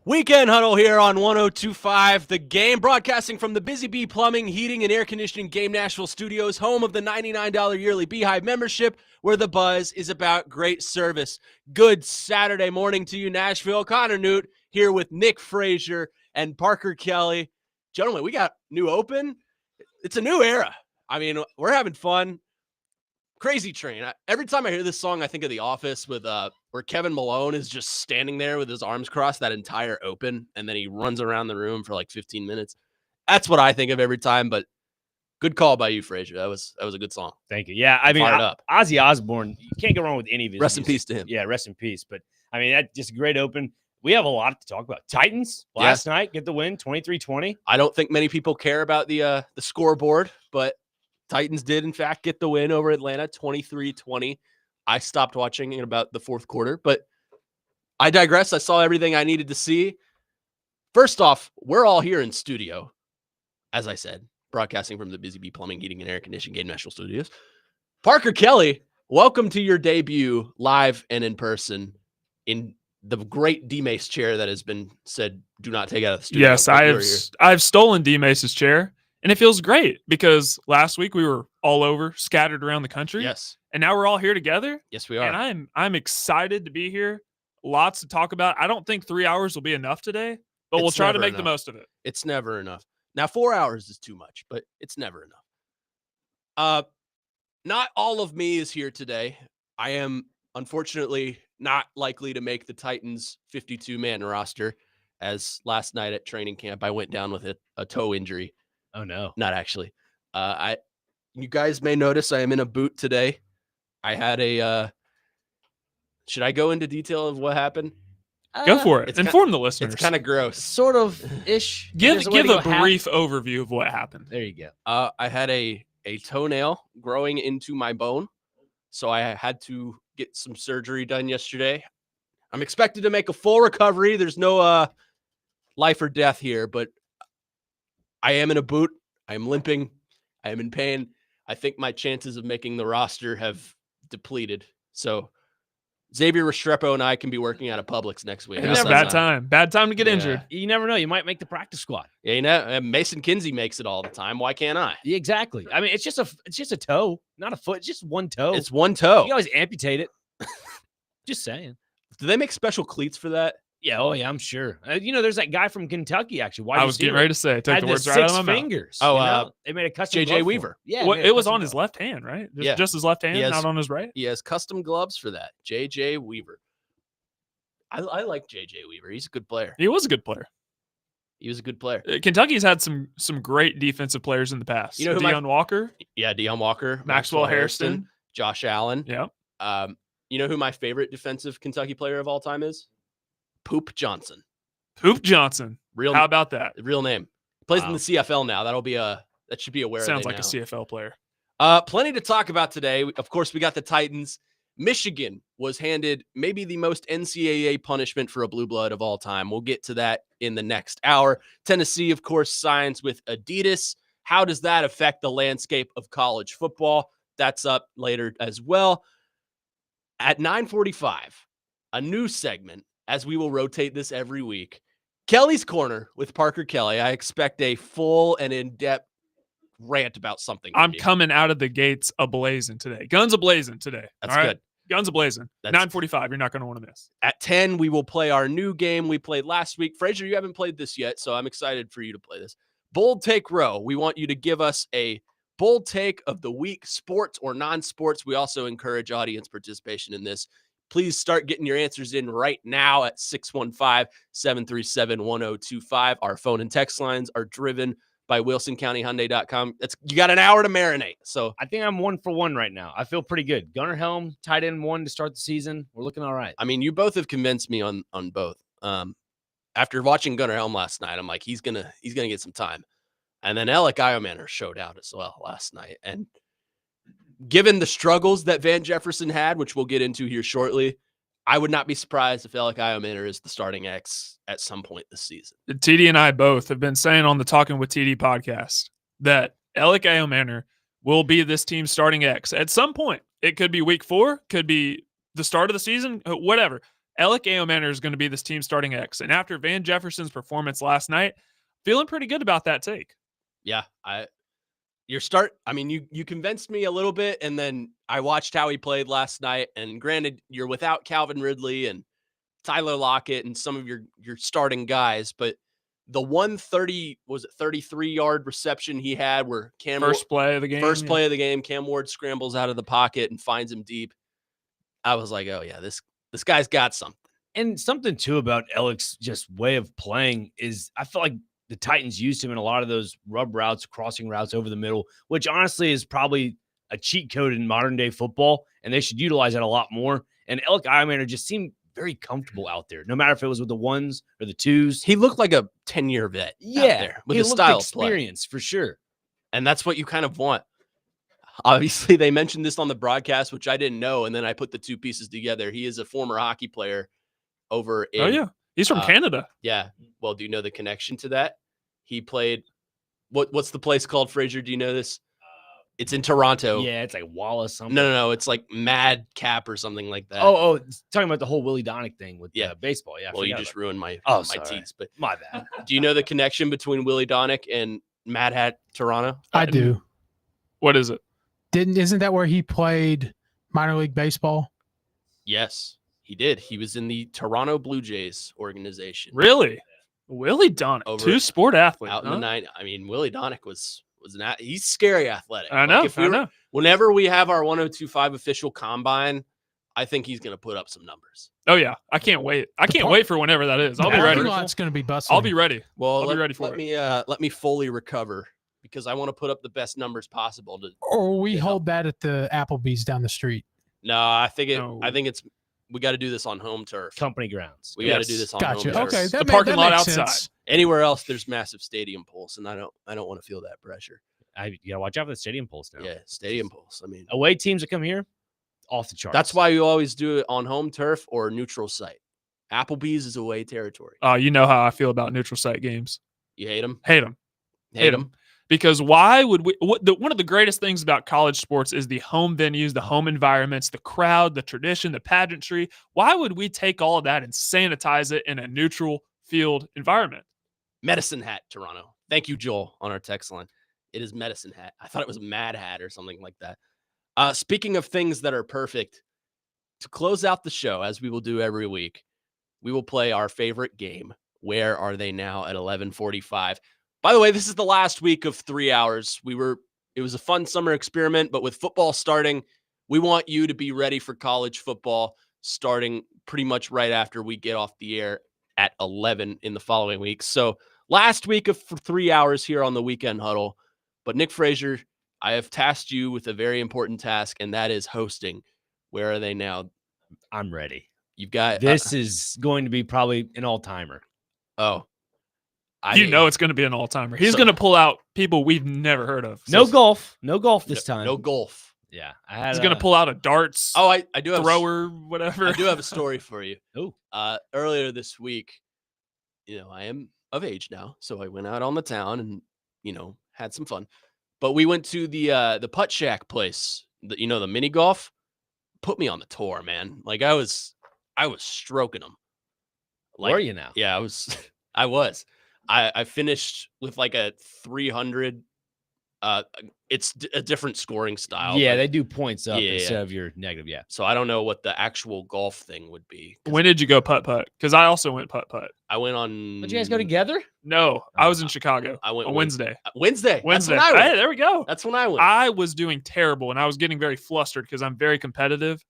Weekend Huddle here on 102.5 The Game, broadcasting from the Busy Bee Plumbing, Heating, and Air Conditioning Game Nashville Studios, home of the $99 yearly Beehive membership, where the buzz is about great service. Good Saturday morning to you, Nashville. Connor Newt here with Nick Frazier and Parker Kelly. Gentlemen, we got new open. It's a new era. I mean, we're having fun. Crazy Train. Every time I hear this song, I think of The Office with where Kevin Malone is just standing there with his arms crossed that entire open, and then he runs around the room for like 15 minutes. That's what I think of every time, but good call by you, Frazier. That was a good song. Thank you. Yeah, I mean, Fired up. Ozzy Osbourne, you can't go wrong with any of his Rest in music. peace to him. Yeah, rest in peace. But, I mean, that's just a great open. We have a lot to talk about. Titans last night get the win, 23-20. I don't think many people care about the scoreboard, but Titans did, in fact, get the win over Atlanta, 23-20. I stopped watching in about the fourth quarter, but I digress. I saw everything I needed to see. First off, we're all here in studio, as I said, broadcasting from the Busy Bee Plumbing, Heating, and Air Conditioning Game National Studios. Parker Kelly, welcome to your debut live and in person in the great D-Mace chair that has been said do not take out of the studio. Yes, I've stolen D-Mace's chair. And it feels great because last week we were all over, scattered around the country. Yes. And now we're all here together. Yes, we are. And I'm excited to be here. Lots to talk about. I don't think 3 hours will be enough today, but we'll try to make the most of it. It's never enough. Now, 4 hours is too much, but it's never enough. Not all of me is here today. I am, unfortunately, not likely to make the Titans 52-man roster, as last night at training camp I went down with a toe injury. Oh, no. Not actually. You guys may notice I am in a boot today. I had should I go into detail of what happened? Go for it. Inform the listeners. It's kind of gross. Sort of ish. Give a brief overview of what happened. There you go. I had a toenail growing into my bone, so I had to get some surgery done yesterday. I'm expected to make a full recovery. There's no life or death here, but I am in a boot. I am limping. I am in pain. I think my chances of making the roster have depleted. So Xavier Restrepo and I can be working out of Publix next week. It's bad time. Bad time to get injured. You never know. You might make the practice squad. Yeah, you know, Mason Kinsey makes it all the time. Why can't I? Yeah, exactly. I mean, it's just a toe, not a foot. It's just one toe. It's one toe. You can always amputate it. Just saying. Do they make special cleats for that? Yeah, I'm sure. There's that guy from Kentucky, actually. I was getting ready to say, take the words right out of my fingers. mouth. They made a custom JJ glove Weaver. Yeah, well, it was on his left hand, right? Just his left hand, not on his right? He has custom gloves for that. JJ Weaver. I like JJ Weaver. He's a good player. He was a good player. He was a good player. Kentucky's had some great defensive players in the past. You know Deion Walker? Yeah, Deion Walker. Maxwell Hairston. Josh Allen. Yeah. You know who my favorite defensive Kentucky player of all time is? Poop Johnson. Poop Johnson. How about that? Real name. Plays in the CFL now. That should be a wear. Sounds like a CFL player. Plenty to talk about today. Of course, we got the Titans. Michigan was handed maybe the most NCAA punishment for a blue blood of all time. We'll get to that in the next hour. Tennessee, of course, signs with Adidas. How does that affect the landscape of college football? That's up later as well. At 9:45, a new segment, as we will rotate this every week. Kelly's Corner with Parker Kelly. I expect a full and in-depth rant about something. I'm coming out of the gates ablazing today. Guns ablazing today. That's good. Guns ablazing. 9:45. You're not going to want to miss. At 10, we will play our new game we played last week. Frazier, you haven't played this yet, so I'm excited for you to play this. Bold Take Row. We want you to give us a bold take of the week, sports or non-sports. We also encourage audience participation in this. Please start getting your answers in right now at 615-737-1025. Our phone and text lines are driven by WilsonCountyHyundai.com. You got an hour to marinate. So I think I'm 1 for 1 right now. I feel pretty good. Gunnar Helm, tight end 1 to start the season. We're looking all right. I mean, you both have convinced me on both. After watching Gunnar Helm last night, I'm like, he's gonna get some time. And then Alec Iomanner showed out as well last night. And given the struggles that Van Jefferson had, which we'll get into here shortly, I would not be surprised if Alec Iomanner is the starting X at some point this season. TD and I both have been saying on the Talking with TD podcast that Alec Iomanner will be this team's starting X at some point. It could be week 4, could be the start of the season, whatever. Alec Aomanor is going to be this team starting X. And after Van Jefferson's performance last night, feeling pretty good about that take. Yeah, you convinced me a little bit, and then I watched how he played last night. And granted, you're without Calvin Ridley and Tyler Lockett and some of your starting guys, but the 33-yard reception he had where First play of the game, Cam Ward scrambles out of the pocket and finds him deep. I was like, oh yeah, this guy's got something. And something too about Alec's just way of playing is I feel like the Titans used him in a lot of those rub routes, crossing routes over the middle, which honestly is probably a cheat code in modern day football, and they should utilize that a lot more. And Alec Aomanor just seemed very comfortable out there, no matter if it was with the ones or the twos. He looked like a 10-year vet out there with his style experience for sure. And that's what you kind of want. Obviously, they mentioned this on the broadcast, which I didn't know, and then I put the two pieces together. He is a former hockey player over in... Oh, yeah. He's from Canada. Yeah. Well, do you know the connection to that? He played... What's the place called, Fraser? Do you know this? It's in Toronto. Yeah, it's like Wallace something. No. It's like Mad Cap or something like that. Oh, talking about the whole Willie Donick thing with baseball. Yeah. Well, you just ruined my sorry. tease. But my bad. Do you know the connection between Willie Donick and Mad Hat Toronto? I do. What is it? Isn't that where he played minor league baseball? Yes, he did. He was in the Toronto Blue Jays organization. Really? Willie Donick, two-sport athlete. Out in the night. I mean, Willie Donick was he's scary athletic. I know. Whenever we have our 1025 official combine, I think he's going to put up some numbers. Oh, yeah. I can't wait. I can't wait for whenever that is. I'll be ready. It's going to be bustling. I'll be ready. Well, I'll be ready for it. Let me fully recover because I want to put up the best numbers possible. Or we hold that at the Applebee's down the street. No, I think it's we got to do this on home turf. Company grounds. We got to do this on home turf. Okay, the parking lot outside. Sense. Anywhere else, there's massive stadium pulse, and I don't want to feel that pressure. You got to watch out for the stadium pulse now. Yeah, stadium pulse. I mean, away teams that come here, off the charts. That's why you always do it on home turf or neutral site. Applebee's is away territory. Oh, you know how I feel about neutral site games. You hate them? Hate them. Hate them. Because why would we? One of the greatest things about college sports is the home venues, the home environments, the crowd, the tradition, the pageantry. Why would we take all of that and sanitize it in a neutral field environment? Medicine Hat, Toronto. Thank you, Joel, on our text line. It is Medicine Hat. I thought it was Mad Hat or something like that. Speaking of things that are perfect, to close out the show, as we will do every week, we will play our favorite game. Where are they now at 11:45? By the way, this is the last week of 3 hours. It was a fun summer experiment, but with football starting, we want you to be ready for college football starting pretty much right after we get off the air at 11 in the following week. So last week of 3 hours here on the Weekend Huddle. But Nick Frazier, I have tasked you with a very important task, and that is hosting. Where are they now? I'm ready. You've got this is going to be probably an all-timer. Oh. It's going to be an all-timer. He's going to pull out people we've never heard of. No golf this time. No golf. Yeah, he's going to pull out a darts. Oh, I do have thrower, whatever. I do have a story for you. Oh, earlier this week, I am of age now, so I went out on the town and had some fun. But we went to the Putt Shack place. The mini golf. Put me on the tour, man. Like I was stroking them. Like, were you now? Yeah, I was. I finished with like a 300. It's a different scoring style. Yeah, they do points up instead of your negative. Yeah. So I don't know what the actual golf thing would be. When did you go putt-putt? Because I also went putt-putt. I went on. Did you guys go together? No, I was in Chicago. I went on Wednesday. Wednesday. That's when I went. Hey, there we go. That's when I went. I was doing terrible, and I was getting very flustered because I'm very competitive,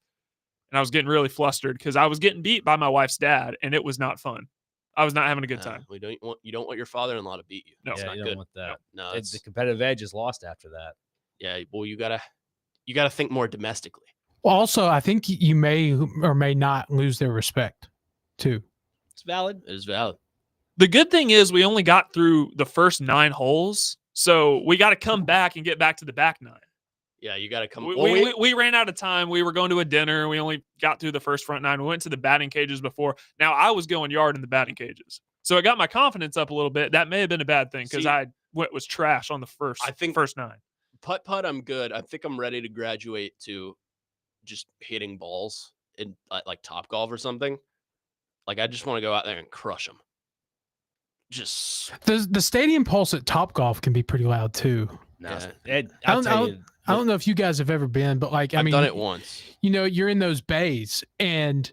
and I was getting really flustered because I was getting beat by my wife's dad, and it was not fun. I was not having a good time. You don't want your father-in-law to beat you. No, it's not you good. don't want that. No, the competitive edge is lost after that. Yeah, well, you gotta think more domestically. Well, also, I think you may or may not lose their respect, too. It's valid. It is valid. The good thing is we only got through the first 9 holes, so we got to come back and get back to the back 9. Yeah, you got to come. We ran out of time. We were going to a dinner. We only got through the first front 9. We went to the batting cages before. Now, I was going yard in the batting cages. So it got my confidence up a little bit. That may have been a bad thing because was trash on the first 9. Putt, I'm good. I think I'm ready to graduate to just hitting balls in like Top Golf or something. Like, I just want to go out there and crush them. Just The stadium pulse at Topgolf can be pretty loud too. No, yeah. I'll tell you. I don't know if you guys have ever been, but like, I've done it once. You know, you're in those bays and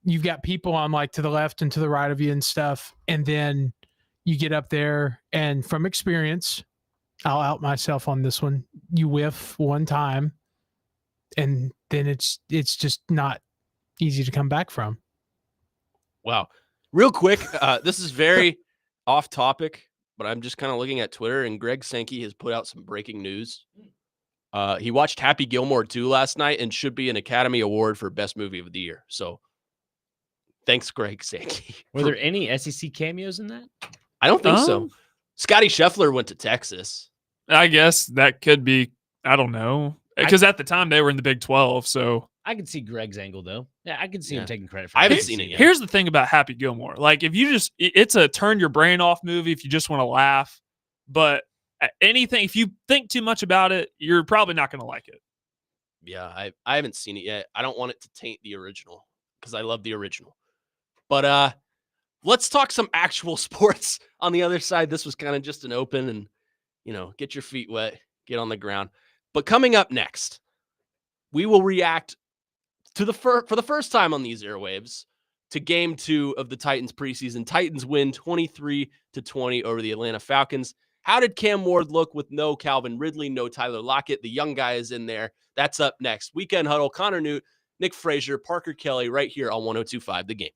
you've got people on like to the left and to the right of you and stuff. And then you get up there and from experience, I'll out myself on this one. You whiff one time and then it's just not easy to come back from. Wow. Real quick, this is very off topic, but I'm just kind of looking at Twitter, and Greg Sankey has put out some breaking news. He watched Happy Gilmore 2 last night and should be an Academy Award for Best Movie of the Year. So thanks, Greg Sankey. Were there any SEC cameos in that? I don't think so. Scotty Scheffler went to Texas. I guess that could be. I don't know, because at the time they were in the Big 12. So I could see Greg's angle though. Yeah, I could see him taking credit for. I haven't seen it yet. Here's the thing about Happy Gilmore. Like, if you just, it's a turn your brain off movie if you just want to laugh. But anything, if you think too much about it, you're probably not going to like it. Yeah, I haven't seen it yet. I don't want it to taint the original because I love the original. But let's talk some actual sports on the other side. This was kind of just an open and, get your feet wet, get on the ground. But coming up next, we will react to for the first time on these airwaves to game 2 of the Titans preseason. Titans win 23-20 over the Atlanta Falcons. How did Cam Ward look with no Calvin Ridley, no Tyler Lockett? The young guy is in there. That's up next. Weekend Huddle, Connor Newt, Nick Frazier, Parker Kelly, right here on 102.5 The Game.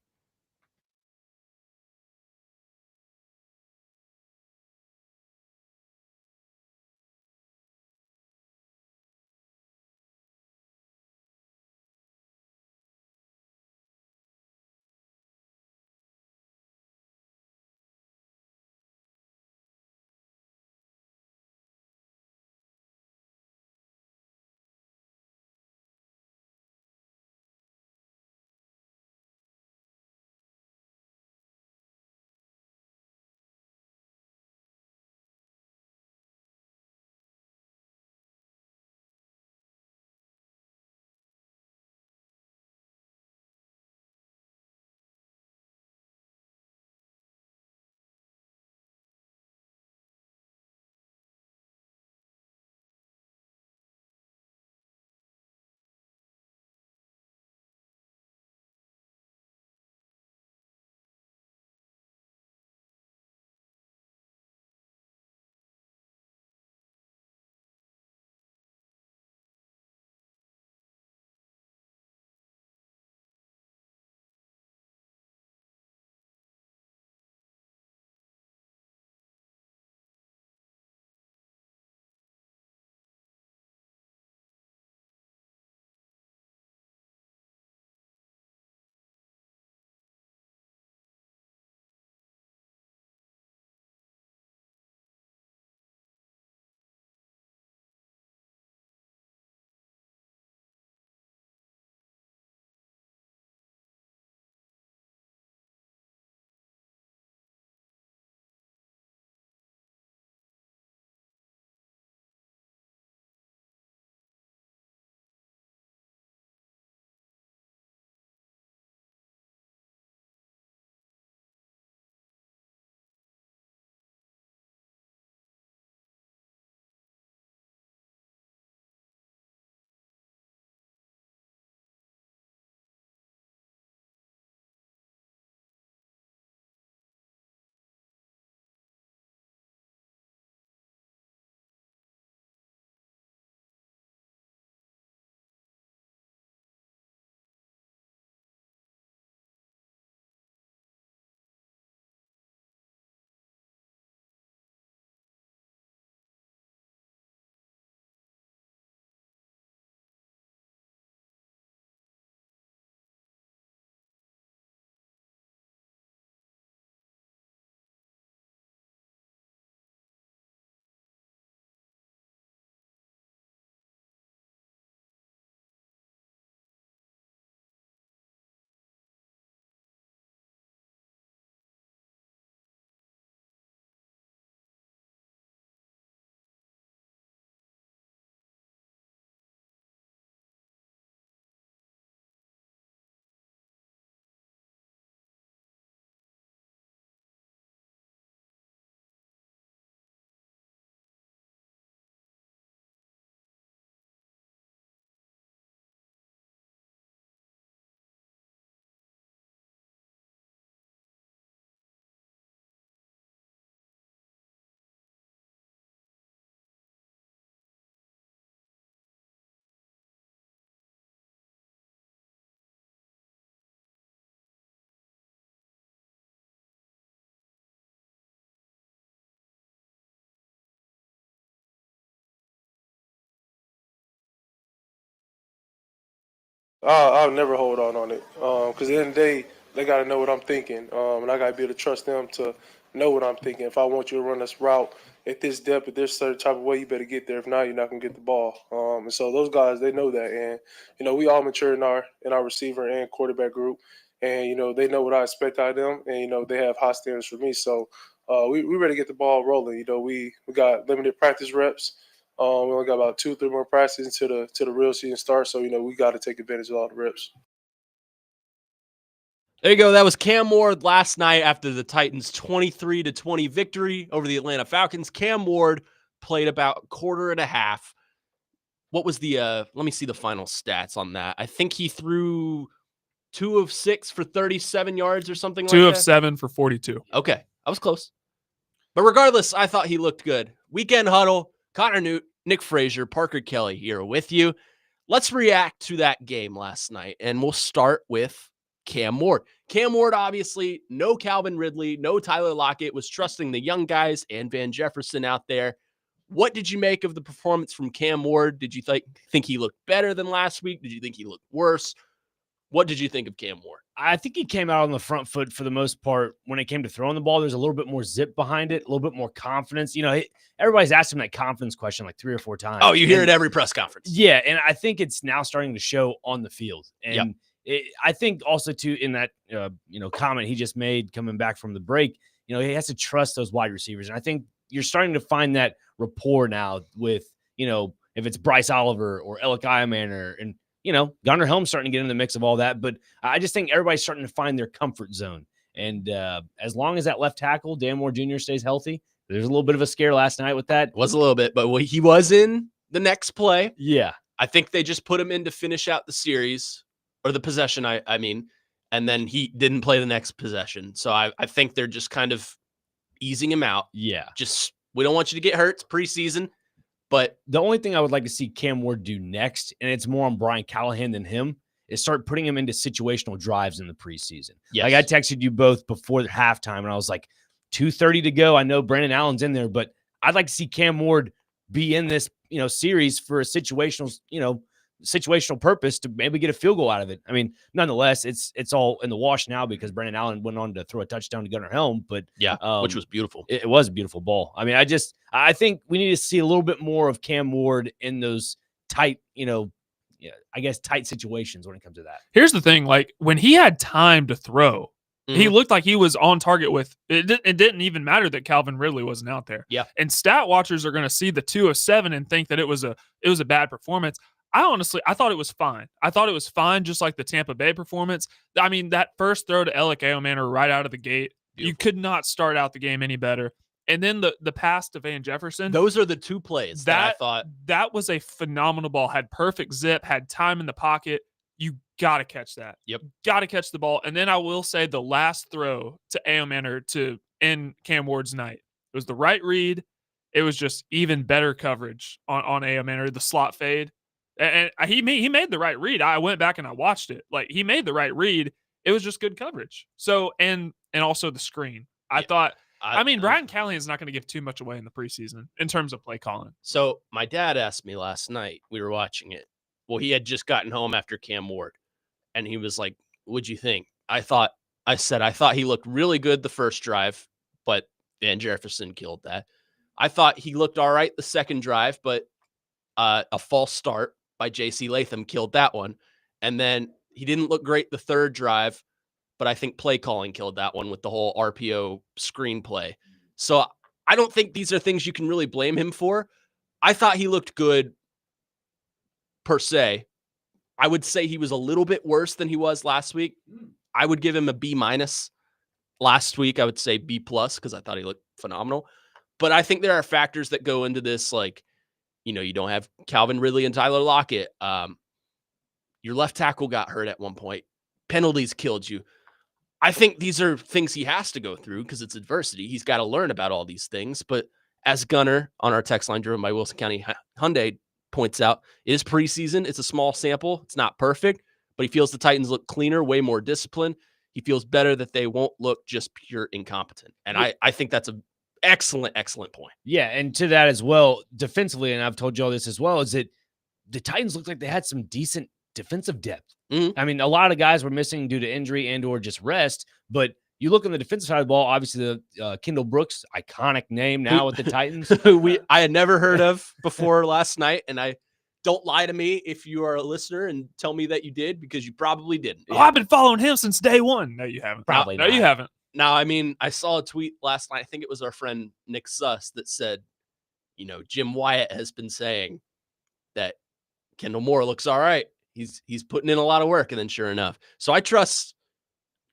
I'll never hold on it because at the end of the day, they got to know what I'm thinking, and I got to be able to trust them to know what I'm thinking. If I want you to run this route at this depth, at this certain type of way, you better get there. If not, you're not gonna get the ball. And so those guys, they know that, and we all mature in our receiver and quarterback group, and they know what I expect out of them, and they have high standards for me. So we ready to get the ball rolling. We got limited practice reps. We only got about 2-3 more practices to the real season starts, so we got to take advantage of all the reps. There you go. That was Cam Ward last night after the Titans' 23-20 victory over the Atlanta Falcons. Cam Ward played about a quarter and a half. What was the let me see the final stats on that. I think he threw 2 of 6 for 37 yards or something like that. 2 of 7 for 42. Okay, I was close. But regardless, I thought he looked good. Weekend Huddle, Connor Newt, Nick Frazier, Parker Kelly here with you. Let's react to that game last night, and we'll start with Cam Ward. Cam Ward, obviously, no Calvin Ridley, no Tyler Lockett, was trusting the young guys and Van Jefferson out there. What did you make of the performance from Cam Ward? Did you think he looked better than last week? Did you think he looked worse? What did you think of Cam Ward? I think he came out on the front foot for the most part. When it came to throwing the ball, there's a little bit more zip behind it, a little bit more confidence. Everybody's asked him that confidence question like 3 or 4 times. Oh, you hear it every press conference. Yeah, and I think it's now starting to show on the field. And I think also, too, in that comment he just made coming back from the break, he has to trust those wide receivers. And I think you're starting to find that rapport now with, if it's Bryce Oliver or Alec Iamaner and, Gunnar Helm's starting to get in the mix of all that. But I just think everybody's starting to find their comfort zone. And as long as that left tackle, Dan Moore Jr., stays healthy, there's a little bit of a scare last night with that. It was a little bit, but he was in the next play. Yeah. I think they just put him in to finish out the series or the possession, I mean, and then he didn't play the next possession. So I think they're just kind of easing him out. Yeah. Just, we don't want you to get hurt. It's preseason. But the only thing I would like to see Cam Ward do next, and it's more on Brian Callahan than him, is start putting him into situational drives in the preseason. Yes. Like I texted you both before halftime, and I was like, 2:30 to go. I know Brandon Allen's in there, but I'd like to see Cam Ward be in this, series for a situational purpose to maybe get a field goal out of it. I mean, nonetheless, it's all in the wash now because Brandon Allen went on to throw a touchdown to Gunnar Helm, but which was beautiful. It was a beautiful ball. I mean, I think we need to see a little bit more of Cam Ward in those tight, tight situations when it comes to that. Here's the thing, like when he had time to throw, he looked like he was on target with it. It didn't even matter that Calvin Ridley wasn't out there. Yeah. And stat watchers are going to see the 2 of 7 and think that it was a bad performance. I thought it was fine. I thought it was fine, just like the Tampa Bay performance. I mean, that first throw to Alec Iamaner right out of the gate, beautiful. You could not start out the game any better. And then the pass to Van Jefferson. Those are the 2 plays that I thought. That was a phenomenal ball. Had perfect zip, had time in the pocket. You got to catch that. Yep. Got to catch the ball. And then I will say the last throw to Iamaner to end Cam Ward's night. It was the right read. It was just even better coverage on Iamaner, the slot fade. And he made the right read. I went back and I watched it. Like, he made the right read. It was just good coverage. So, and also the screen. I thought, Brian Callahan is not going to give too much away in the preseason in terms of play calling. So my dad asked me last night, we were watching it. Well, he had just gotten home after Cam Ward. And he was like, what'd you think? I thought he looked really good the first drive, but Van Jefferson killed that. I thought he looked all right the second drive, but a false start by J.C. Latham killed that one. And then he didn't look great the third drive, but I think play calling killed that one with the whole RPO screenplay. So I don't think these are things you can really blame him for. I thought he looked good per se. I would say he was a little bit worse than he was last week. I would give him a B-. Last week, I would say B+ because I thought he looked phenomenal. But I think there are factors that go into this, like, you don't have Calvin Ridley and Tyler Lockett. Your left tackle got hurt at one point. Penalties killed you. I think these are things he has to go through because it's adversity. He's got to learn about all these things. But as Gunnar on our text line driven by Wilson County Hyundai points out, it is preseason. It's a small sample. It's not perfect, but he feels the Titans look cleaner, way more disciplined. He feels better that they won't look just pure incompetent. And I think that's an excellent point. Yeah, and to that as well, defensively, and I've told you all this as well, is that the Titans looked like they had some decent defensive depth. Mhm. I mean, a lot of guys were missing due to injury and or just rest, but you look on the defensive side of the ball, obviously the Kendall Brooks, iconic name now with the Titans. Who I had never heard of before last night, and don't lie to me if you are a listener and tell me that you did, because you probably didn't. Oh, I've been following him since day one. No, you haven't. Probably No, not. you haven't. Now, I mean, I saw a tweet last night. I think it was our friend Nick Suss that said, Jim Wyatt has been saying that Kendall Moore looks all right. He's putting in a lot of work, and then sure enough. So I trust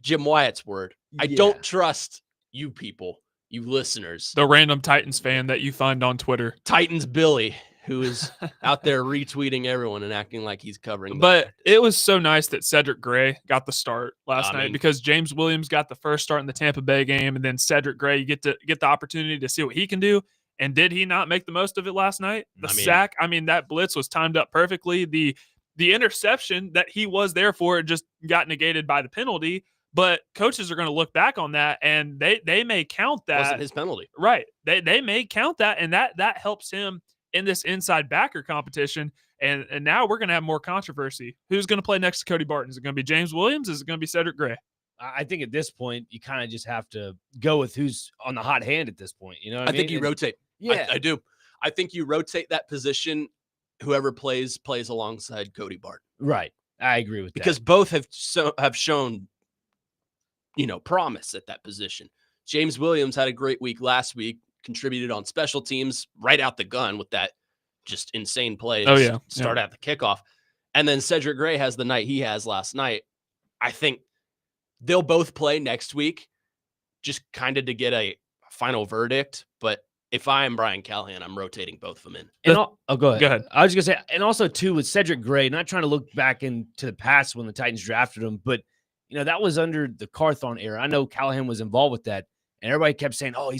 Jim Wyatt's word. I don't trust you people, you listeners. The random Titans fan that you find on Twitter. Titans Billy, who is out there retweeting everyone and acting like he's covering. But it was so nice that Cedric Gray got the start last night, because James Williams got the first start in the Tampa Bay game, and then Cedric Gray, you get the opportunity to see what he can do. And did he not make the most of it last night? The sack, that blitz was timed up perfectly. The interception that he was there for, it just got negated by the penalty. But coaches are going to look back on that, and they may count that. Wasn't his penalty. Right. They may count that, and that helps him in this inside backer competition. And now we're going to have more controversy. Who's going to play next to Cody Barton? Is it going to be James Williams? Is it going to be Cedric Gray? I think at this point, you kind of just have to go with who's on the hot hand at this point. You know what I mean? think you rotate. Yeah. I do. I think you rotate that position. Whoever plays alongside Cody Barton. Right. I agree with because that. both have shown, promise at that position. James Williams had a great week last week, contributed on special teams right out the gun with that just insane play. Start at the kickoff. And then Cedric Gray has the night he has last night. I think they'll both play next week, just kind of to get a final verdict. But if I am Brian Callahan, I'm rotating both of them in. And go ahead. Go ahead. I was just going to say, and also too with Cedric Gray, not trying to look back into the past when the Titans drafted him, but that was under the Carthon era. I know Callahan was involved with that, and everybody kept saying, "Oh,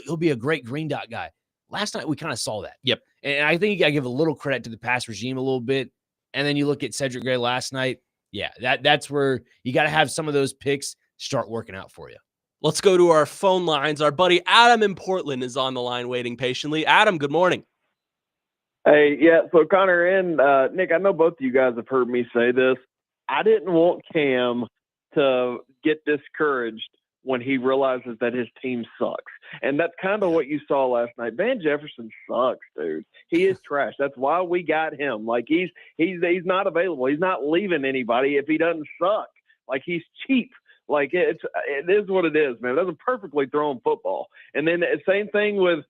he'll be a great green dot guy." Last night we kind of saw that. Yep. And I think you got to give a little credit to the past regime a little bit. And then you look at Cedric Gray last night. Yeah, that's where you got to have some of those picks start working out for you. Let's go to our phone lines. Our buddy Adam in Portland is on the line waiting patiently. Adam, good morning. Hey, yeah, so Connor and Nick, I know both of you guys have heard me say this. I didn't want Cam to get discouraged when he realizes that his team sucks. And that's kind of what you saw last night. Van Jefferson sucks, dude. He is trash. That's why we got him. Like, he's not available. He's not leaving anybody if he doesn't suck. Like, he's cheap. Like, it is what it is, man. That's a perfectly thrown football. And then the same thing with,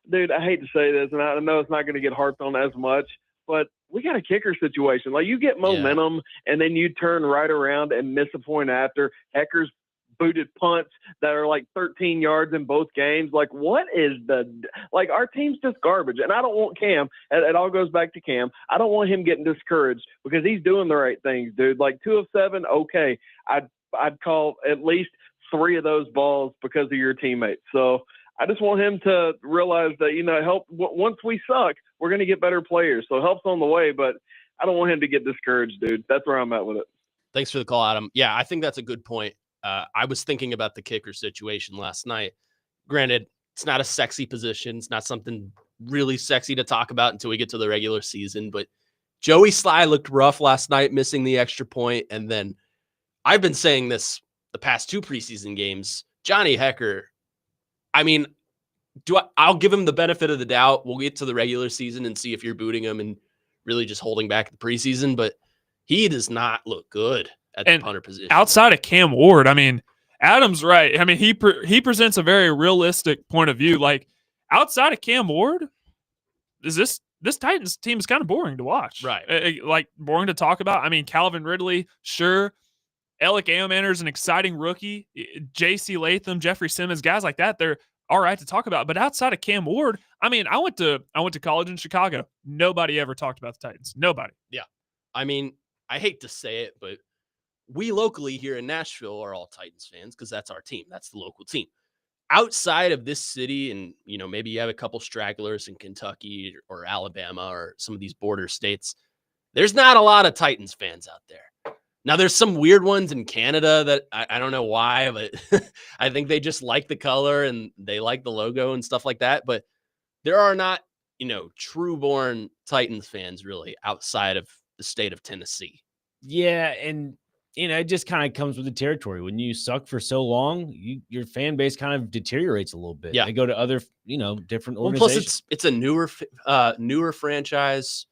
dude, I hate to say this, and I know it's not going to get harped on as much, but we got a kicker situation. Like, you get momentum, and then you turn right around and miss a point after. Hecker's booted punts that are like 13 yards in both games. Like, what is our team's just garbage. And I don't want Cam, it all goes back to Cam. I don't want him getting discouraged because he's doing the right things, dude. Like 2 of 7, okay. I'd call at least 3 of those balls because of your teammates. So I just want him to realize that, help once we suck, we're going to get better players. So help's on the way, but I don't want him to get discouraged, dude. That's where I'm at with it. Thanks for the call, Adam. Yeah, I think that's a good point. I was thinking about the kicker situation last night. Granted, it's not a sexy position. It's not something really sexy to talk about until we get to the regular season. But Joey Sly looked rough last night, missing the extra point. And then I've been saying this the past 2 preseason games. Johnny Hekker, I'll give him the benefit of the doubt. We'll get to the regular season and see if you're booting him and really just holding back the preseason. But he does not look good at the punter position. Outside of Cam Ward, Adam's right. He presents a very realistic point of view. Like, outside of Cam Ward, is this Titans team is kind of boring to watch. Right. Like, boring to talk about. Calvin Ridley, sure. Alec Ayomanner is an exciting rookie. J.C. Latham, Jeffrey Simmons, guys like that, they're all right to talk about. But outside of Cam Ward, I went to college in Chicago. Nobody ever talked about the Titans. Nobody. Yeah. I hate to say it, but we locally here in Nashville are all Titans fans because that's our team. That's the local team. Outside of this city, and maybe you have a couple stragglers in Kentucky or Alabama or some of these border states, there's not a lot of Titans fans out there. Now, there's some weird ones in Canada that I don't know why, but I think they just like the color and they like the logo and stuff like that. But there are not, true-born Titans fans really outside of the state of Tennessee. Yeah, and it just kind of comes with the territory. When you suck for so long, your fan base kind of deteriorates a little bit. Yeah. They go to other, different Well, organizations. plus it's a newer franchise.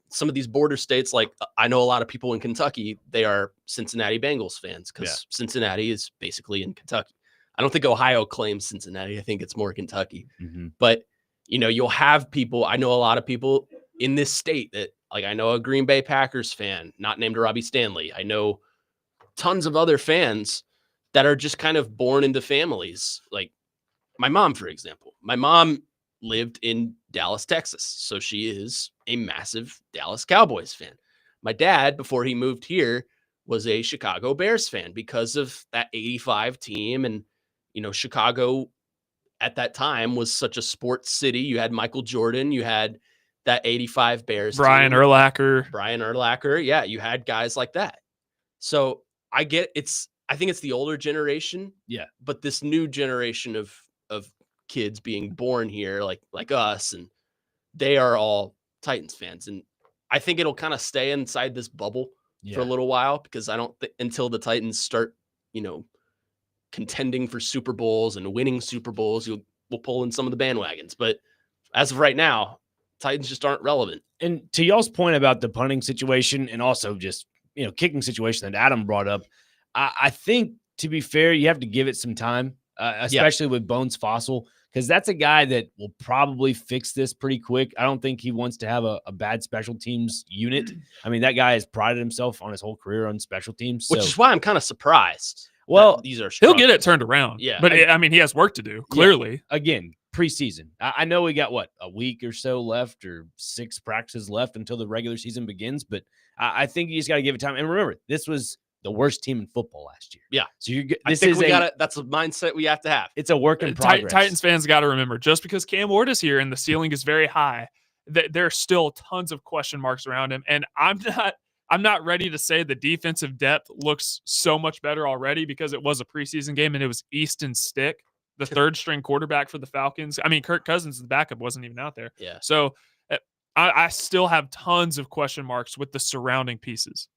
Some of these border states, like I know a lot of people in Kentucky, they are Cincinnati Bengals fans because Cincinnati is basically in Kentucky. I don't think Ohio claims Cincinnati. I think it's more Kentucky. Mm-hmm. But, you'll have people. I know a lot of people in this state that, like, I know a Green Bay Packers fan, not named Robbie Stanley. I know tons of other fans that are just kind of born into families. Like my mom, for example. My mom lived in Dallas, Texas. So she is a massive Dallas Cowboys fan. My dad, before he moved here, was a Chicago Bears fan because of that 85 team. And, Chicago at that time was such a sports city. You had Michael Jordan, you had that 85 Bears Brian team. Urlacher. Yeah, you had guys like that. So I think it's the older generation. Yeah. But this new generation of kids being born here, like us, and they are all Titans fans. And I think it'll kind of stay inside this bubble for a little while, because I don't think until the Titans start, contending for Super Bowls and winning Super Bowls, we'll pull in some of the bandwagons. But as of right now, Titans just aren't relevant. And to y'all's point about the punting situation and also just, kicking situation that Adam brought up, I think, to be fair, you have to give it some time, especially with Bones Fossil, because that's a guy that will probably fix this pretty quick. I don't think he wants to have a bad special teams unit. I mean, that guy has prided himself on his whole career on special teams. Which is why I'm kind of surprised. Well, these are he'll get it turned around. Yeah. But I mean, he has work to do, clearly. Yeah. Again, preseason. I know we got, a week or so left, or 6 practices left until the regular season begins, but I think you just got to give it time. And remember, this was the worst team in football last year. Yeah. So that's a mindset we have to have. It's a work in progress. Titans fans got to remember, just because Cam Ward is here and the ceiling is very high, there are still tons of question marks around him. And I'm not ready to say the defensive depth looks so much better already, because it was a preseason game and it was Easton Stick, the third string quarterback for the Falcons. I mean, Kirk Cousins, the backup, wasn't even out there. Yeah. So I still have tons of question marks with the surrounding pieces.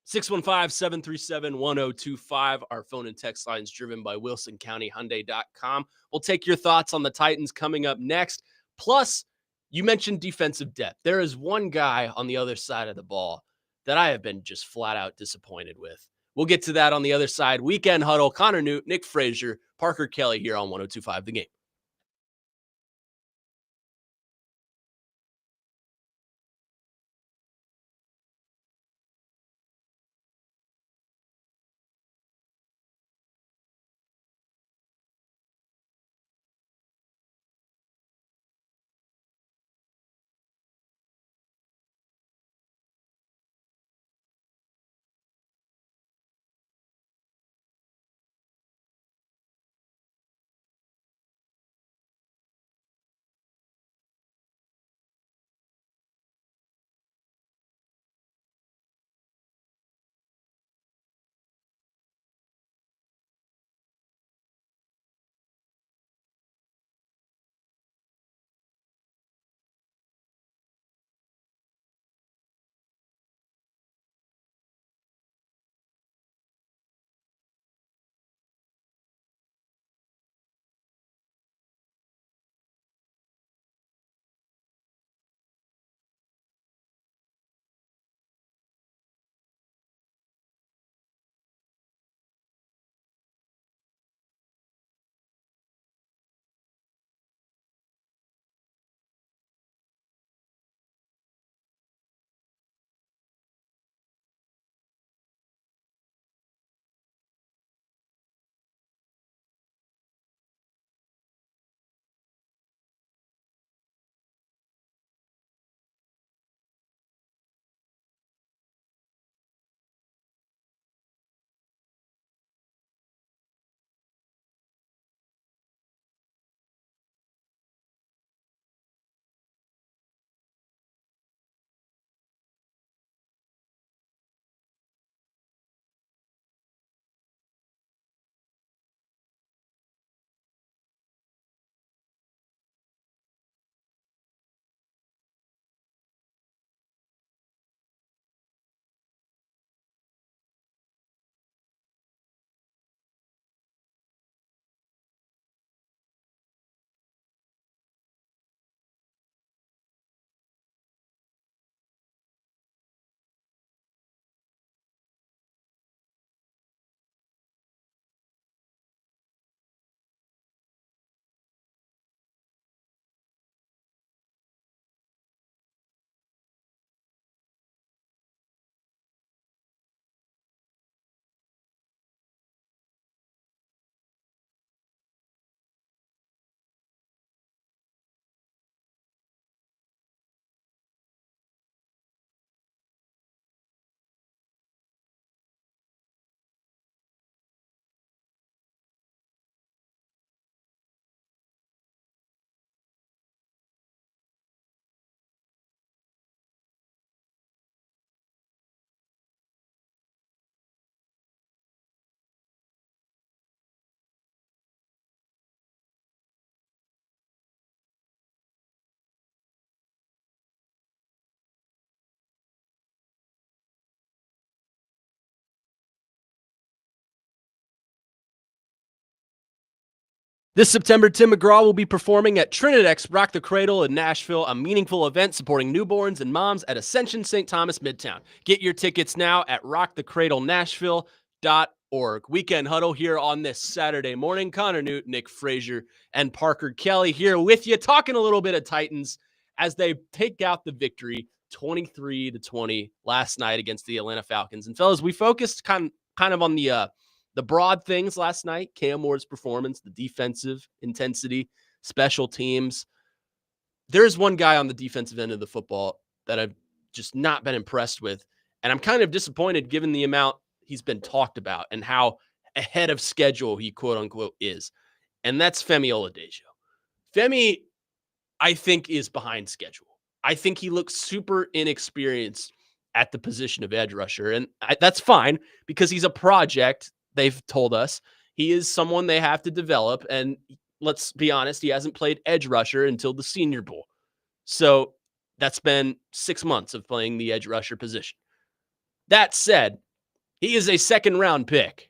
615-737-1025. Our phone and text lines driven by WilsonCountyHyundai.com. We'll take your thoughts on the Titans coming up next. Plus, you mentioned defensive depth. There is one guy on the other side of the ball that I have been just flat out disappointed with. We'll get to that on the other side. Weekend Huddle, Connor Newt, Nick Frazier, Parker Kelly here on 102.5 The Game. This September, Tim McGraw will be performing at Trinidad's Rock the Cradle in Nashville, a meaningful event supporting newborns and moms at Ascension St. Thomas Midtown. Get your tickets now at rockthecradlenashville.org. Weekend Huddle here on this Saturday morning. Connor Newt, Nick Frazier, and Parker Kelly here with you, talking a little bit of Titans as they take out the victory 23-20 last night against the Atlanta Falcons. And fellas, we focused kind of on the broad things last night, Cam Ward's performance, the defensive intensity, special teams. There's one guy on the defensive end of the football that I've just not been impressed with. And I'm kind of disappointed given the amount he's been talked about and how ahead of schedule he quote unquote is. And that's Femi Oladejo. Femi, I think, is behind schedule. I think he looks super inexperienced at the position of edge rusher. And that's fine because he's a project. They've told us he is someone they have to develop. And let's be honest, he hasn't played edge rusher until the Senior Bowl. So that's been 6 months of playing the edge rusher position. That said, he is a second-round pick.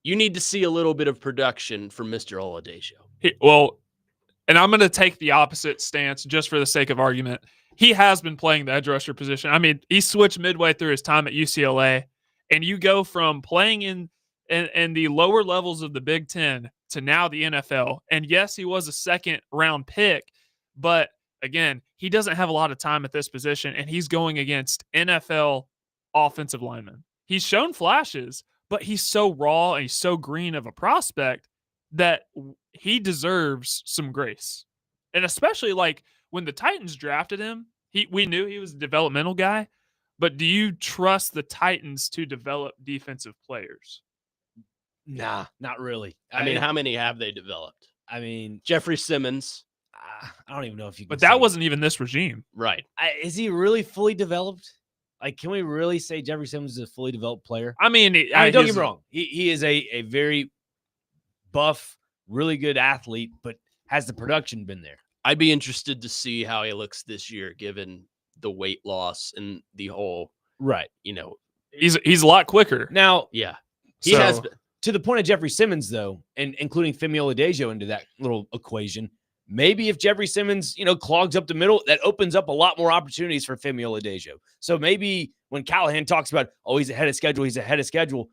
You need to see a little bit of production from Mr. Oladejo. And I'm going to take the opposite stance just for the sake of argument. He has been playing the edge rusher position. I mean, he switched midway through his time at UCLA, and you go from playing in the lower levels of the Big Ten to now the NFL. And yes, he was a second-round pick, but again, he doesn't have a lot of time at this position, and he's going against NFL offensive linemen. He's shown flashes, but he's so raw and he's so green of a prospect that he deserves some grace. And especially like when the Titans drafted him, we knew he was a developmental guy, but do you trust the Titans to develop defensive players? Nah, not really. I mean, how many have they developed? I mean, Jeffrey Simmons. I don't even know if you can But that say- wasn't even this regime. Right. Is he really fully developed? Like, can we really say Jeffrey Simmons is a fully developed player? I mean, don't get me wrong. He is a very buff, really good athlete, but has the production been there? I'd be interested to see how he looks this year, given the weight loss and the whole, Right. He's a lot quicker. Now, yeah. He He has been. to the point of Jeffrey Simmons, though, and including Femi Oladejo into that little equation, maybe if Jeffrey Simmons, clogs up the middle, that opens up a lot more opportunities for Femi Oladejo. So maybe when Callahan talks about, he's ahead of schedule,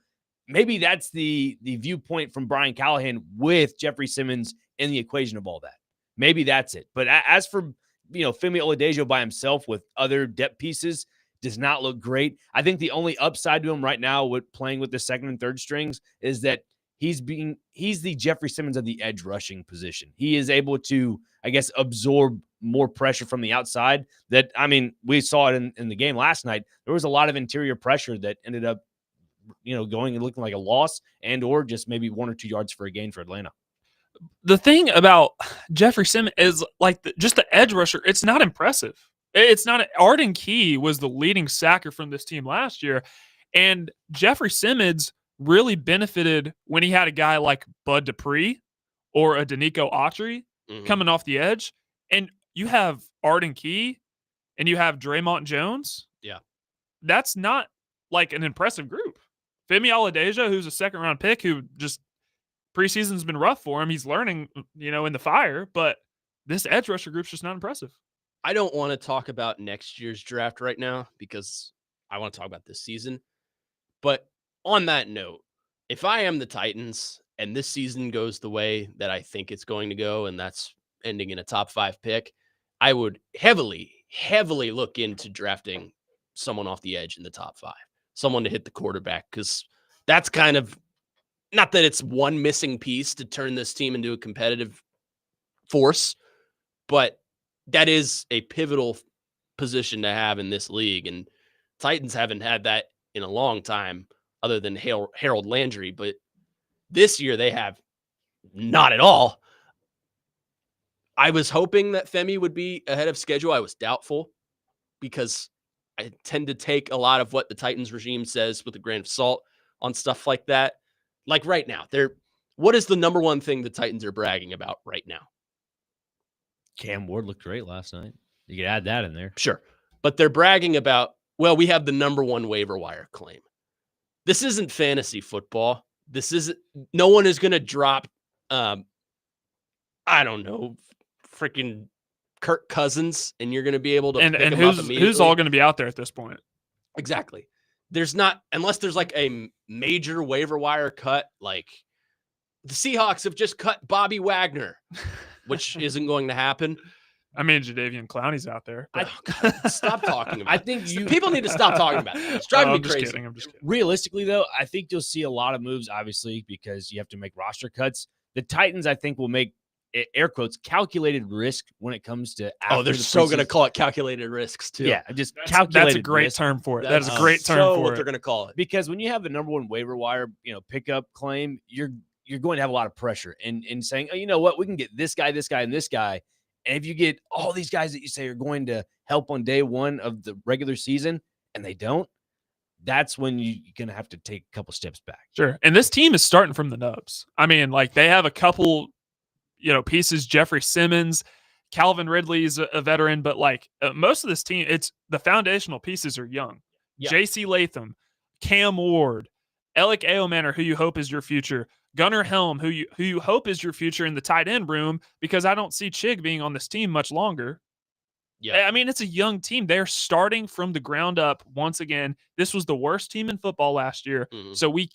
maybe that's the viewpoint from Brian Callahan with Jeffrey Simmons in the equation of all that. Maybe that's it. But as for, Femi Oladejo by himself with other depth pieces, does not look great. I think the only upside to him right now with playing with the second and third strings is that he's the Jeffrey Simmons of the edge rushing position. He is able to, I guess, absorb more pressure from the outside. That, I mean, we saw it in the game last night. There was a lot of interior pressure that ended up, going and looking like a loss or just maybe 1 or 2 yards for a gain for Atlanta. The thing about Jeffrey Simmons is like just the edge rusher. It's not impressive. It's not. Arden Key was the leading sacker from this team last year, and Jeffrey Simmons really benefited when he had a guy like Bud Dupree or a Danico Autry coming off the edge, and you have Arden Key and you have Draymond Jones. Yeah, that's not like an impressive group. Femi Oladejo, who's a second-round pick, who just preseason's been rough for him. He's learning, in the fire, but this edge rusher group's just not impressive. I don't want to talk about next year's draft right now because I want to talk about this season. But on that note, if I am the Titans and this season goes the way that I think it's going to go, and that's ending in a top 5 pick, I would heavily, heavily look into drafting someone off the edge in the top 5, someone to hit the quarterback, because that's kind of, not that it's one missing piece to turn this team into a competitive force, but that is a pivotal position to have in this league. And Titans haven't had that in a long time other than Harold Landry. But this year they have not at all. I was hoping that Femi would be ahead of schedule. I was doubtful because I tend to take a lot of what the Titans regime says with a grain of salt on stuff like that. Like right now, what is the number one thing the Titans are bragging about right now? Cam Ward looked great last night. You could add that in there. Sure. But they're bragging about, we have the number one waiver wire claim. This isn't fantasy football. No one is going to drop I don't know, freaking Kirk Cousins, and you're going to be able to And pick him up who's immediately. all going to be out there at this point? Exactly. There's not, unless there's like a major waiver wire cut, like the Seahawks have just cut Bobby Wagner, which isn't going to happen. I mean, Jadeveon Clowney's out there. Oh, God, stop talking about I think people need to stop talking about that. It's driving me I'm just crazy. kidding. I'm just kidding. Realistically, though, I think you'll see a lot of moves, obviously, because you have to make roster cuts. The Titans, I think, will make, air quotes, calculated risk when it comes to Oh, they're so going to call it calculated risks, too. Yeah, just calculated That's a great risk. term for it. That's That is a great term so for what it. they're going to call it. Because when you have the number one waiver wire, pickup claim, you're going to have a lot of pressure in saying, oh, you know what, we can get this guy, and this guy. And if you get all these guys that you say are going to help on day one of the regular season and they don't, that's when you're going to have to take a couple steps back. Sure. And this team is starting from the nubs. I mean, like they have a couple, pieces. Jeffrey Simmons, Calvin Ridley's a veteran, but like most of this team, it's the foundational pieces are young. Yeah. J.C. Latham, Cam Ward, Alec Eomanor, who you hope is your future, Gunnar Helm, who you hope is your future in the tight end room, because I don't see Chig being on this team much longer. Yeah. I mean, it's a young team. They're starting from the ground up once again. This was the worst team in football last year. Mhm. So we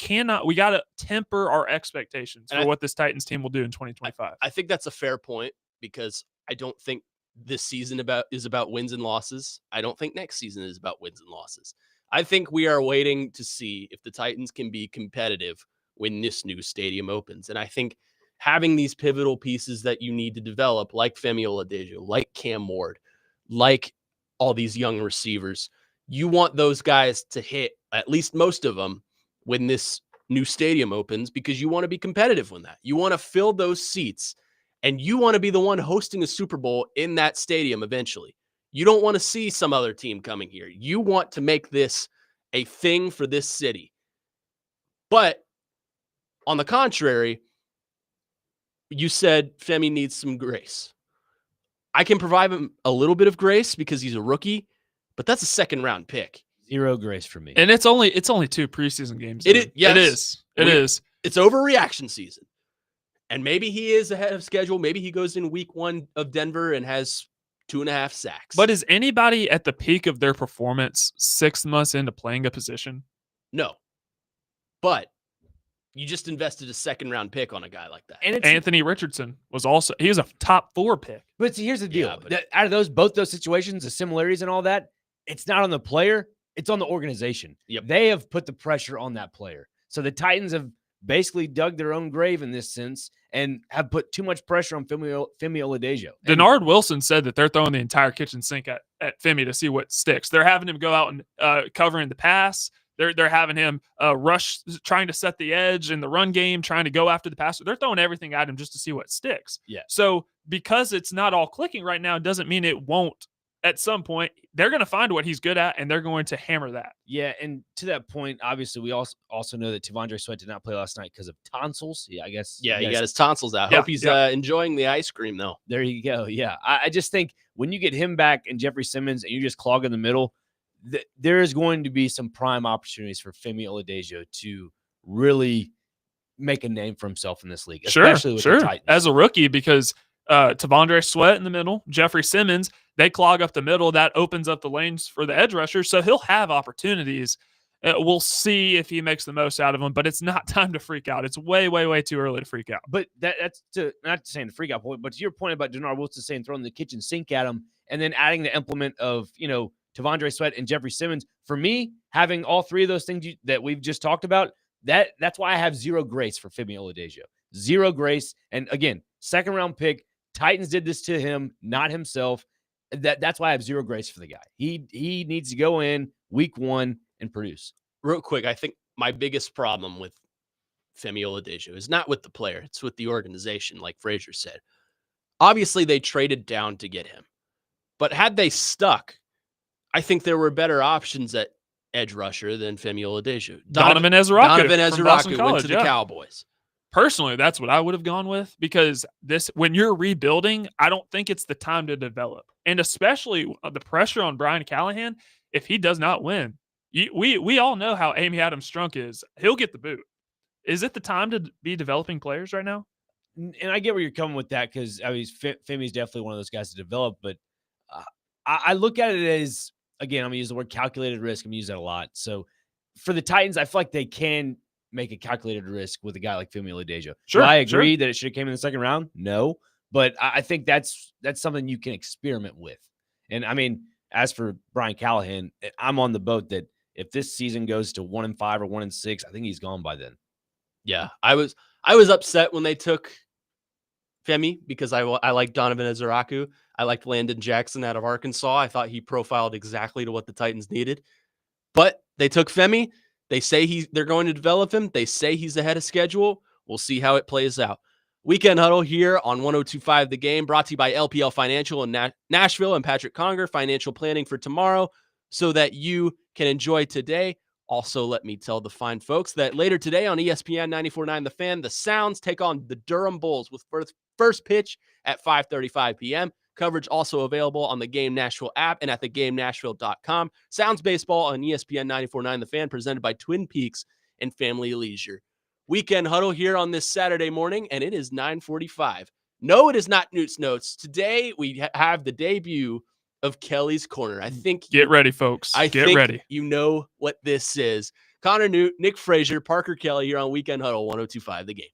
got to temper our expectations And for what this Titans team will do in 2025. I think that's a fair point, because I don't think this season is about wins and losses. I don't think next season is about wins and losses. I think we are waiting to see if the Titans can be competitive when this new stadium opens. And I think having these pivotal pieces that you need to develop, like Femi Oladejo, like Cam Ward, like all these young receivers, you want those guys to hit, at least most of them, when this new stadium opens, because you want to be competitive when that. You want to fill those seats, and you want to be the one hosting a Super Bowl in that stadium eventually. You don't want to see some other team coming here. You want to make this a thing for this city. But on the contrary, you said Femi needs some grace. I can provide him a little bit of grace because he's a rookie, but that's a second round pick. Zero grace for me. And it's only 2 preseason games. It is. Yes. It is. It's overreaction season. And maybe he is ahead of schedule. Maybe he goes in week 1 of Denver and has 2.5 sacks. But is anybody at the peak of their performance 6 months into playing a position? No. But you just invested a second round pick on a guy like that. And Anthony Richardson was a top 4 pick. But see, here's the deal. Yeah, but Out of both those situations, the similarities and all that, it's not on the player, it's on the organization. Yep. They have put the pressure on that player. So the Titans have basically dug their own grave in this sense and have put too much pressure on Femi Oladejo. And Denard Wilson said that they're throwing the entire kitchen sink at Femi to see what sticks. They're having him go out and covering the pass. They're having him rush, trying to set the edge in the run game, trying to go after the passer. They're throwing everything at him just to see what sticks. Yeah. So because it's not all clicking right now, doesn't mean it won't. At some point, they're going to find what he's good at, and they're going to hammer that. Yeah, and to that point, obviously, we also know that T'Vondre Sweat did not play last night because of tonsils. Yeah, I guess. Yeah, you he guys- got his tonsils out. Yeah, Hope he's yeah. enjoying the ice cream, though. There you go. Yeah, I just think when you get him back and Jeffrey Simmons and you just clog in the middle, there is going to be some prime opportunities for Femi Oladejo to really make a name for himself in this league, especially with the Titans. As a rookie, because T'Vondre Sweat in the middle, Jeffrey Simmons, they clog up the middle. That opens up the lanes for the edge rusher, so he'll have opportunities. We'll see if he makes the most out of them, but it's not time to freak out. It's way, way, way too early to freak out. But that's not saying the freak out point, but to your point about Denard Wilson saying throwing the kitchen sink at him and then adding the implement of, T'Vondre Sweat and Jeffrey Simmons. For me, having all three of those things that we've just talked about, that's why I have zero grace for Femi Oladejo. Zero grace. And again, second round pick. Titans did this to him, not himself. That's why I have zero grace for the guy. He needs to go in week 1 and produce. Real quick, I think my biggest problem with Femi Oladejo is not with the player. It's with the organization, like Frazier said. Obviously, they traded down to get him. But had they stuck, I think there were better options at edge rusher than Femi Oladejo. Donovan Ezra-Rocket from Boston went College, to the yeah. Cowboys. Personally, that's what I would have gone with, because when you're rebuilding, I don't think it's the time to develop. And especially the pressure on Brian Callahan, if he does not win, we all know how Amy Adams Strunk is. He'll get the boot. Is it the time to be developing players right now? And I get where you're coming with that because I mean, Femi's definitely one of those guys to develop. But uh, I look at it as, again, I'm gonna use the word calculated risk. I'm gonna use that a lot. So for the Titans, I feel like they can make a calculated risk with a guy like Femi Ladeja. Sure, Do I sure. agree that it should have came in the second round? No, but I think that's something you can experiment with. And I mean, as for Brian Callahan, I'm on the boat that if this season goes to 1-5 or 1-6, I think he's gone by then. Yeah, I was upset when they took Femi because I like Donovan Azaraku. I liked Landon Jackson out of Arkansas. I thought he profiled exactly to what the Titans needed. But they took Femi. They say they're going to develop him. They say he's ahead of schedule. We'll see how it plays out. Weekend Huddle here on 102.5 The Game, brought to you by LPL Financial in Nashville and Patrick Conger, financial planning for tomorrow so that you can enjoy today. Also, let me tell the fine folks that later today on ESPN 94.9 The Fan, the Sounds take on the Durham Bulls with first pitch at 5:35 p.m. Coverage also available on the Game Nashville app and at thegamenashville.com. Sounds baseball on ESPN 94.9 The Fan, presented by Twin Peaks and Family Leisure. Weekend Huddle here on this Saturday morning, and it is 9:45. No, it is not Newt's Notes. Today, we have the debut of Kelly's Corner. I think Get ready, folks. Get ready. You know what this is. Connor Newt, Nick Frazier, Parker Kelly here on Weekend Huddle 102.5 The Game.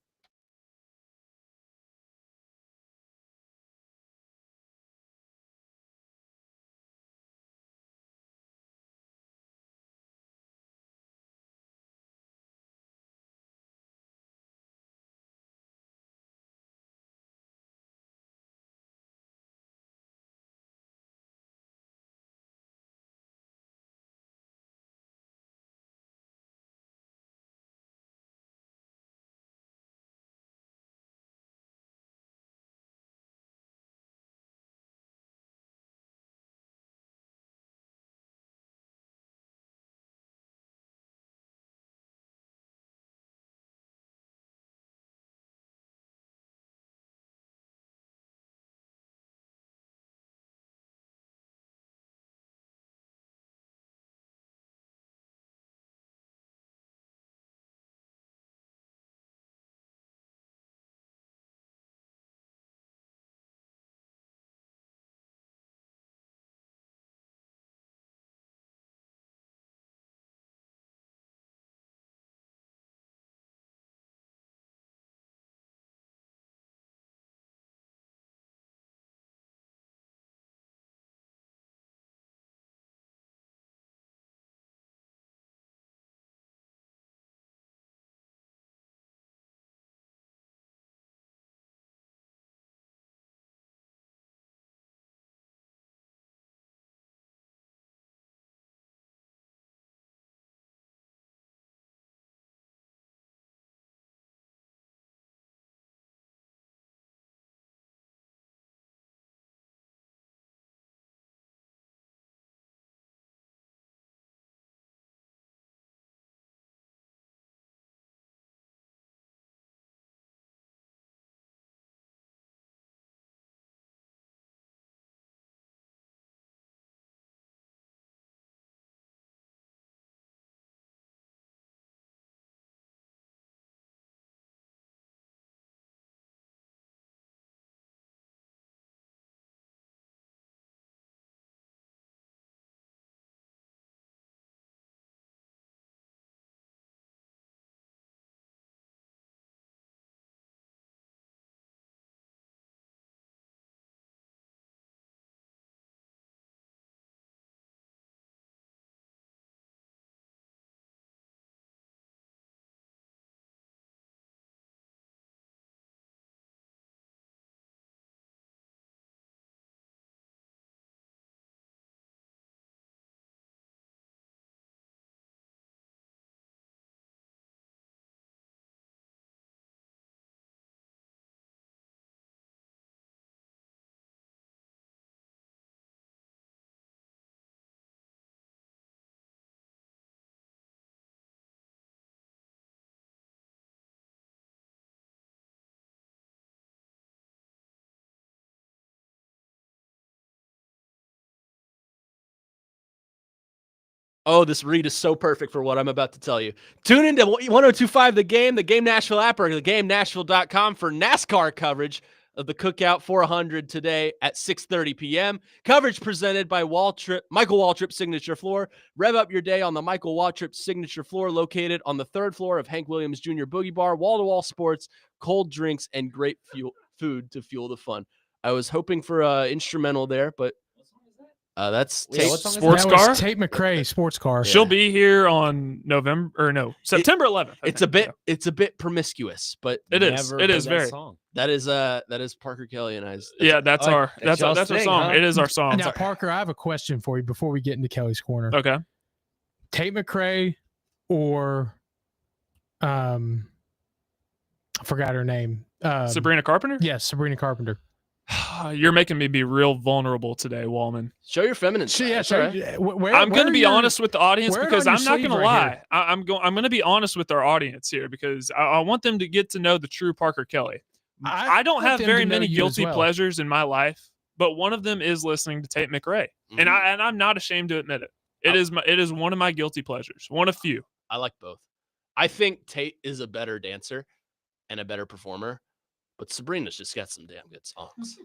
Oh, this read is so perfect for what I'm about to tell you. Tune into 1025 The Game, the Game Nashville app, or theGameNashville.com for NASCAR coverage of the Cookout 400 today at 6:30 p.m. Coverage presented by Michael Waltrip Signature Floor. Rev up your day on the Michael Waltrip Signature Floor, located on the 3rd floor of Hank Williams Jr. Boogie Bar. Wall-to-wall sports, cold drinks, and great food to fuel the fun. I was hoping for instrumental there, but that's Sports That car. was Tate McRae, sports car. She'll be here on September 11th. It's a bit promiscuous, but It is. It is very. that is Parker Kelly and I's. That's our y'all's our thing, song. huh? It is our song. Now, Parker, I have a question for you before we get into Kelly's Corner. Okay. Tate McRae or I forgot her name. Sabrina Carpenter? Yes, Sabrina Carpenter. You're making me be real vulnerable today, Wallman. Show your feminine side. That's all right. I'm going to be honest with the audience because I'm not going to lie. Here? I'm going to be honest with our audience here because I want them to get to know the true Parker Kelly. I don't have very many guilty pleasures in my life, but one of them is listening to Tate McRae, and I'm not ashamed to admit it. It is one of my guilty pleasures, one of few. I like both. I think Tate is a better dancer and a better performer, but Sabrina's just got some damn good songs.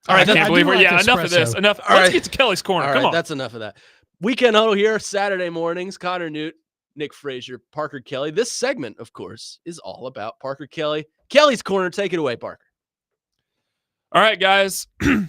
All right, I can't believe like enough of this. espresso. Enough. All Let's right. get to Kelly's Corner. All Come right, on. that's enough of that. Weekend Huddle here, Saturday mornings. Connor Newt, Nick Frazier, Parker Kelly. This segment, of course, is all about Parker Kelly. Kelly's Corner. Take it away, Parker. All right, guys. I'm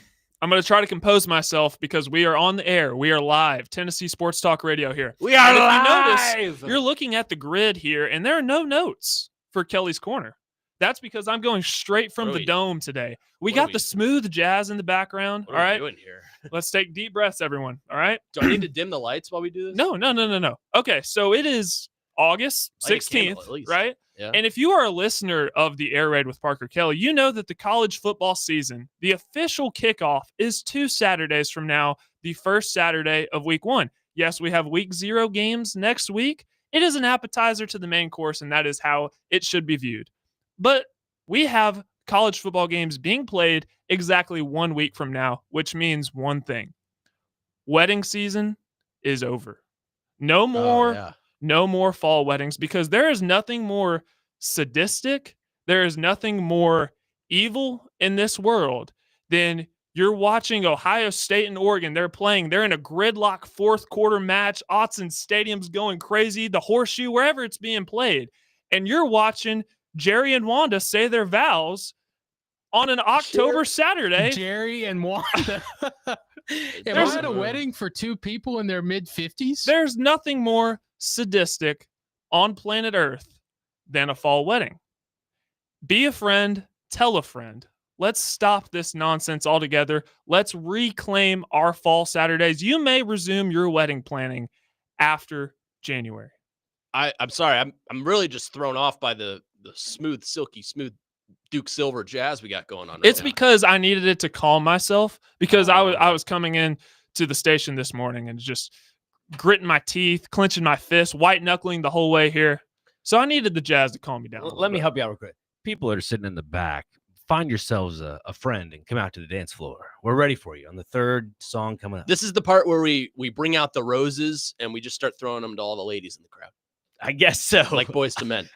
going to try to compose myself because we are on the air. We are live. Tennessee Sports Talk Radio here. We are And if live. you notice, you're looking at the grid here, and there are no notes for Kelly's Corner. That's because I'm going straight from the dome today. We got the smooth jazz in the background. What all are we right. doing here? Let's take deep breaths, everyone. All right. Do I need to dim the lights while we do this? No. Okay. So it is August Light a candle 16th, at least. right? Yeah. And if you are a listener of the Air Raid with Parker Kelly, you know that the college football season, the official kickoff is 2 Saturdays from now, the first Saturday of week 1. Yes, we have week 0 games next week. It is an appetizer to the main course, and that is how it should be viewed. But we have college football games being played exactly 1 week from now, which means one thing. Wedding season is over. No more fall weddings, because there is nothing more sadistic, there is nothing more evil in this world than you're watching Ohio State and Oregon. They're in a gridlock 4th quarter match. Autzen Stadium's going crazy, the Horseshoe, wherever it's being played. And you're watching Jerry and Wanda say their vows on an October Saturday. Jerry and Wanda. Am I at a wedding for 2 people in their mid-50s? There's nothing more sadistic on planet Earth than a fall wedding. Be a friend, tell a friend. Let's stop this nonsense altogether. Let's reclaim our fall Saturdays. You may resume your wedding planning after January. I'm sorry. I'm really just thrown off by the smooth, silky, smooth Duke Silver jazz we got going on. It's because I needed it to calm myself, because I was coming in to the station this morning and just gritting my teeth, clenching my fists, white knuckling the whole way here. So I needed the jazz to calm me down. Let me help you out real quick. People that are sitting in the back, find yourselves a friend and come out to the dance floor. We're ready for you on the 3rd song coming up. This is the part where we bring out the roses and we just start throwing them to all the ladies in the crowd, I guess so. like Boys to Men.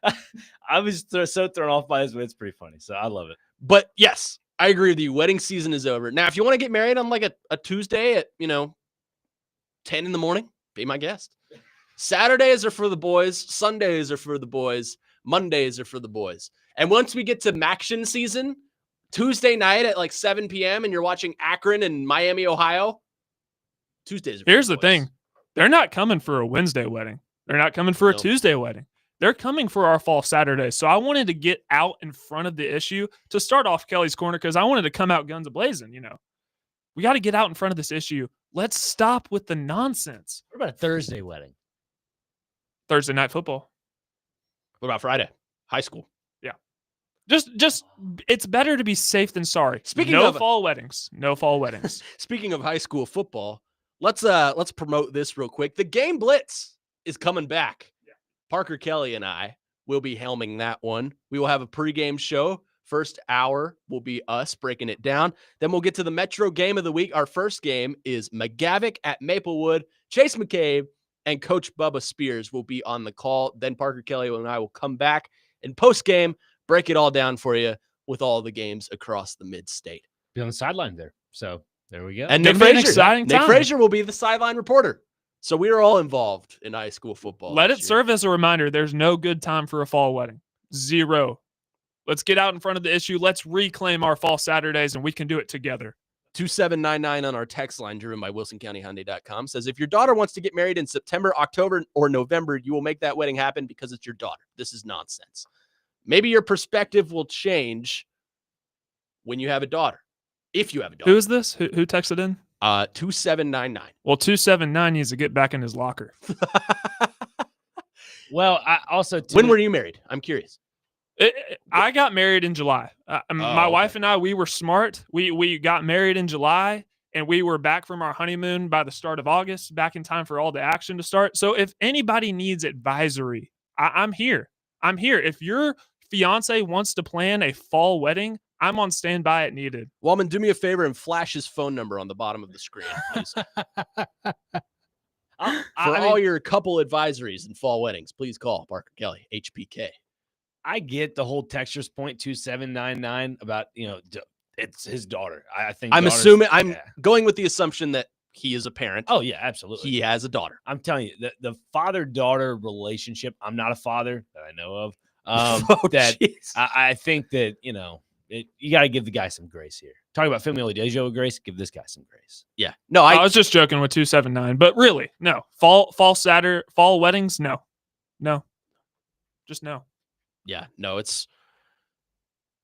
I was so thrown off by this, but it's pretty funny. So I love it. But yes, I agree with you. Wedding season is over. Now, if you want to get married on like a Tuesday at 10 in the morning, be my guest. Saturdays are for the boys. Sundays are for the boys. Mondays are for the boys. And once we get to Maction season, Tuesday night at like 7 p.m. and you're watching Akron and Miami, Ohio, Tuesdays are for Here's the the boys. thing. They're not coming for a Wednesday wedding. They're not coming for a Nope. Tuesday wedding. They're coming for our fall Saturday. So I wanted to get out in front of the issue to start off Kelly's Corner, because I wanted to come out guns a-blazing. We got to get out in front of this issue. Let's stop with the nonsense. What about a Thursday wedding? Thursday night football. What about Friday? High school. Just it's better to be safe than sorry. Speaking no of- fall weddings. No fall weddings. Speaking of high school football, let's promote this real quick. The Game Blitz is coming back. Yeah. Parker Kelly and I will be helming that one. We will have a pregame show. First hour will be us breaking it down. Then we'll get to the Metro game of the week. Our first game is McGavick at Maplewood. Chase McCabe and Coach Bubba Spears will be on the call. Then Parker Kelly and I will come back and post-game, break it all down for you with all the games across the mid-state. Be on the sideline there. So there we go. And Gonna Nick be an Frazier. exciting Nick time. Frazier will be the sideline reporter. So we are all involved in high school football. Let this it year. serve as a reminder. There's no good time for a fall wedding. 0. Let's get out in front of the issue. Let's reclaim our fall Saturdays, and we can do it together. 2799 on our text line, driven by WilsonCountyHyundai.com, says if your daughter wants to get married in September, October, or November, you will make that wedding happen because it's your daughter. This is nonsense. Maybe your perspective will change when you have a daughter, if you have a daughter. Who is this? Who texted in? 2799. Well, 279 needs to get back in his locker. Well, I also When were you married? I'm curious. I got married in July. My okay. wife and I, we were smart. We got married in July, and we were back from our honeymoon by the start of August, back in time for all the action to start. So if anybody needs advisory, I'm here. I'm here. If your fiance wants to plan a fall wedding, I'm on standby at needed. Wallman, do me a favor and flash his phone number on the bottom of the screen, please. For all your couple advisories and fall weddings, please call Parker Kelly, HPK. I get the whole textures point 2799 about, it's his daughter. I think I'm going with the assumption that he is a parent. Oh, yeah, absolutely. He has a daughter. I'm telling you, the father-daughter relationship, I'm not a father that I know of. I think that, you got to give the guy some grace here. Talking about familial deja grace, give this guy some grace. Yeah. No, I was just joking with 279, but really, no. Fall weddings, no. Just no. Yeah, no, it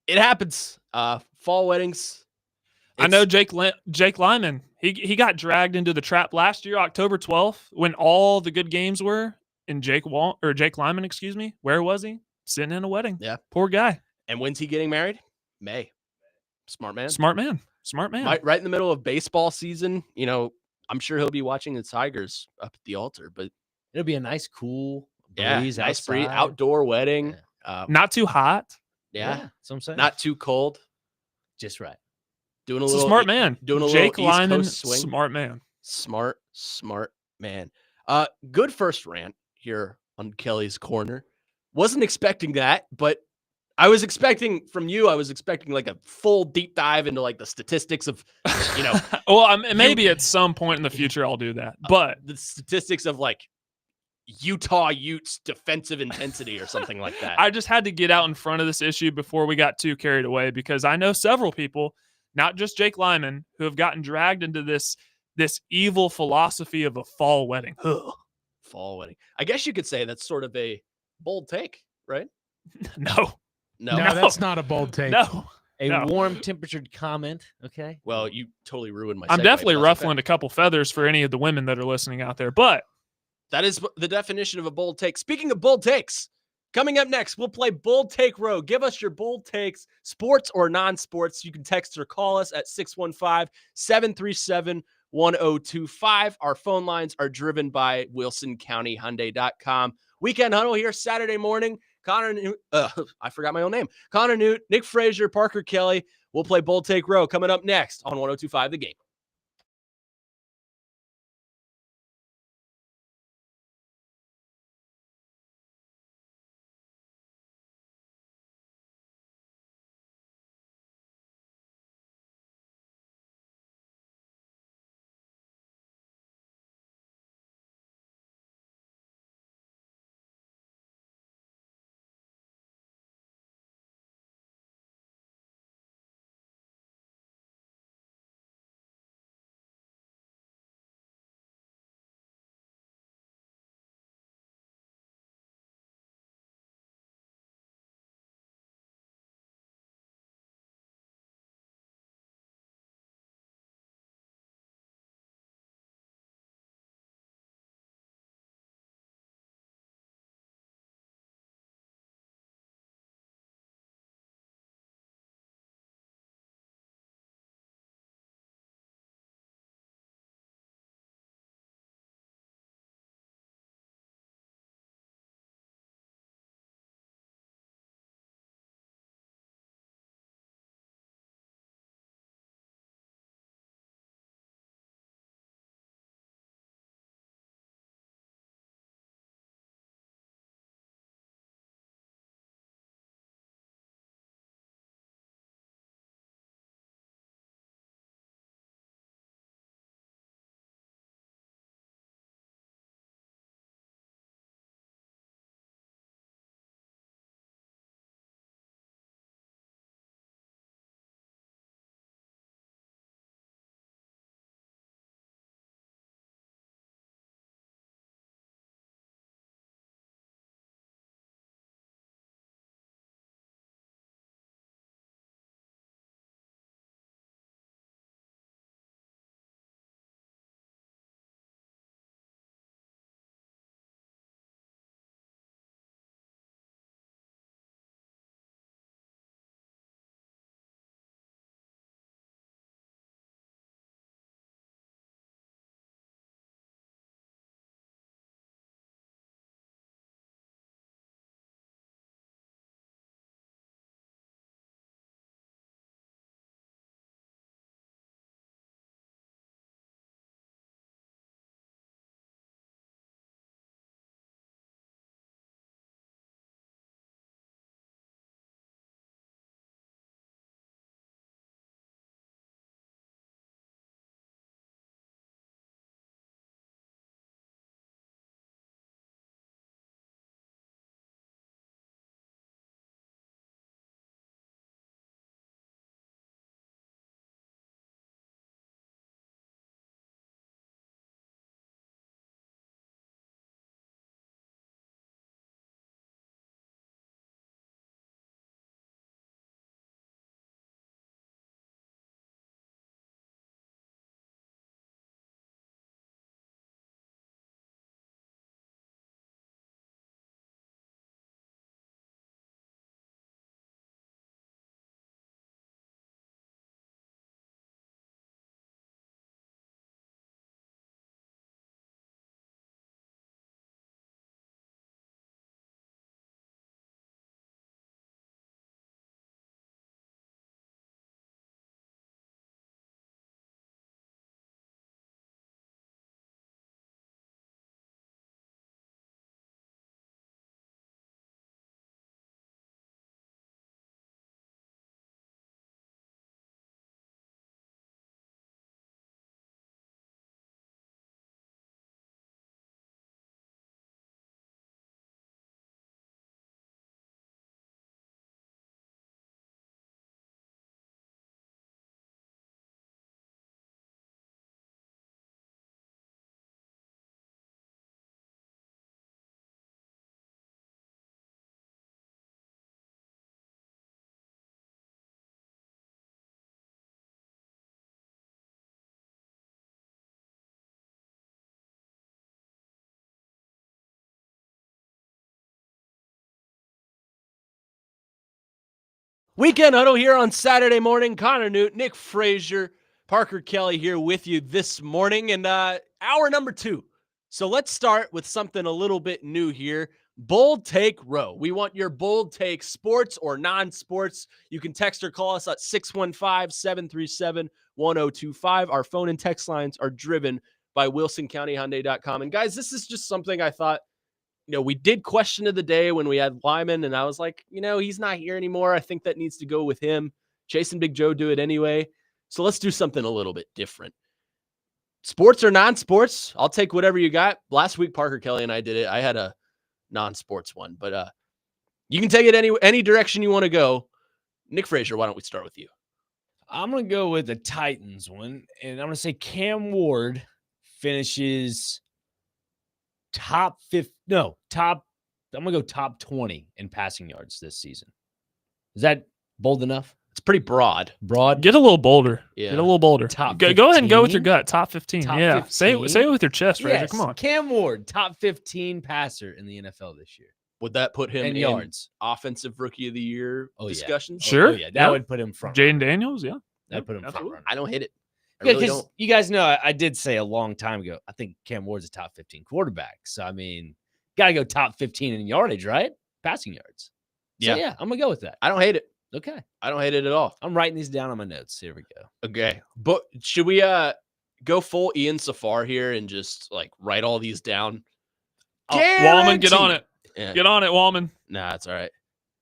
happens. Fall weddings. I know Jake Lyman. He got dragged into the trap last year, October 12th, when all the good games were. And Jake Lyman, excuse me, where was he? Sitting in a wedding. Yeah, poor guy. And when's he getting married? May. Smart man. Right in the middle of baseball season. I'm sure he'll be watching the Tigers up at the altar, but it'll be a nice, cool breeze, nice breeze, outdoor wedding. Yeah. Not too hot. Yeah, that's what I'm saying. Not too cold. Just right. Doing a little smart man. Doing a Jake little Lyman, East Coast swing. Smart man. Smart man. Good first rant here on Kelly's Corner. Wasn't expecting that, but I was expecting from you. I was expecting like a full deep dive into like the statistics of, Well, maybe at some point in the future I'll do that, but the statistics of like Utah Utes defensive intensity or something like that. I just had to get out in front of this issue before we got too carried away, because I know several people, not just Jake Lyman, who have gotten dragged into this evil philosophy of a fall wedding. Fall wedding. I guess you could say that's sort of a bold take, right? No, that's not a bold take. No. Warm temperatured comment. Okay. Well, you totally ruined my I'm segue, definitely but that's ruffling okay. a couple feathers for any of the women that are listening out there, but that is the definition of a bold take. Speaking of bold takes, coming up next, we'll play Bold Take Row. Give us your bold takes, sports or non-sports. You can text or call us at 615-737-1025. Our phone lines are driven by WilsonCountyHyundai.com. Weekend Huddle here Saturday morning. I forgot my own name. Connor Newt, Nick Frazier, Parker Kelly. We'll play Bold Take Row coming up next on 1025 The Game. Weekend Huddle here on Saturday morning. Connor Newt, Nick Frazier, Parker Kelly here with you this morning, and hour number 2. So let's start with something a little bit new here. Bold Take Row. We want your bold take, sports or non-sports. You can text or call us at 615-737-1025. Our phone and text lines are driven by WilsonCountyHyundai.com. And guys, this is just something I thought, we did question of the day when we had Lyman, and I was like, he's not here anymore. I think that needs to go with him. Chase and Big Joe do it anyway. So let's do something a little bit different. Sports or non-sports, I'll take whatever you got. Last week, Parker Kelly and I did it. I had a non-sports one, but you can take it any direction you want to go. Nick Frazier, why don't we start with you? I'm going to go with the Titans one, and I'm going to say Cam Ward finishes I'm going to go top 20 in passing yards this season. Is that bold enough? It's pretty broad. Get a little bolder. Yeah. Get a little bolder. Top go ahead and go with 15? your gut. Top 15. Top yeah. 15? Say it with your chest, Frazier. Yes, Come on. Cam Ward, top 15 passer in the NFL this year. Would that put him And in yards. offensive rookie of the year discussions? Sure. Oh, yeah. That would put him front. Jaden Daniels, yeah. That'd put him front absolutely. runner. I don't hit it. I Yeah, really because don't. you guys know I did say a long time ago, I think Cam Ward's a top 15 quarterback. So, I mean, got to go top 15 in yardage, right? Passing yards. So, yeah, I'm going to go with that. I don't hate it. Okay. I don't hate it at all. I'm writing these down on my notes. Here we go. Okay. But should we go full Ian Safar here and just write all these down? Wallman, get on it. Yeah. Get on it, Wallman. Nah, it's all right.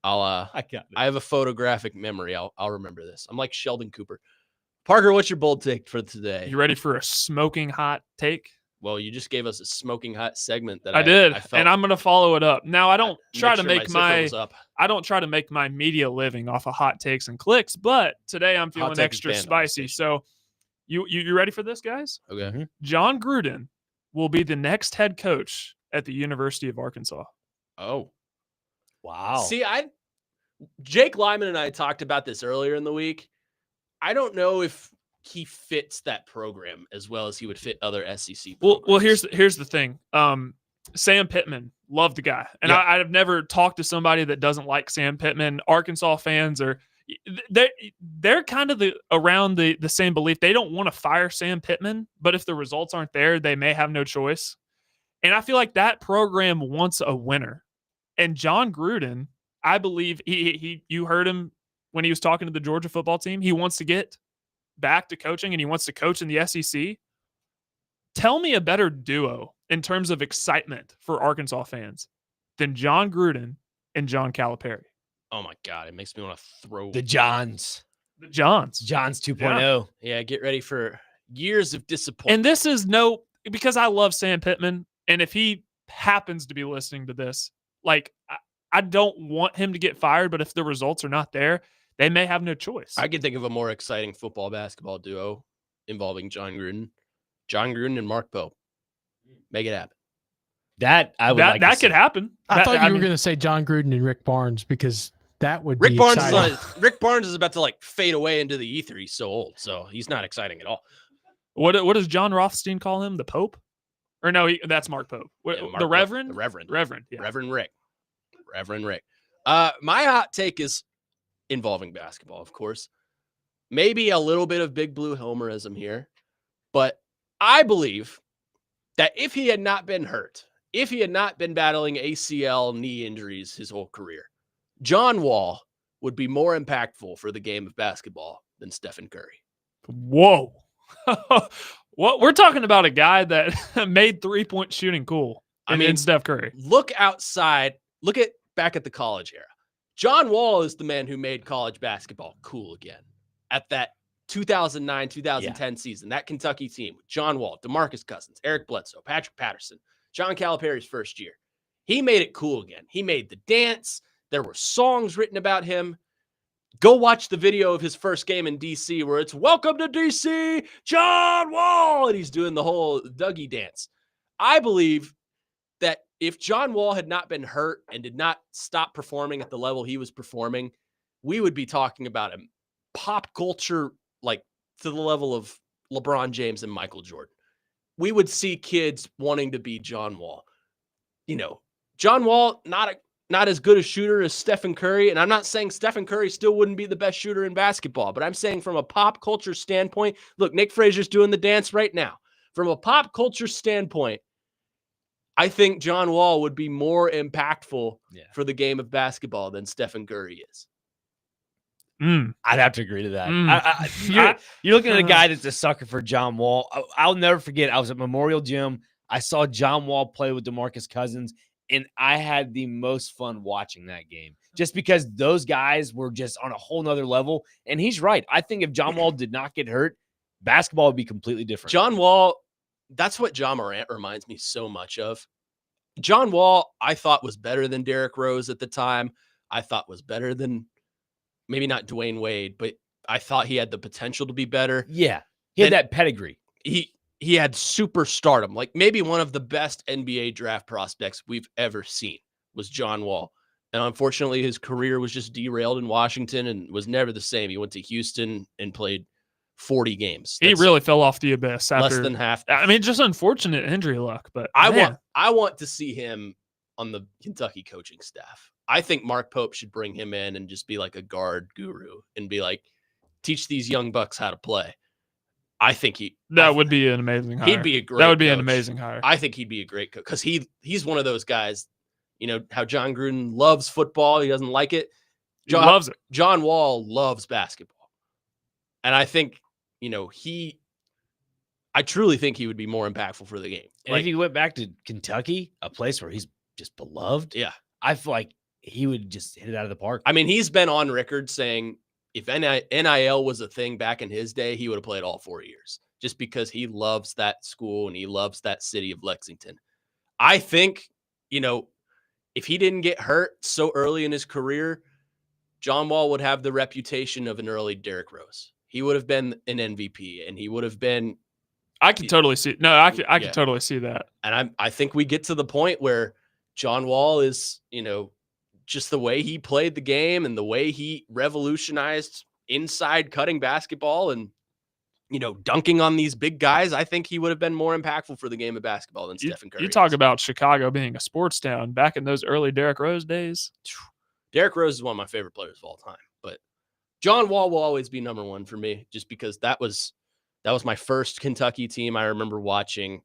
I got it. I have a photographic memory. I'll remember this. I'm like Sheldon Cooper. Parker, what's your bold take for today? You ready for a smoking hot take? Well, you just gave us a smoking hot segment that I did, felt and I'm going to follow it up. Now, I don't try to sure make zipper was up. I don't try to make my media living off of hot takes and clicks, but today I'm feeling take is extra banned on this spicy. station. So, you ready for this, guys? Okay. John Gruden will be the next head coach at the University of Arkansas. Oh. Wow. See, Jake Lyman and I talked about this earlier in the week. I don't know if he fits that program as well as he would fit other SEC programs. Well, here's the thing. Sam Pittman, love the guy, and Yeah. I've never talked to somebody that doesn't like Sam Pittman. Arkansas fans they're kind of around the same belief. They don't want to fire Sam Pittman, but if the results aren't there, they may have no choice. And I feel like that program wants a winner. And John Gruden, I believe you heard him when he was talking to the Georgia football team. He wants to get back to coaching, and he wants to coach in the SEC. Tell me a better duo in terms of excitement for Arkansas fans than John Gruden and John Calipari. Oh my God, it makes me want to throw The Johns. The Johns. Johns 2.0. Yeah, get ready for years of disappointment. And this is because I love Sam Pittman, and if he happens to be listening to this, I don't want him to get fired, but if the results are not there, they may have no choice. I can think of a more exciting football basketball duo involving John Gruden and Mark Pope. Make it happen. That I would like to that see. could happen. I thought you were going to say John Gruden and Rick Barnes because that would Rick be Barnes exciting. Rick Barnes is about to fade away into the ether. He's so old, so he's not exciting at all. What does John Rothstein call him? The Pope? Or no, that's Mark Pope. Yeah, Mark the Pope. Reverend? The Reverend. Reverend, yeah. Reverend Rick. My hot take is involving basketball, of course. Maybe a little bit of Big Blue Homerism here, but I believe that if he had not been hurt, if he had not been battling ACL knee injuries his whole career, John Wall would be more impactful for the game of basketball than Stephen Curry. Whoa. What we're talking about a guy that made 3-point shooting cool. I mean, Steph Curry. Look outside. Look back at the college era. John Wall is the man who made college basketball cool again at that 2009, 2010 season. That Kentucky team with John Wall, DeMarcus Cousins, Eric Bledsoe, Patrick Patterson, John Calipari's first year. He made it cool again. He made the dance. There were songs written about him. Go watch the video of his first game in D.C. where it's "Welcome to D.C., John Wall," and he's doing the whole Dougie dance. I believe that if John Wall had not been hurt and did not stop performing at the level he was performing, we would be talking about him pop culture, to the level of LeBron James and Michael Jordan. We would see kids wanting to be John Wall. John Wall, not not as good a shooter as Stephen Curry. And I'm not saying Stephen Curry still wouldn't be the best shooter in basketball, but I'm saying from a pop culture standpoint, look, Nick Frazier's doing the dance right now. From a pop culture standpoint, I think John Wall would be more impactful for the game of basketball than Stephen Curry is. I'd have to agree to that. You're looking at a guy that's a sucker for John Wall. I'll never forget. I was at Memorial Gym. I saw John Wall play with DeMarcus Cousins, and I had the most fun watching that game just because those guys were just on a whole nother level. And he's right. I think if John Wall did not get hurt, basketball would be completely different. John Wall, that's what John Morant reminds me so much of. John Wall, I thought was better than Derrick Rose at the time. I thought was better than maybe not Dwayne Wade, but I thought he had the potential to be better. Yeah. He had that pedigree. He had superstardom. Like maybe one of the best NBA draft prospects we've ever seen was John Wall. And unfortunately, his career was just derailed in Washington and was never the same. He went to Houston and played 40 games. He really fell off the abyss after less than half. I mean, just unfortunate injury luck, but I want to see him on the Kentucky coaching staff. I think Mark Pope should bring him in and just be like a guard guru and be like, teach these young bucks how to play. I think that would be an amazing hire. He'd be a great That would be coach. an amazing hire. I think he'd be a great coach because he's one of those guys, you know, how John Gruden loves football. He doesn't like it. He loves it. John Wall loves basketball. And I think, you know, I truly think he would be more impactful for the game. And if he went back to Kentucky, a place where he's just beloved, I feel like he would just hit it out of the park. I mean, he's been on record saying if NIL was a thing back in his day, he would have played all 4 years just because he loves that school and he loves that city of Lexington. I think, you know, if he didn't get hurt so early in his career, John Wall would have the reputation of an early Derrick Rose. He would have been an MVP and he would have been. I could totally see. No, I could totally see that. And I think we get to the point where John Wall is, you know, just the way he played the game and the way he revolutionized inside cutting basketball and, you know, dunking on these big guys. I think he would have been more impactful for the game of basketball than Stephen Curry. You talk about Chicago being a sports town back in those early Derrick Rose days. Derrick Rose is one of my favorite players of all time, but John Wall will always be number one for me just because that was my first Kentucky team I remember watching.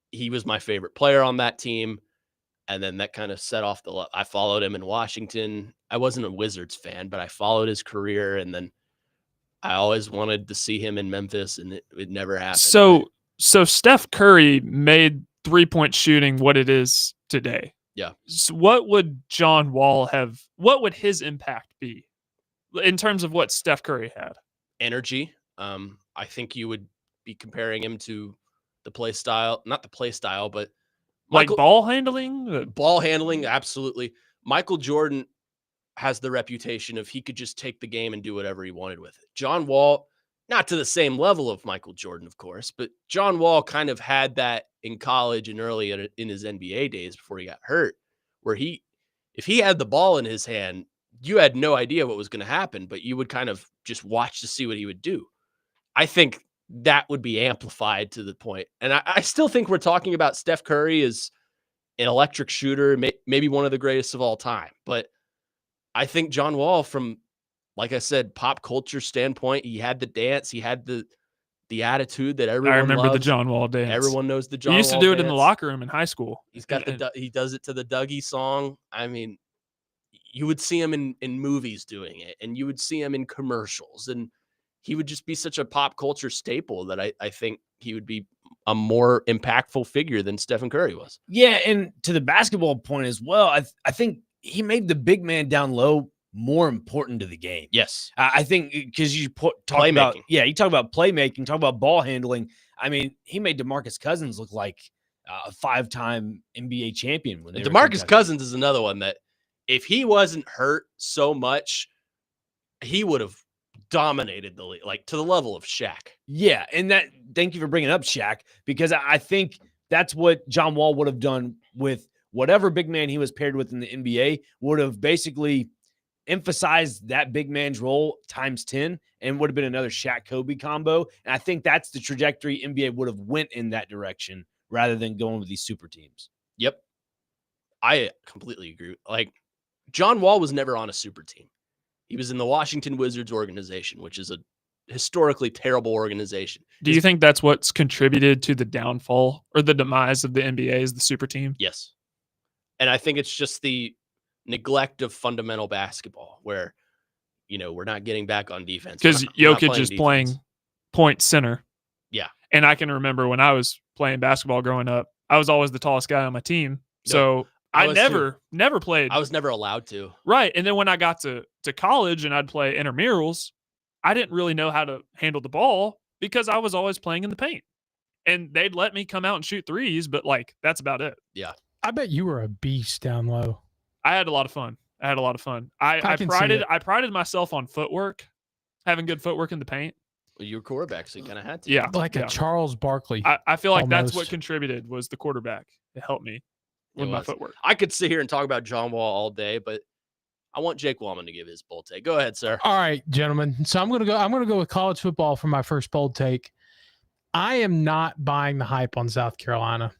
He was my favorite player on that team. And then that kind of set off I followed him in Washington. I wasn't a Wizards fan, but I followed his career. And then I always wanted to see him in Memphis, and it never happened. So Steph Curry made 3-point shooting what it is today. Yeah. So what would John Wall have? What would his impact be in terms of what Steph Curry had? Energy. I think you would be comparing him to the play style, not the play style, but like ball handling? Ball handling, absolutely. Michael Jordan has the reputation of he could just take the game and do whatever he wanted with it. John Wall, not to the same level of Michael Jordan, of course, but John Wall kind of had that in college and early in his NBA days before he got hurt, where if he had the ball in his hand, you had no idea what was going to happen, but you would kind of just watch to see what he would do. I think that would be amplified to the point. And I still think we're talking about Steph Curry as an electric shooter, maybe one of the greatest of all time. But I think John Wall, from, like I said, pop culture standpoint, he had the dance, he had the attitude that everyone I remember loves. the John Wall dance. Everyone knows the John Wall He used to do it dance. in the locker room in high school. He's got he does it to the Dougie song. I mean, you would see him in movies doing it, and you would see him in commercials, and he would just be such a pop culture staple that I think he would be a more impactful figure than Stephen Curry was. Yeah, and to the basketball point as well, I think he made the big man down low more important to the game. Yes. I think because you talk about playmaking, talk about ball handling. I mean, he made DeMarcus Cousins look like a 5-time NBA champion. When DeMarcus Cousins is another one that if he wasn't hurt so much, he would have dominated the league, like to the level of Shaq. Yeah, and thank you for bringing up Shaq, because I think that's what John Wall would have done with whatever big man he was paired with in the NBA, would have basically emphasized that big man's role times 10 and would have been another Shaq Kobe combo. And I think that's the trajectory NBA would have went in that direction rather than going with these super teams. Yep. I completely agree. Like, John Wall was never on a super team. He was in the Washington Wizards organization, which is a historically terrible organization. Do you think that's what's contributed to the downfall or the demise of the NBA is the super team? Yes. And I think it's just the neglect of fundamental basketball where, we're not getting back on defense. Because Jokic is playing point center. Yeah. And I can remember when I was playing basketball growing up, I was always the tallest guy on my team. So I never played. I was never allowed to. Right. And then when I got to college and I'd play intramurals, I didn't really know how to handle the ball because I was always playing in the paint. And they'd let me come out and shoot threes, but that's about it. Yeah. I bet you were a beast down low. I had a lot of fun. I prided myself on footwork, having good footwork in the paint. Well, you were quarterback, so you kind of had to. Yeah. Like a Charles Barkley. I feel like that's almost. what contributed was the quarterback. It helped me with my footwork. I could sit here and talk about John Wall all day, but I want Jake Wallman to give his bold take. Go ahead, sir. All right, gentlemen. So I'm gonna go with college football for my first bold take. I am not buying the hype on South Carolina.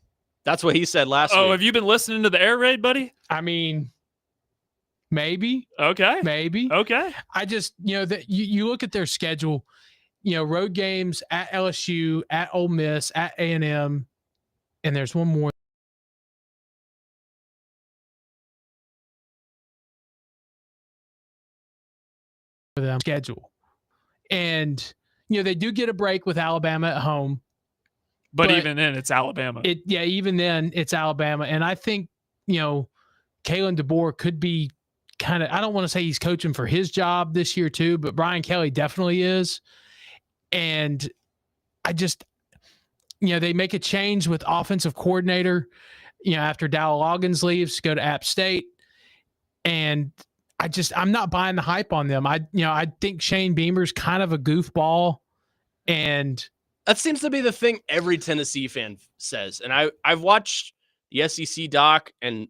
That's what he said last week. Oh, have you been listening to the air raid, buddy? I mean, maybe. Okay. Maybe. Okay. I just, that you look at their schedule, road games at LSU, at Ole Miss, at A&M, and there's one more. For them schedule. And, they do get a break with Alabama at home. But even then, it's Alabama. Even then, it's Alabama. And I think, Kalen DeBoer could be kind of, I don't want to say he's coaching for his job this year too, but Brian Kelly definitely is. And I just, they make a change with offensive coordinator, after Dow Loggins leaves to go to App State. And I'm not buying the hype on them. I think Shane Beamer's kind of a goofball. And that seems to be the thing every Tennessee fan says. And I've watched the SEC doc and,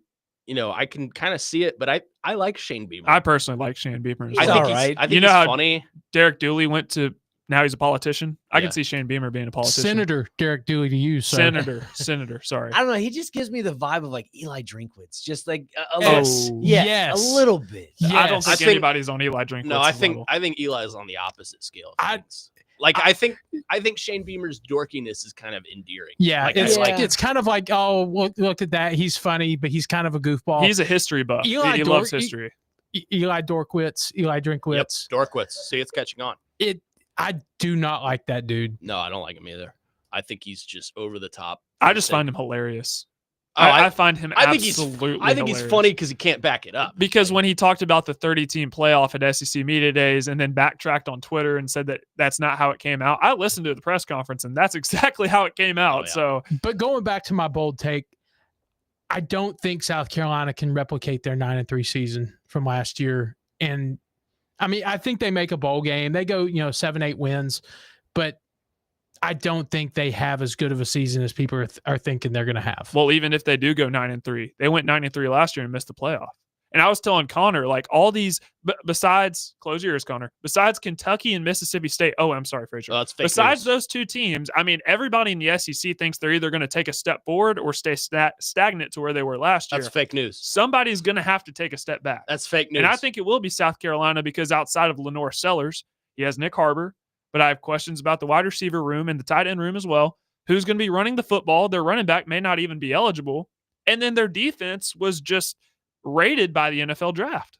I can kind of see it, but I like Shane Beamer. I personally like Shane Beamer. I think he's funny. Derek Dooley went to, now he's a politician. I can see Shane Beamer being a politician. Senator Derek Dooley to you, sir. Senator, sorry. I don't know. He just gives me the vibe of like Eli Drinkwitz. Just like a Yes. little, yeah, Yes. a little bit. Yes. I don't think anybody's on Eli Drinkwitz. No, I think Eli's on the opposite scale. I think Shane Beamer's dorkiness is kind of endearing. Yeah, Like, it's kind of like, oh, look at that. He's funny, but he's kind of a goofball. He's a history buff. He loves history. Eli Drinkwitz. Yep, Dorkwitz. See, it's catching on. I do not like that dude. No, I don't like him either. I think he's just over the top. I just find him hilarious. Oh, I find him absolutely I think he's funny because he can't back it up. Because when he talked about the 30-team playoff at SEC Media Days and then backtracked on Twitter and said that that's not how it came out, I listened to the press conference and that's exactly how it came out. So, but going back to my bold take, I don't think South Carolina can replicate their 9-3 season from last year. And I mean, I think they make a bowl game. They go, 7-8 wins, but I don't think they have as good of a season as people are thinking they're going to have. Well, even if they do go 9-3, they went 9-3 last year and missed the playoff. And I was telling Connor, like all these, besides, close your ears, Connor, besides Kentucky and Mississippi State. Oh, I'm sorry, Frazier. Oh, that's fake besides news. Those two teams, I mean, everybody in the SEC thinks they're either going to take a step forward or stay stagnant to where they were last year. That's fake news. Somebody's going to have to take a step back. That's fake news. And I think it will be South Carolina because outside of Lenore Sellers, he has Nick Harbor. But I have questions about the wide receiver room and the tight end room as well. Who's going to be running the football? Their running back may not even be eligible. And then their defense was just rated by the NFL draft.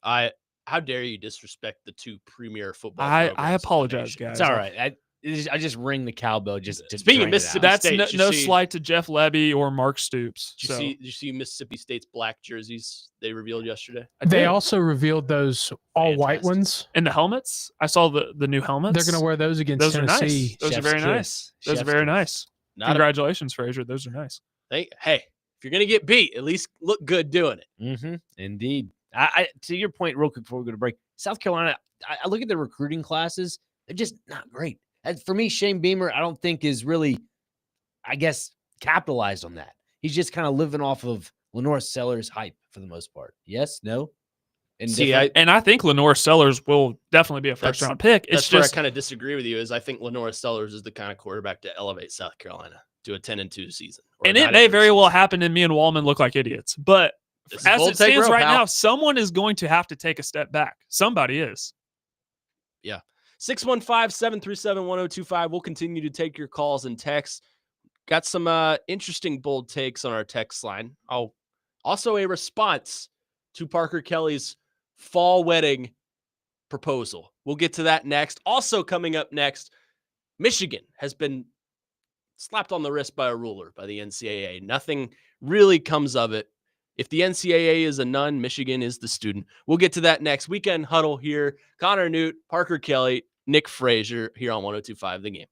How dare you disrespect the two premier football programs? I apologize, guys. It's all right. I just ring the cowbell just to Speaking of drain it Mississippi out. That's no slight to Jeff Levy or Mark Stoops. Did you see Mississippi State's black jerseys they revealed yesterday? They also revealed those all white ones. And the helmets. I saw the new helmets. They're going to wear those against those Tennessee. Are nice. Those are very nice. Those are very nice. Congratulations, Frazier. Those are nice. Hey, if you're going to get beat, at least look good doing it. Mm-hmm. Indeed. I to your point, real quick before we go to break, South Carolina, I look at the recruiting classes. They're just not great. For me, Shane Beamer, I don't think is really, I guess, capitalized on that. He's just kind of living off of Lenore Sellers' hype for the most part. Yes? No? And I think Lenore Sellers will definitely be a first-round pick. That's where I kind of disagree with you. I think Lenore Sellers is the kind of quarterback to elevate South Carolina. to a 10-2 season. And it may very well happen and me and Wallman look like idiots. But as it stands right now, someone is going to have to take a step back. Somebody is. Yeah. 615-737-1025. We'll continue to take your calls and texts. Got some interesting bold takes on our text line. Oh, also a response to Parker Kelly's fall wedding proposal. We'll get to that next. Also coming up next, Michigan has been slapped on the wrist by a ruler by the NCAA. Nothing really comes of it. If the NCAA is a nun, Michigan is the student. We'll get to that next. Weekend Huddle here. Connor Newt, Parker Kelly, Nick Frazier here on 102.5 The Game.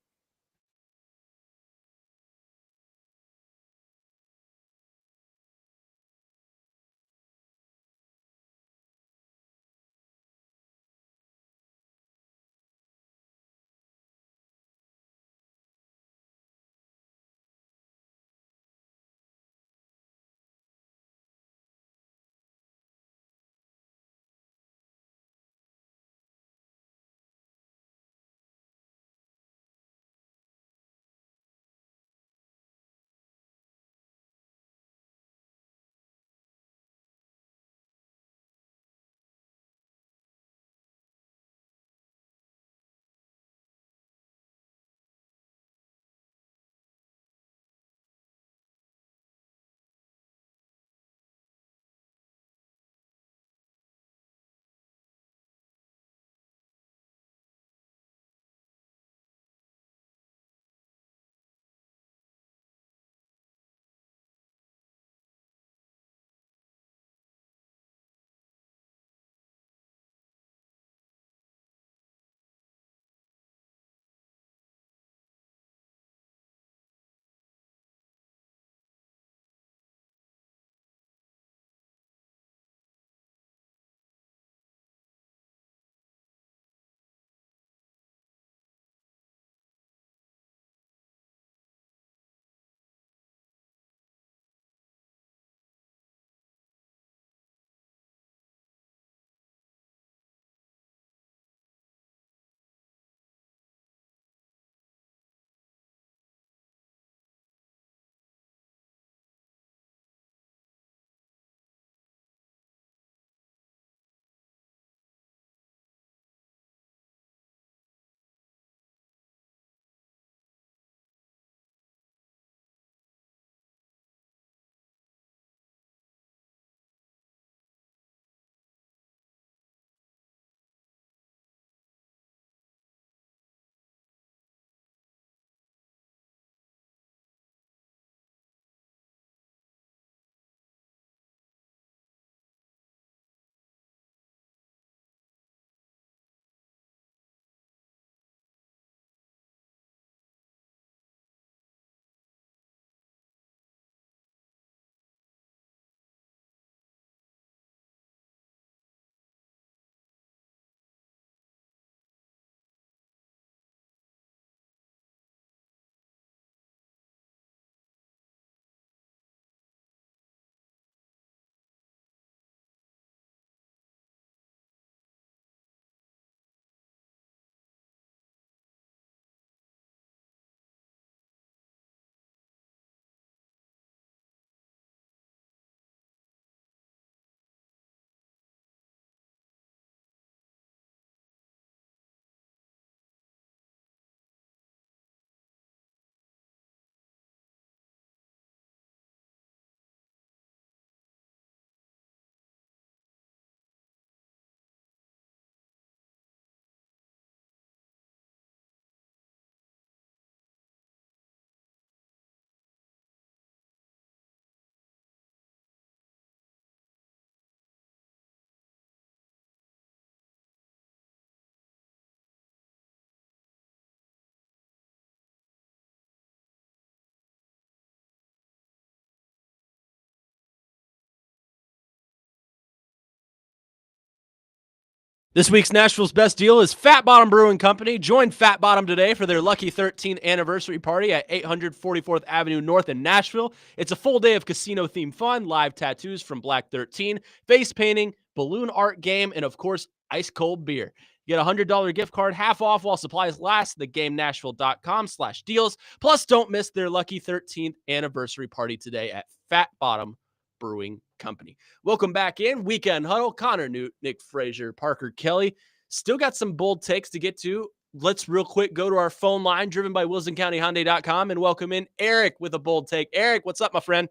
This week's Nashville's Best Deal is Fat Bottom Brewing Company. Join Fat Bottom today for their Lucky 13th anniversary party at 844th Avenue North in Nashville. It's a full day of casino-themed fun, live tattoos from Black 13, face painting, balloon art game, and of course, ice-cold beer. You get a $100 gift card, half off while supplies last. theGameNashville.com/deals. Plus, don't miss their lucky 13th anniversary party today at Fat Bottom Brewing Company. Welcome back in Weekend Huddle. Connor Newt, Nick Frazier, Parker Kelly. Still got some bold takes to get to. Let's real quick go to our phone line driven by WilsonCountyHyundai.com and welcome in Eric with a bold take. Eric, what's up, my friend?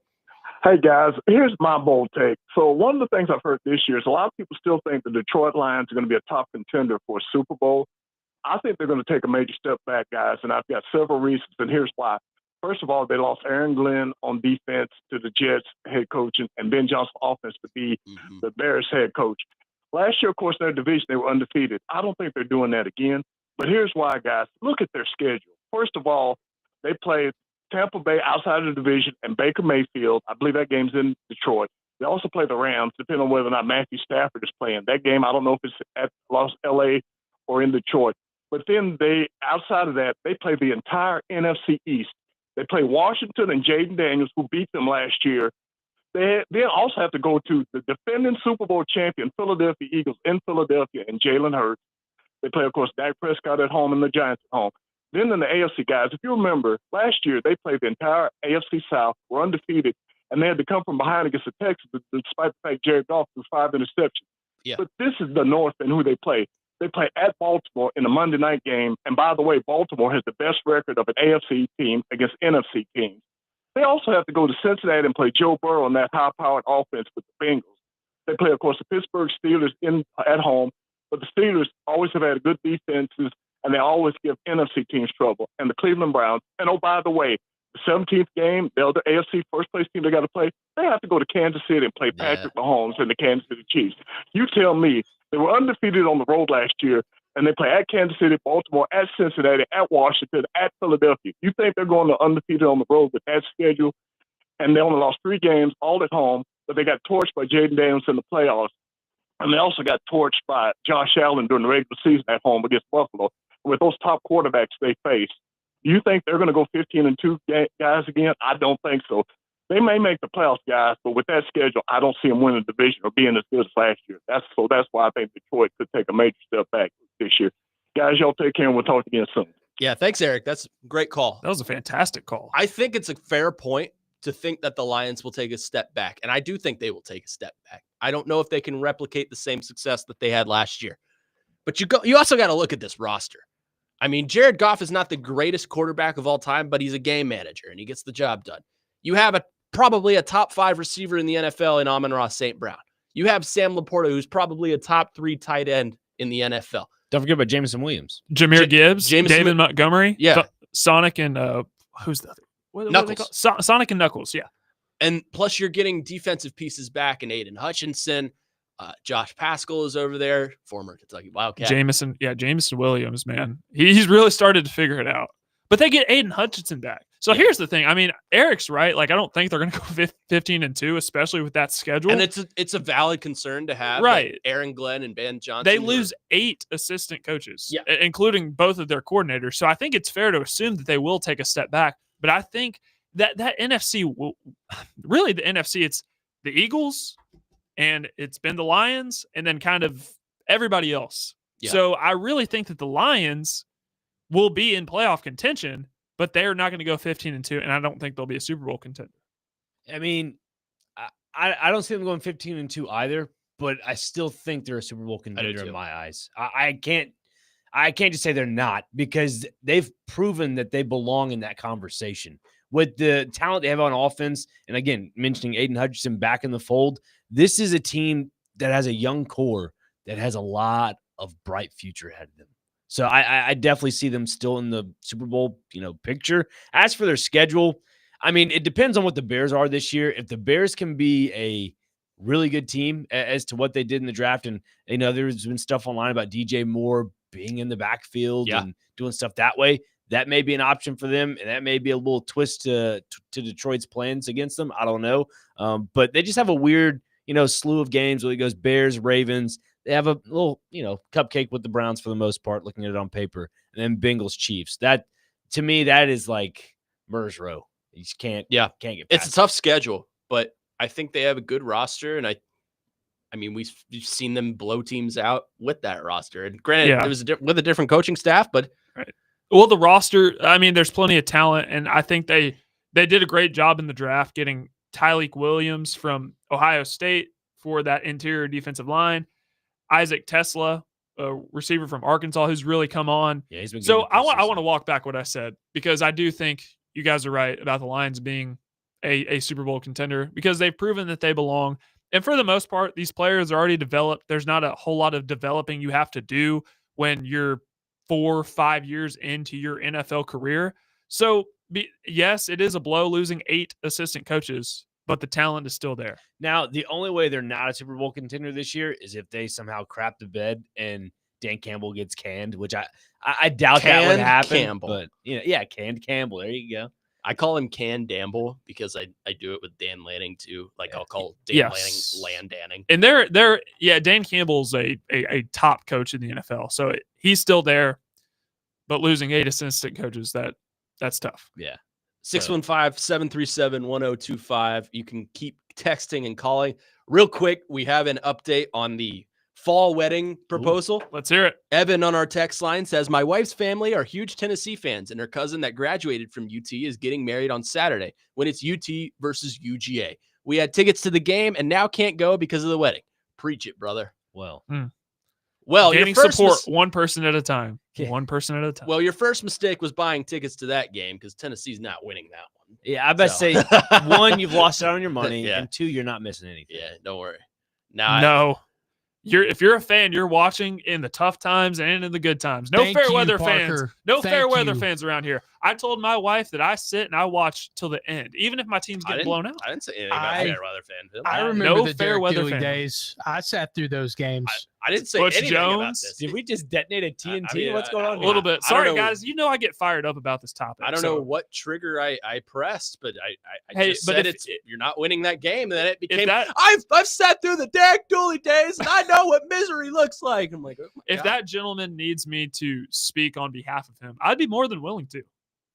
Hey, guys, here's my bold take. So one of the things I've heard this year is a lot of people still think the Detroit Lions are going to be a top contender for a Super Bowl. I think they're going to take a major step back, guys, and I've got several reasons, and here's why. First of all, they lost Aaron Glenn on defense to the Jets head coach and Ben Johnson offense to be the Bears head coach. Last year, of course, their division, they were undefeated. I don't think they're doing that again. But here's why, guys. Look at their schedule. First of all, they play Tampa Bay outside of the division and Baker Mayfield. I believe that game's in Detroit. They also play the Rams, depending on whether or not Matthew Stafford is playing. That game, I don't know if it's at LA or in Detroit. But then outside of that, they play the entire NFC East. They play Washington and Jaden Daniels, who beat them last year. They also have to go to the defending Super Bowl champion Philadelphia Eagles in Philadelphia and Jalen Hurts. They play, of course, Dak Prescott at home and the Giants at home. Then in the AFC, guys, if you remember, last year they played the entire AFC South, were undefeated, and they had to come from behind against the Texans, despite the fact Jared Goff threw 5 interceptions. Yeah. But this is the North and who they play. They play at Baltimore in a Monday night game, and by the way, Baltimore has the best record of an AFC team against NFC teams. They also have to go to Cincinnati and play Joe Burrow on that high-powered offense with the Bengals. They play, of course, the Pittsburgh Steelers at home, but the Steelers always have had good defenses, and they always give NFC teams trouble. And the Cleveland Browns, and oh, by the way, the 17th game, they're the AFC first-place team they got to play. They have to go to Kansas City and play Patrick Mahomes and the Kansas City Chiefs. You tell me. They were undefeated on the road last year, and they play at Kansas City, Baltimore, at Cincinnati, at Washington, at Philadelphia. You think they're going to undefeated on the road with that schedule? And they only lost 3 games, all at home, but they got torched by Jaden Daniels in the playoffs. And they also got torched by Josh Allen during the regular season at home against Buffalo. With those top quarterbacks they face, do you think they're going to go 15-2 guys again? I don't think so. They may make the playoffs, guys, but with that schedule, I don't see them winning the division or being as good as last year. That's why I think Detroit could take a major step back this year. Guys, y'all take care, and we'll talk again soon. Yeah, thanks, Eric. That's a great call. That was a fantastic call. I think it's a fair point to think that the Lions will take a step back, and I do think they will take a step back. I don't know if they can replicate the same success that they had last year. But you also got to look at this roster. I mean, Jared Goff is not the greatest quarterback of all time, but he's a game manager, and he gets the job done. You have probably a top 5 receiver in the NFL in Amon-Ra St. Brown. You have Sam Laporta, who's probably a top 3 tight end in the NFL. Don't forget about Jameson Williams. Jahmyr Gibbs, David Montgomery, yeah. Sonic and who's the other? What are they called? Sonic and Knuckles, yeah. And plus you're getting defensive pieces back in Aiden Hutchinson. Josh Paschal is over there, former Kentucky Wildcat. Jameson Williams, man. He's really started to figure it out. But they get Aiden Hutchinson back. So here's the thing. I mean, Eric's right. Like, I don't think they're going to go 15-2, especially with that schedule. And it's a valid concern to have. Right. Aaron Glenn and Ben Johnson. They lose 8 assistant coaches, including both of their coordinators. So I think it's fair to assume that they will take a step back. But I think that NFC will really the NFC, it's the Eagles and it's been the Lions and then kind of everybody else. Yeah. So I really think that the Lions will be in playoff contention, but they're not going to go 15-2, and I don't think they'll be a Super Bowl contender. I mean, I don't see them going 15-2 either, but I still think they're a Super Bowl contender in my eyes. I can't just say they're not, because they've proven that they belong in that conversation. With the talent they have on offense, and again, mentioning Aiden Hutchinson back in the fold, this is a team that has a young core that has a lot of bright future ahead of them. So I definitely see them still in the Super Bowl, picture. As for their schedule, I mean, it depends on what the Bears are this year. If the Bears can be a really good team as to what they did in the draft, and there's been stuff online about DJ Moore being in the backfield and doing stuff that way, that may be an option for them, and that may be a little twist to Detroit's plans against them. I don't know, but they just have a weird, slew of games where it goes Bears, Ravens. They have a little, cupcake with the Browns for the most part, looking at it on paper, and then Bengals, Chiefs. That, to me, that is like Murs Row. You just can't get past It's a tough schedule, but I think they have a good roster, and I mean, we've seen them blow teams out with that roster. And granted, Yeah. it was with a different coaching staff, but Well, the roster, I mean, there's plenty of talent, and I think they did a great job in the draft getting Tyleek Williams from Ohio State for that interior defensive line, Isaac Tesla, a receiver from Arkansas, who's really come on. Yeah, he's been. So I want to walk back what I said, because I do think you guys are right about the Lions being a Super Bowl contender, because they've proven that they belong. And for the most part, these players are already developed. There's not a whole lot of developing you have to do when you're 4 or 5 years into your NFL career. So yes, it is a blow losing 8 assistant coaches, but the talent is still there. Now, the only way they're not a Super Bowl contender this year is if they somehow crap the bed and Dan Campbell gets canned, which I doubt that would Canned happen. Campbell. But yeah, canned Campbell. There you go. I call him Can Damble because I do it with Dan Lanning too. Like I'll call Dan Yes. Lanning Land Danning. And Dan Campbell's a top coach in the NFL. So he's still there, but losing 8 assistant coaches, that's tough. Yeah. 615-737-1025. You can keep texting and calling. Real quick, we have an update on the fall wedding proposal. Let's hear it. Evan on our text line says, my wife's family are huge Tennessee fans, and her cousin that graduated from UT is getting married on Saturday when it's UT versus UGA. We had tickets to the game and now can't go because of the wedding. Preach it, brother. Well, your Gaining first support one person at a time. Yeah. One person at a time. Well, your first mistake was buying tickets to that game because Tennessee's not winning that one. yeah, I bet say 1, you've lost out on your money, Yeah. and 2, you're not missing anything. Yeah, don't worry. Now, no. If you're a fan, you're watching in the tough times and in the good times. No Thank fair you, weather Parker. fans. No Thank fair weather you. fans around here. I told my wife that I sit and I watch till the end, even if my team's getting blown out. I didn't say anything about I- fair weather fan. I remember No the fair Derek weather Dooley fan. days. I sat through those games. I didn't say Butch anything about Jones? this. Did we just detonate a TNT? I mean, What's going on A here? little bit. I don't Sorry, know. guys. You know I get fired up about this topic. I don't so- know what trigger I pressed, but I Hey, just but said if- you're not winning that game, and then it became that- I've sat through the Derek Dooley days, and I know what misery looks like. I'm like, oh my If God. that gentleman needs me to speak on behalf of him, I'd be more than willing to.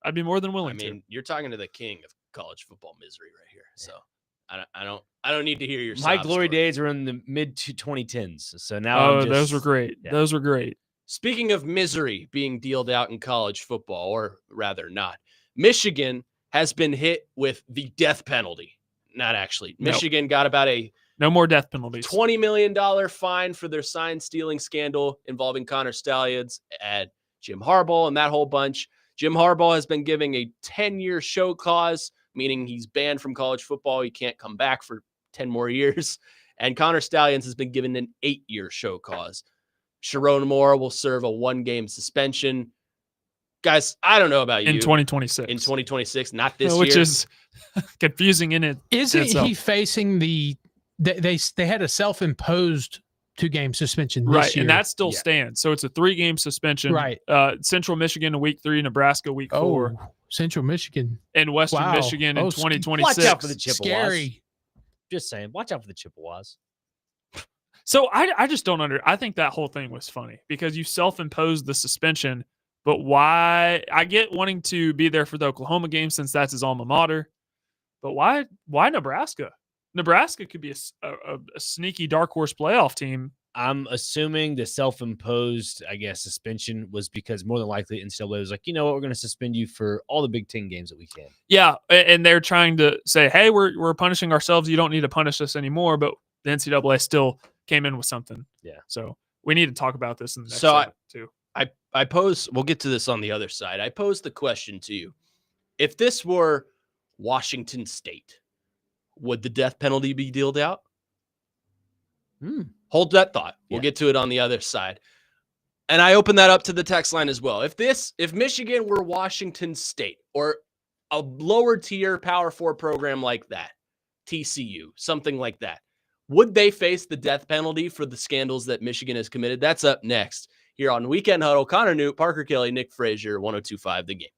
I'd be more than I willing mean, you're talking to the king of college footall misery right here. So I don't need to hear your My sob glory story. days are in the mid 2010s. So now to. I'm Oh, just, those were great. yeah. Those were great. Speaking of misery being dealt out in college football, or rather not, Michigan has been hit with the death penalty. Not actually. No. Michigan got about a No more death penalties. $20 million fine for their sign stealing scandal involving Connor Stallions and Jim Harbaugh and that whole bunch. Jim Harbaugh has been giving a 10-year show cause, meaning he's banned from college football. He can't come back for 10 more years. And Connor Stallions has been given an 8-year show cause. Sharon Moore will serve a 1-game suspension. Guys, I don't know about you. in 2026. In 2026, not this Which year. is confusing in it. Isn't itself. he facing the? They had a self-imposed 2-game suspension this Right, year. and that still Yeah. stands. So it's a 3-game suspension. Right. Central Michigan in week 3, Nebraska week 4, Central Michigan. and Western Wow. Michigan in Oh, 2026. Watch out for the Chippewas. Scary. Just saying, watch out for the Chippewas. So I just don't I think that whole thing was funny because you self-imposed the suspension, but why? I get wanting to be there for the Oklahoma game since that's his alma mater, but why Nebraska? Nebraska could be a sneaky dark horse playoff team. I'm assuming the self-imposed, I guess, suspension was because more than likely NCAA was like, you know what, we're going to suspend you for all the Big Ten games that we can. Yeah, and they're trying to say, hey, we're punishing ourselves. You don't need to punish us anymore. But the NCAA still came in with something. Yeah. So we need to talk about this in the next So segment too. I pose, we'll get to this on the other side. I pose the question to you. If this were Washington State, would the death penalty be dealt out? Hold that thought. We'll Yeah. get to it on the other side. And I open that up to the text line as well. If Michigan were Washington State or a lower tier Power 4 program like that, TCU, something like that, would they face the death penalty for the scandals that Michigan has committed? That's up next here on Weekend Huddle. Connor Newt, Parker Kelly, Nick Frazier, 102.5 The Game.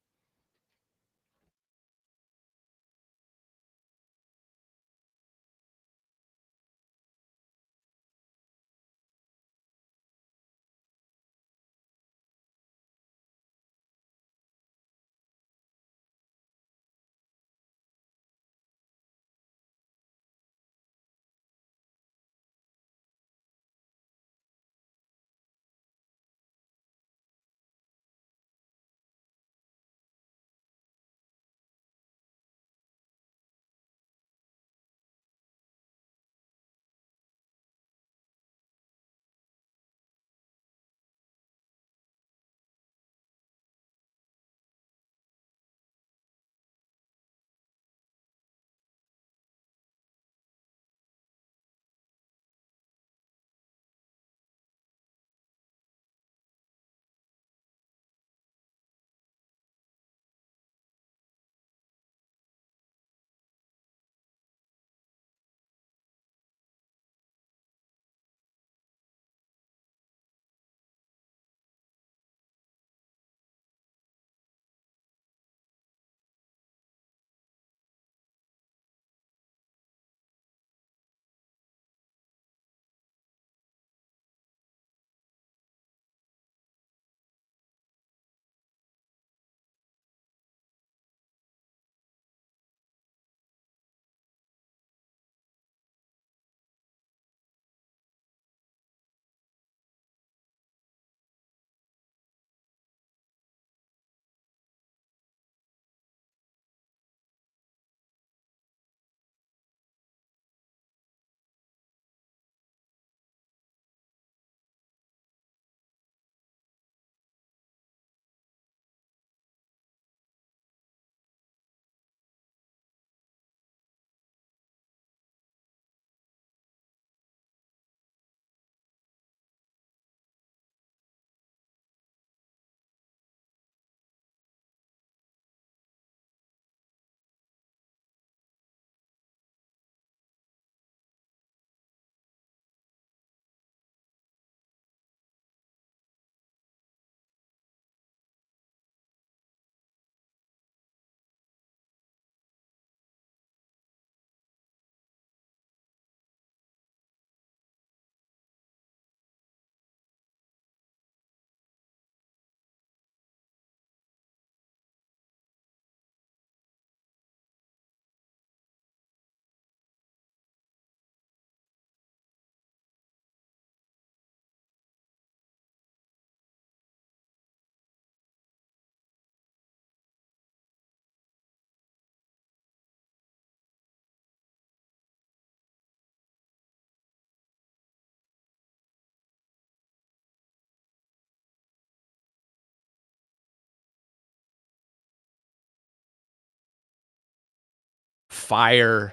fire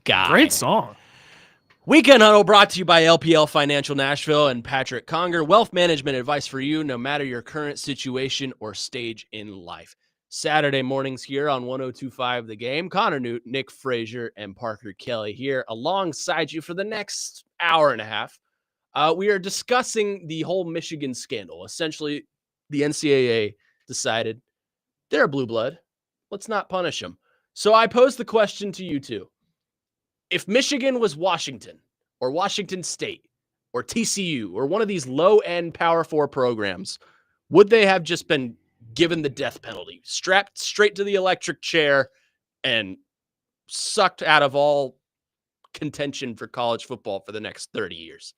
guy. Great song. Weekend Huddle brought to you by LPL Financial Nashville and Patrick Conger. Wealth management advice for you, no matter your current situation or stage in life. Saturday mornings here on 102.5 The Game. Connor Newt, Nick Frazier, and Parker Kelly here alongside you for the next hour and a half. We are discussing the whole Michigan scandal. Essentially, the NCAA decided they're a blue blood. Let's not punish them. So I posed the question to you two. If Michigan was Washington or Washington State or TCU or one of these low-end Power 4 programs, would they have just been given the death penalty, strapped straight to the electric chair, and sucked out of all contention for college football for the next 30 years?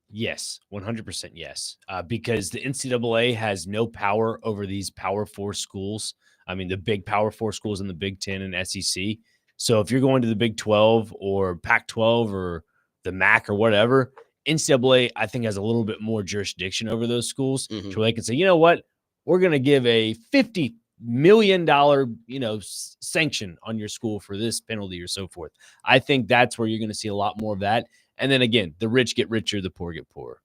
Yes, 100% yes. Because the NCAA has no power over these Power 4 schools. I mean, the big Power 4 schools in the Big Ten and SEC. So if you're going to the Big 12 or Pac-12 or the MAC or whatever, NCAA, I think, has a little bit more jurisdiction over those schools, Mhm. so they can say, you know what, we're going to give a $50 million, sanction on your school for this penalty or so forth. I think that's where you're going to see a lot more of that. And then again, the rich get richer, the poor get poorer.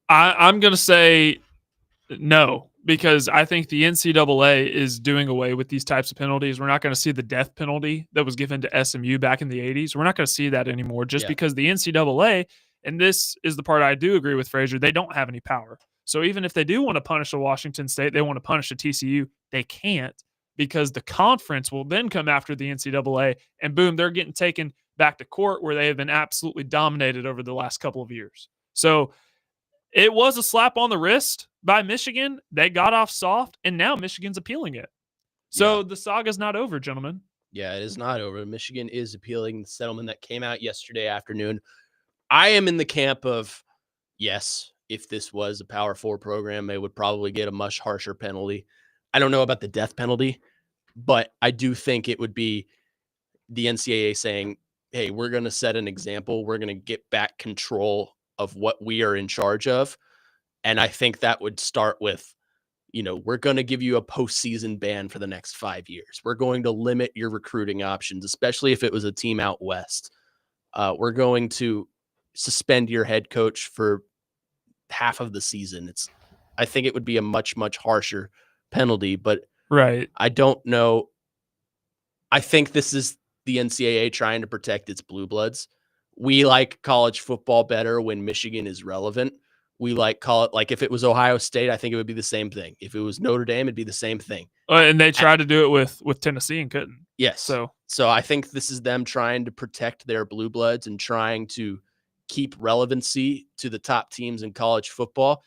I'm going to say no, because I think the NCAA is doing away with these types of penalties. We're not going to see the death penalty that was given to SMU back in the 80s. We're not going to see that anymore just because the NCAA, and this is the part I do agree with Frazier, they don't have any power. So even if they do want to punish a Washington State, they want to punish a TCU, they can't, because the conference will then come after the NCAA, and boom, they're getting taken back to court where they have been absolutely dominated over the last couple of years. So it was a slap on the wrist by Michigan. They got off soft, and now Michigan's appealing it. So the saga's not over, gentlemen. Yeah, it is not over. Michigan is appealing the settlement that came out yesterday afternoon. I am in the camp of, yes, if this was a Power 4 program, they would probably get a much harsher penalty. I don't know about the death penalty, but I do think it would be the NCAA saying, hey, we're going to set an example. We're going to get back control of what we are in charge of. And I think that would start with, we're going to give you a postseason ban for the next 5 years. We're going to limit your recruiting options, especially if it was a team out west. We're going to suspend your head coach for half of the season. I think it would be a much, much harsher penalty, but right. I don't know. I think this is the NCAA trying to protect its blue bloods. We like college football better when Michigan is relevant. We like if it was Ohio State, I think it would be the same thing. If it was Notre Dame, it'd be the same thing. And they tried to do it with Tennessee and couldn't. Yes. So I think this is them trying to protect their blue bloods and trying to keep relevancy to the top teams in college football.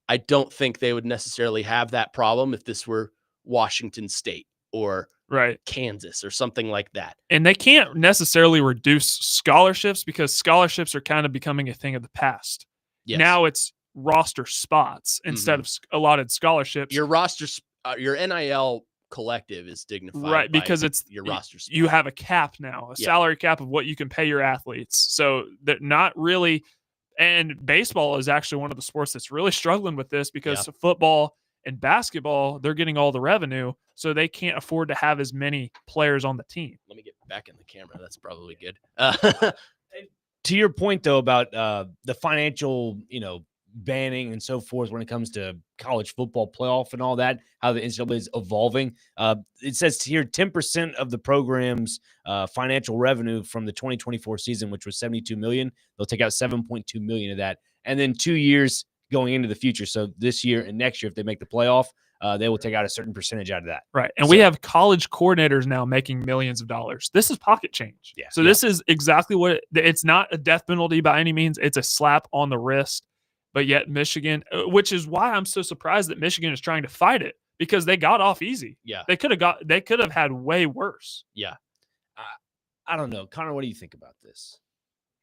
I don't think they would necessarily have that problem if this were Washington State or Kansas or something like that. And they can't necessarily reduce scholarships because scholarships are kind of becoming a thing of the past. Yes. Now it's roster spots instead of allotted scholarships. Your roster, your NIL collective is dignified, right? Because it's your roster spot. You have a cap now, a salary cap of what you can pay your athletes. So that not really, and baseball is actually one of the sports that's really struggling with this because football and basketball, they're getting all the revenue, so they can't afford to have as many players on the team. Let me get back in the camera. That's probably good. To your point, though, about the financial, banning and so forth when it comes to college football playoff and all that, how the NCAA is evolving. It says here 10% of the program's financial revenue from the 2024 season, which was $72 million. They'll take out $7.2 million of that. And then 2 years going into the future. So this year and next year, if they make the playoff, they will take out a certain percentage out of that. Right. And we have college coordinators now making millions of dollars. This is pocket change. Yeah. So this is exactly what it's not a death penalty by any means. It's a slap on the wrist. But yet Michigan, which is why I'm so surprised that Michigan is trying to fight it, because they got off easy. Yeah. They could have had way worse. Yeah. I don't know. Connor, what do you think about this?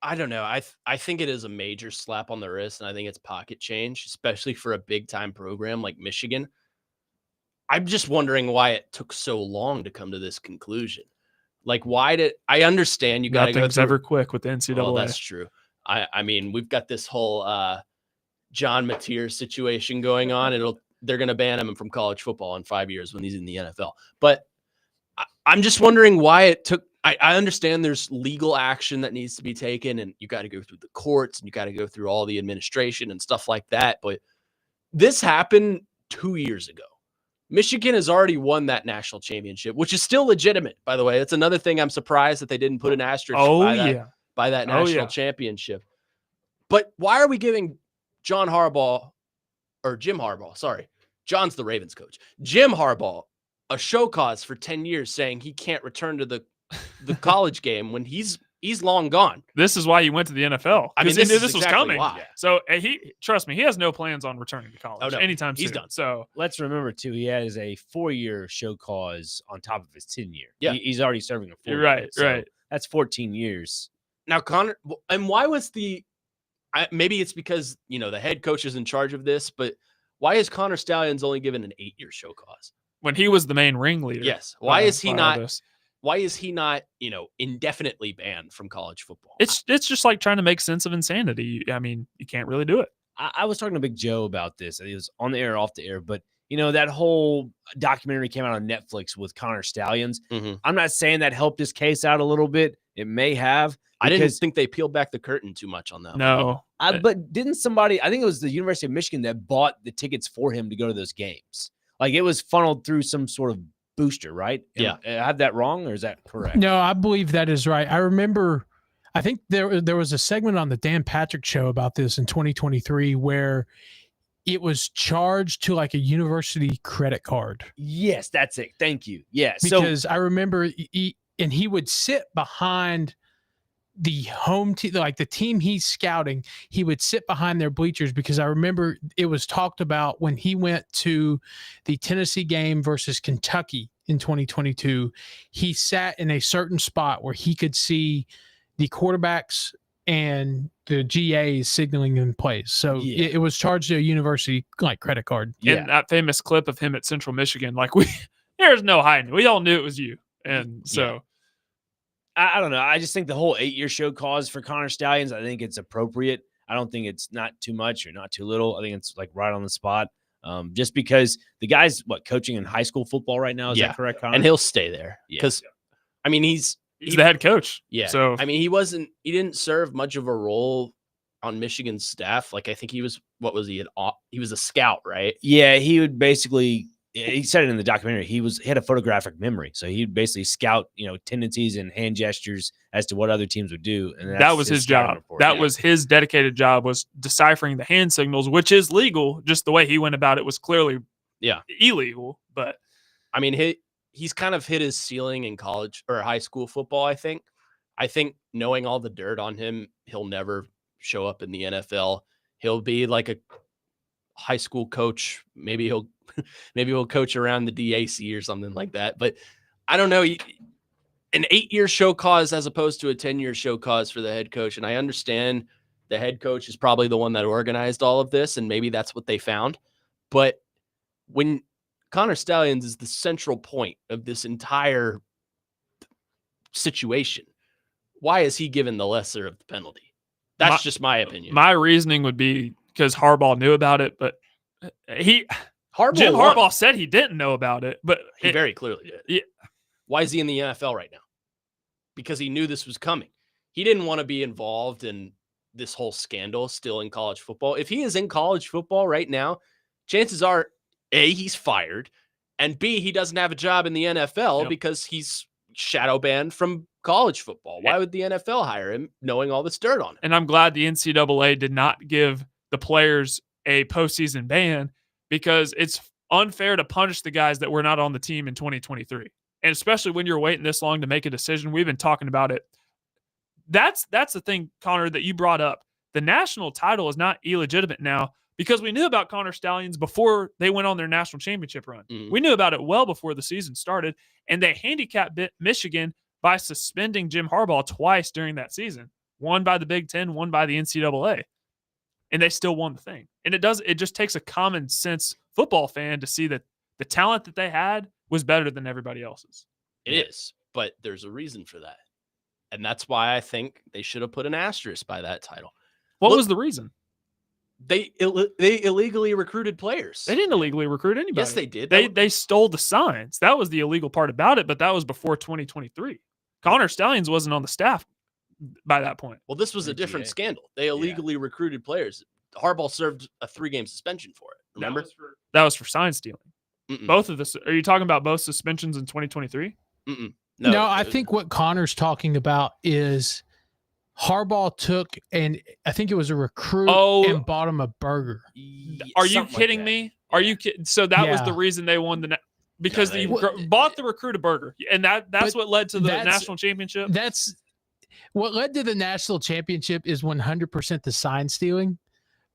I don't know. I think it is a major slap on the wrist, and I think it's pocket change, especially for a big-time program like Michigan. I'm just wondering why it took so long to come to this conclusion. Like, why did I understand you got to go Nothing's through ever quick with the NCAA. Oh, that's true. I mean, we've got this whole John Mateer situation going on. They're going to ban him from college football in 5 years when he's in the NFL. But I'm just wondering why it took. I understand there's legal action that needs to be taken, and you got to go through the courts, and you got to go through all the administration and stuff like that. But this happened 2 years ago. Michigan has already won that national championship, which is still legitimate, by the way. That's another thing I'm surprised that they didn't put an asterisk by that national championship. But why are we giving Jim Harbaugh, sorry, John's the Ravens coach, Jim Harbaugh, a show cause for 10 years saying he can't return to the college game when he's long gone? This is why you went to the NFL. I mean, this was was coming. Why. So trust me, he has no plans on returning to college anytime soon. He's done. So let's remember too, he has a 4-year show cause on top of his 10-year. Yeah, he's already serving a 4-year. Right, so right. That's 14 years. Now, Connor, and why was maybe it's because the head coach is in charge of this, but why is Connor Stalions only given an 8-year show cause when he was the main ringleader? Yes. Why is he not? Why is he not, indefinitely banned from college football? It's just like trying to make sense of insanity. I mean, you can't really do it. I was talking to Big Joe about this. It was on the air, off the air, but that whole documentary came out on Netflix with Connor Stalions. Mm-hmm. I'm not saying that helped his case out a little bit. It may have. I didn't think they peeled back the curtain too much on that. No. But didn't somebody, I think it was the University of Michigan that bought the tickets for him to go to those games. Like it was funneled through some sort of booster, right? Yeah. I have that wrong, or is that correct? No, I believe that is right. I remember, I think there was a segment on the Dan Patrick show about this in 2023 where it was charged to like a university credit card. Yes, that's it. Thank you. Yes. Because I remember he would sit behind the home team, like the team he's scouting, he would sit behind their bleachers because I remember it was talked about when he went to the Tennessee game versus Kentucky in 2022, he sat in a certain spot where he could see the quarterbacks and the GAs signaling in place. So it was charged to a university like credit card. And that famous clip of him at Central Michigan, like there's no hiding. We all knew it was you. And so I don't know. I just think the whole 8-year show cause for Connor Stalions, I think it's appropriate. I don't think it's not too much or not too little. I think it's like right on the spot. Just because the guy's coaching in high school football right now. Is that correct, Connor? And he'll stay there because I mean he's the head coach. Yeah. So I mean he didn't serve much of a role on Michigan's staff. Like I think he was he was a scout, right? Yeah, he would basically. He said it in the documentary. He had a photographic memory, so he'd basically scout, tendencies and hand gestures as to what other teams would do, and that was his job. That was his dedicated job, was deciphering the hand signals, which is legal. Just the way he went about it was clearly illegal. But I mean, he's kind of hit his ceiling in college or high school football. I think knowing all the dirt on him, he'll never show up in the NFL. He'll be like a high school coach. Maybe he'll coach around the DAC or something like that. But I don't know. An 8-year show cause as opposed to a 10-year show cause for the head coach. And I understand the head coach is probably the one that organized all of this, and maybe that's what they found. But when Connor Stalions is the central point of this entire situation, why is he given the lesser of the penalty? That's just my opinion. My reasoning would be because Harbaugh knew about it, but Jim Harbaugh said he didn't know about it, but he very clearly did. Yeah. Why is he in the NFL right now? Because he knew this was coming. He didn't want to be involved in this whole scandal still in college football. If he is in college football right now, chances are A, he's fired, and B, he doesn't have a job in the NFL because he's shadow banned from college football. Why would the NFL hire him knowing all this dirt on him? And I'm glad the NCAA did not give the players a postseason ban, because it's unfair to punish the guys that were not on the team in 2023. And especially when you're waiting this long to make a decision. We've been talking about it. That's the thing, Connor, that you brought up. The national title is not illegitimate now because we knew about Connor Stalions before they went on their national championship run. Mm. We knew about it well before the season started, and they handicapped Michigan by suspending Jim Harbaugh twice during that season. One by the Big Ten, one by the NCAA. And they still won the thing. And it just takes a common sense football fan to see that the talent that they had was better than everybody else's. It is, but there's a reason for that. And that's why I think they should have put an asterisk by that title. What was the reason? They illegally recruited players. They didn't illegally recruit anybody. Yes, they did. They stole the signs. That was the illegal part about it, but that was before 2023. Connor Stallions wasn't on the staff by that point. Well, this was a different NTA. scandal. They illegally recruited players. Harbaugh served a 3-game suspension for it. Remember? That was for sign stealing. Mm-mm. Both of this. Are you talking about both suspensions in 2023? Mm-mm. No, I think what Connor's talking about is Harbaugh took, and I think it was a recruit and bought him a burger. Are you kidding me? Are you kidding? So that was the reason they won because they bought the recruit a burger, and that's what led to the national championship. That's what led to the national championship is 100% the sign stealing.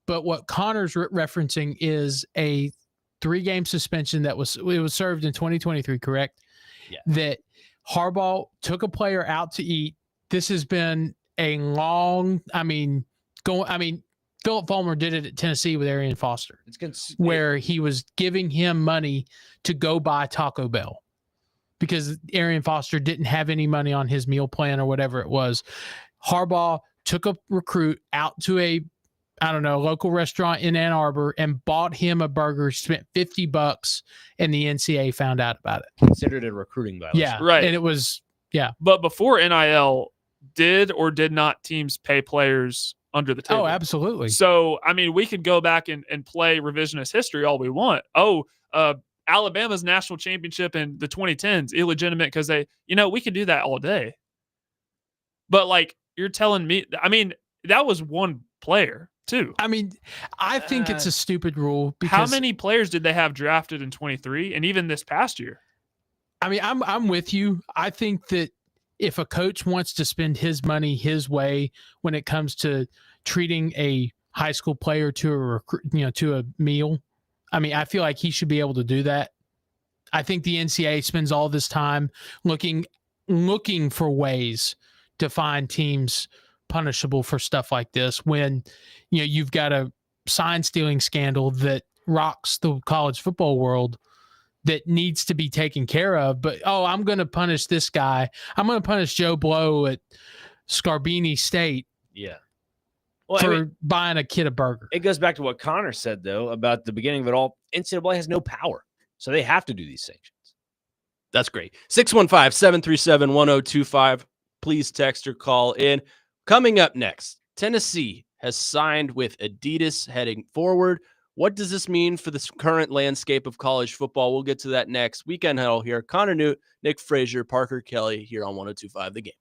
But what Connor's referencing is a 3-game suspension that was served in 2023, correct? Yeah. That Harbaugh took a player out to eat. This has been a long, Philip Fulmer did it at Tennessee with Arian Foster, where he was giving him money to go buy Taco Bell because Arian Foster didn't have any money on his meal plan or whatever it was. Harbaugh took a recruit out to a local restaurant in Ann Arbor and bought him a burger, spent $50, and the NCAA found out about it. Considered a recruiting violation. Yeah. Right. And it was, But before NIL, did or did not teams pay players under the table? Oh, absolutely. So, we could go back and play revisionist history all we want. Alabama's national championship in the 2010s, illegitimate because we could do that all day. But, you're telling me, that was one player. Too. I think it's a stupid rule. Because how many players did they have drafted in 23 and even this past year? I'm with you. I think that if a coach wants to spend his money his way when it comes to treating a high school player to a meal, I feel like he should be able to do that. I think the NCAA spends all this time looking for ways to find teams punishable for stuff like this when you've got a sign stealing scandal that rocks the college football world that needs to be taken care of. But I'm going to punish this guy. I'm going to punish Joe Blow at Scarbini State. Yeah. For buying a kid a burger. It goes back to what Connor said though about the beginning of it all. NCAA has no power, so they have to do these sanctions. That's great. 615-737-1025. Please text or call in. Coming up next, Tennessee has signed with Adidas heading forward. What does this mean for the current landscape of college football? We'll get to that next. Weekend Huddle here. Connor Newt, Nick Frazier, Parker Kelly here on 102.5 The Game.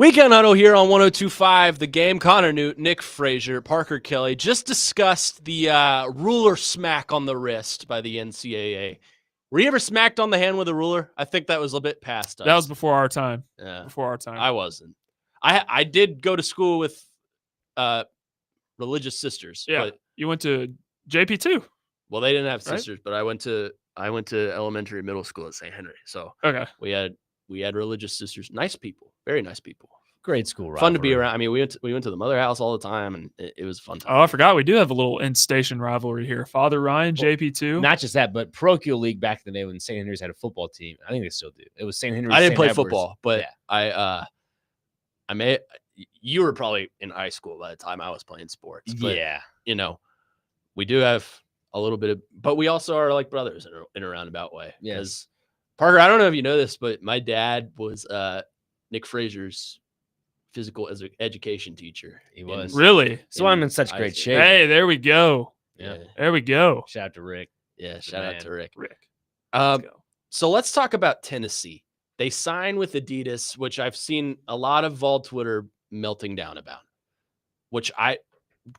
Weekend Huddle here on 102.5 The Game. Connor Newt, Nick Frazier, Parker Kelly just discussed the ruler smack on the wrist by the NCAA. Were you ever smacked on the hand with a ruler? I think that was a bit past us. That was before our time. Yeah. Before our time. I wasn't. I did go to school with religious sisters. Yeah. But, you went to JP too. well, they didn't have Right? sisters, but I went to elementary and middle school at St. Henry. So Okay. we had religious sisters. Nice people. Very nice people. Great school, Fun to be around. I mean, we went to the mother house all the time, and it was a fun time. Oh, I forgot. We do have a little in-station rivalry here. Father Ryan, Well, JP2. Not just that, but parochial league back in the day when St. Henry's had a football team. I think they still do. It was St. Henry's. I didn't St. play Edward's. football, but Yeah. I may. You were probably in high school by the time I was playing sports. But, Yeah. you know, we do have a little bit of, but we also are like brothers in a roundabout way. Yes. Because Parker, I don't know if you know this, but my dad was Nick Frazier's physical education teacher. He was. Really? So I'm in such high great school. shape. Hey, there we go. Yeah, There we go. Shout out to Rick. yeah. Shout out man. to Rick. Rick. Um, Let's go. So let's talk about Tennessee. They sign with Adidas, which I've seen a lot of Vol Twitter melting down about, which I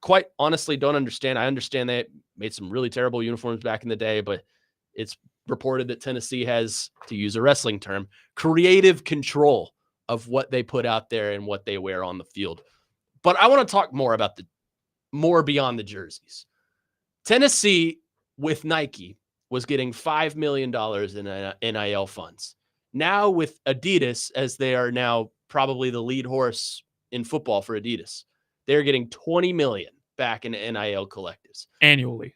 quite honestly don't understand. I understand they made some really terrible uniforms back in the day, but it's reported that Tennessee has, to use a wrestling term, creative control of what they put out there and what they wear on the field. But I want to talk more about more beyond the jerseys. Tennessee with Nike was getting $5 million in NIL funds. Now with Adidas, as they are now probably the lead horse in football for Adidas, they're getting $20 million back in NIL collectives Annually.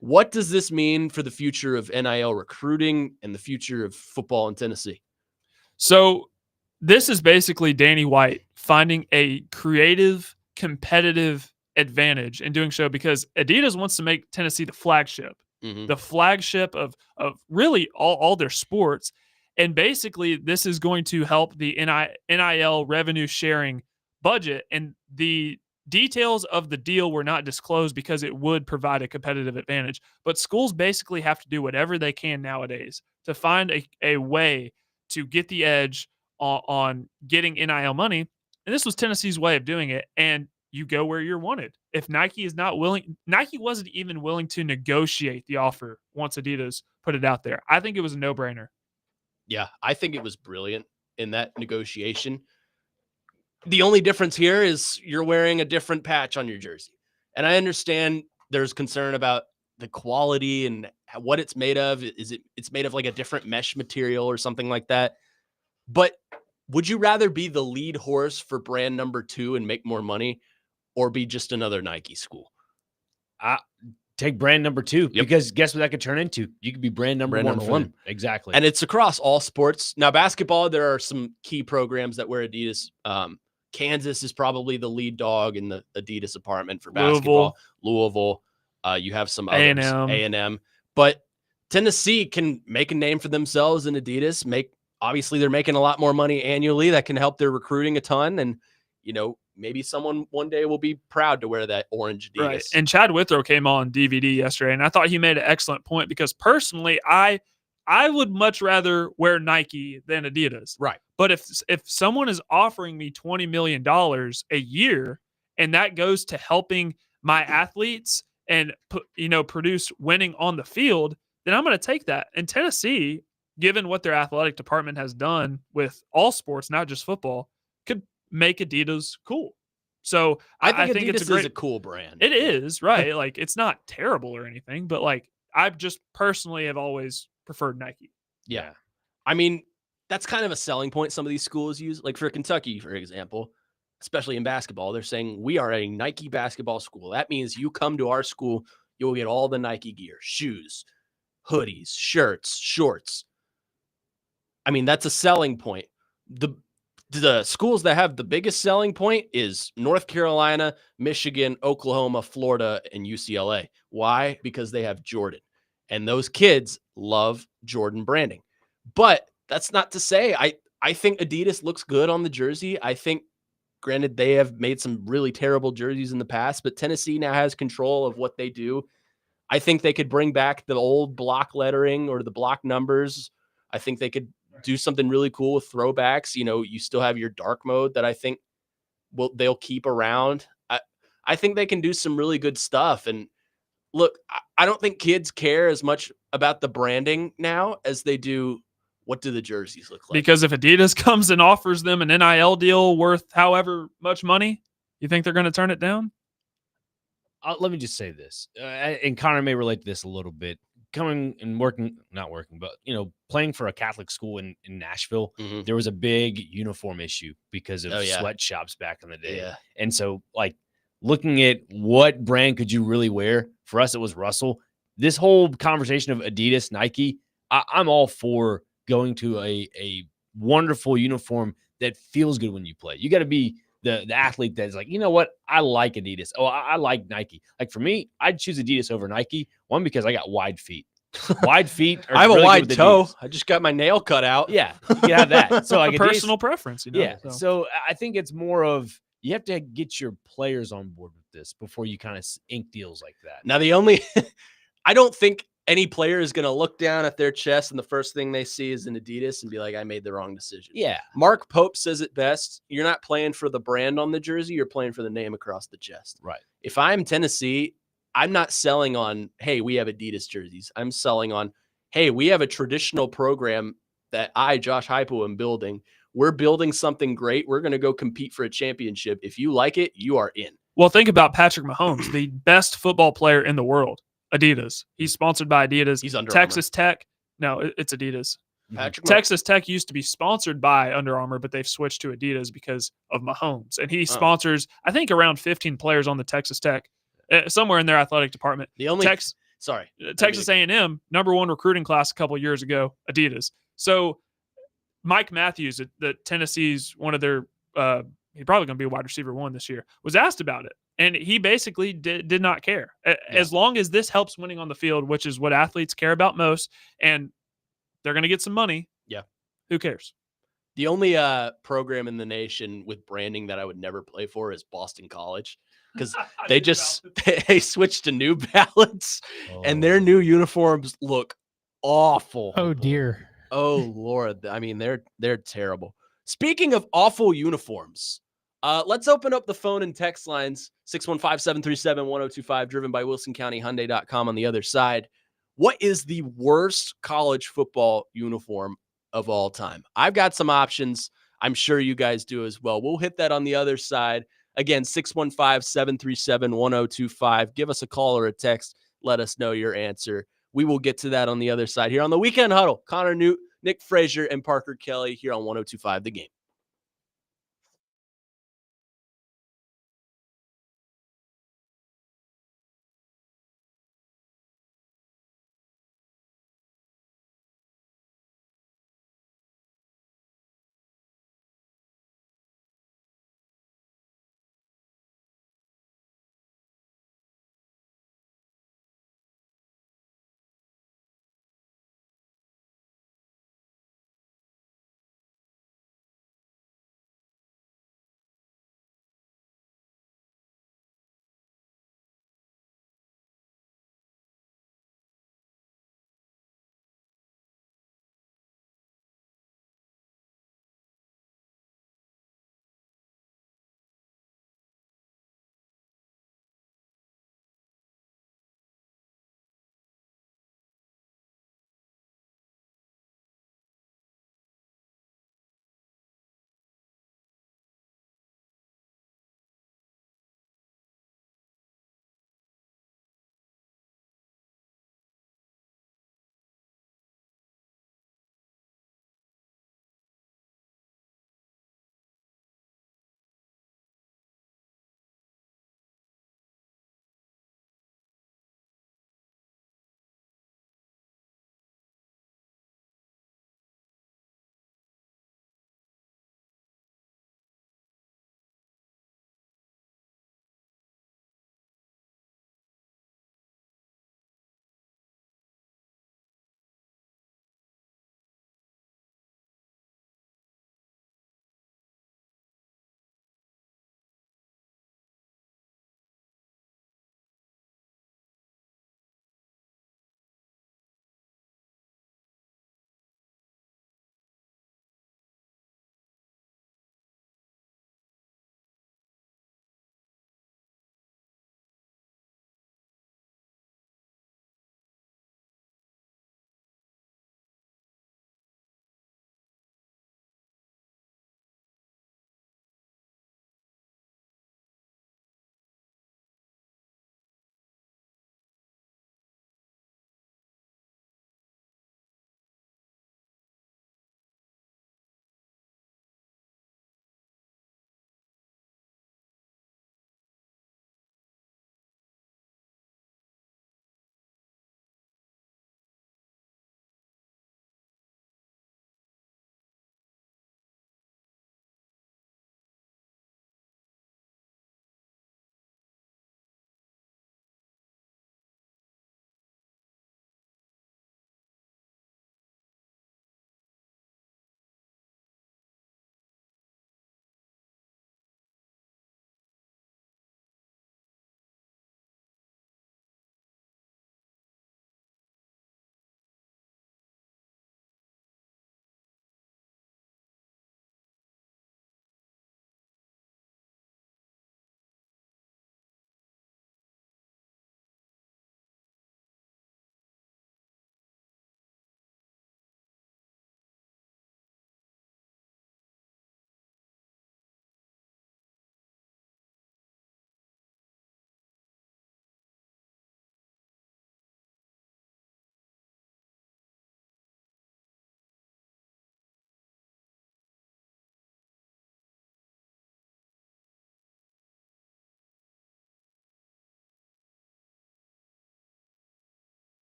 What does this mean for the future of NIL recruiting and the future of football in Tennessee? So this is basically Danny White finding a creative, competitive advantage in doing so because Adidas wants to make Tennessee the flagship of really all their sports. And basically, this is going to help the NIL revenue sharing budget. And the details of the deal were not disclosed because it would provide a competitive advantage. But schools basically have to do whatever they can nowadays to find a way to get the edge on getting NIL money. And this was Tennessee's way of doing it. And you go where you're wanted. If Nike is not willing, Nike wasn't even willing to negotiate the offer once Adidas put it out there. I think it was a no-brainer. Yeah, I think it was brilliant in that negotiation. The only difference here is you're wearing a different patch on your jersey. And I understand there's concern about the quality and what it's made of. It's made of like a different mesh material or something like that. But would you rather be the lead horse for brand number 2 and make more money or be just another Nike school? Take brand number 2 because guess what that could turn into? You could be brand number one. Exactly. And it's across all sports. Now, basketball, there are some key programs that wear Adidas. Kansas is probably the lead dog in the Adidas department for basketball. Louisville. You have some others. A&M. But Tennessee can make a name for themselves in Adidas. Obviously, they're making a lot more money annually. That can help their recruiting a ton. And, maybe someone one day will be proud to wear that orange Adidas. Right. And Chad Withrow came on DVD yesterday, and I thought he made an excellent point because personally, I would much rather wear Nike than Adidas. Right. But if someone is offering me $20 million a year and that goes to helping my athletes and produce winning on the field, then I'm going to take that. And Tennessee, given what their athletic department has done with all sports, not just football, could make Adidas cool. So I think Adidas is a cool brand. It is, right? Like it's not terrible or anything, but like I just personally have always preferred Nike. Yeah. I mean, that's kind of a selling point some of these schools use. Like for Kentucky, for example, especially in basketball, they're saying we are a Nike basketball school. That means you come to our school, you'll get all the Nike gear, shoes, hoodies, shirts, shorts. I mean, that's a selling point. The schools that have the biggest selling point is North Carolina, Michigan, Oklahoma, Florida, and UCLA. Why? Because they have Jordan. And those kids love Jordan branding. But that's not to say I think Adidas looks good on the jersey. I think, granted, they have made some really terrible jerseys in the past, but Tennessee now has control of what they do. I think they could bring back the old block lettering or the block numbers. I think they could do something really cool with throwbacks. You still have your dark mode that I think they'll keep around. I think they can do some really good stuff. And look, I don't think kids care as much about the branding now as they do what do the jerseys look like. Because if Adidas comes and offers them an NIL deal worth however much money, you think they're going to turn it down? Let me just say this, and Connor may relate to this a little bit. Coming and not working, but playing for a Catholic school in Nashville, there was a big uniform issue because of sweatshops back in the day. Yeah. And so, like, looking at what brand could you really wear, for us, it was Russell. This whole conversation of Adidas, Nike, I'm all for going to a wonderful uniform that feels good when you play. You got to be the athlete that's like, you know what? I like Adidas. Oh, I like Nike. Like for me, I'd choose Adidas over Nike. One, because I got wide feet. Wide feet. I have really a wide toe. Adidas. I just got my nail cut out. Yeah, you can have that. So like a personal preference, Yeah. So I think it's more of you have to get your players on board with this before you kind of ink deals like that. Now, I don't think any player is going to look down at their chest and the first thing they see is an Adidas and be like, I made the wrong decision. Yeah. Mark Pope says it best. You're not playing for the brand on the jersey. You're playing for the name across the chest. Right. If I'm Tennessee, I'm not selling on, hey, we have Adidas jerseys. I'm selling on, hey, we have a traditional program that Josh Heupel, am building. We're building something great. We're going to go compete for a championship. If you like it, you are in. Well, think about Patrick Mahomes, the best football player in the world. Adidas. He's sponsored by Adidas. He's Under Texas Tech. No, it's Adidas. Texas Tech used to be sponsored by Under Armour, but they've switched to Adidas because of Mahomes. And he sponsors, I think, around 15 players on the Texas Tech, somewhere in their athletic department. Texas A&M, number 1 recruiting class a couple years ago, Adidas. So Mike Matthews, the Tennessee's one of their he's probably going to be a wide receiver 1 this year, was asked about it. And he basically did not care. As long as this helps winning on the field, which is what athletes care about most, and they're going to get some money. Yeah. Who cares? The only program in the nation with branding that I would never play for is Boston College, because they switched to New Balance and their new uniforms look awful. Oh, dear. Oh, Lord. I mean, they're terrible. Speaking of awful uniforms, let's open up the phone and text lines, 615-737-1025, driven by WilsonCountyHyundai.com on the other side. What is the worst college football uniform of all time? I've got some options. I'm sure you guys do as well. We'll hit that on the other side. Again, 615-737-1025. Give us a call or a text. Let us know your answer. We will get to that on the other side here on the Weekend Huddle. Connor Newt, Nick Frazier, and Parker Kelly here on 1025 The Game.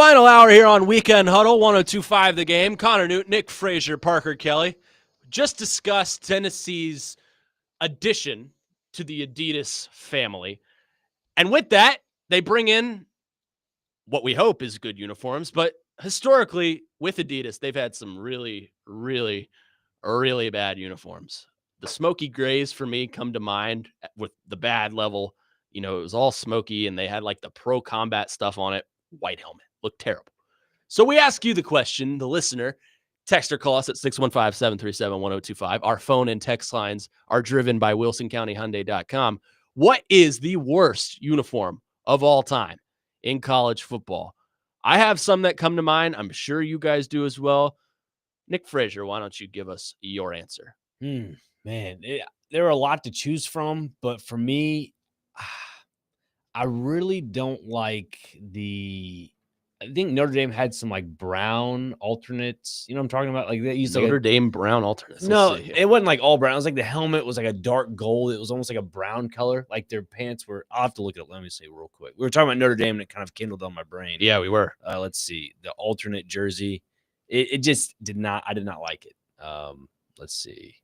Final hour here on Weekend Huddle, 102.5 The Game. Connor Newt, Nick Frazier, Parker Kelly. Just discussed Tennessee's addition to the Adidas family. And with that, they bring in what we hope is good uniforms. But historically, with Adidas, they've had some really, really, really bad uniforms. The smoky grays for me come to mind with the bad level. You know, it was all smoky and they had like the pro combat stuff on it. White helmet. Looked terrible. So we ask you the question, the listener. Text or call us at 615-737-1025. Our phone and text lines are driven by WilsonCountyHyundai.com. What is the worst uniform of all time in college football? I have some that come to mind. I'm sure you guys do as well. Nick Frazier, why don't you give us your answer? Man, there are a lot to choose from, but for me, I really don't like I think Notre Dame had some like brown alternates. You know what I'm talking about? Like they used Notre Dame brown alternates. No, it wasn't like all brown. It was like the helmet was like a dark gold. It was almost like a brown color. Like their pants were. I'll have to look it up. Let me see real quick. We were talking about Notre Dame and it kind of kindled on my brain. Yeah, we were. Let's see. The alternate jersey. It just did not. I did not like it. Let's see.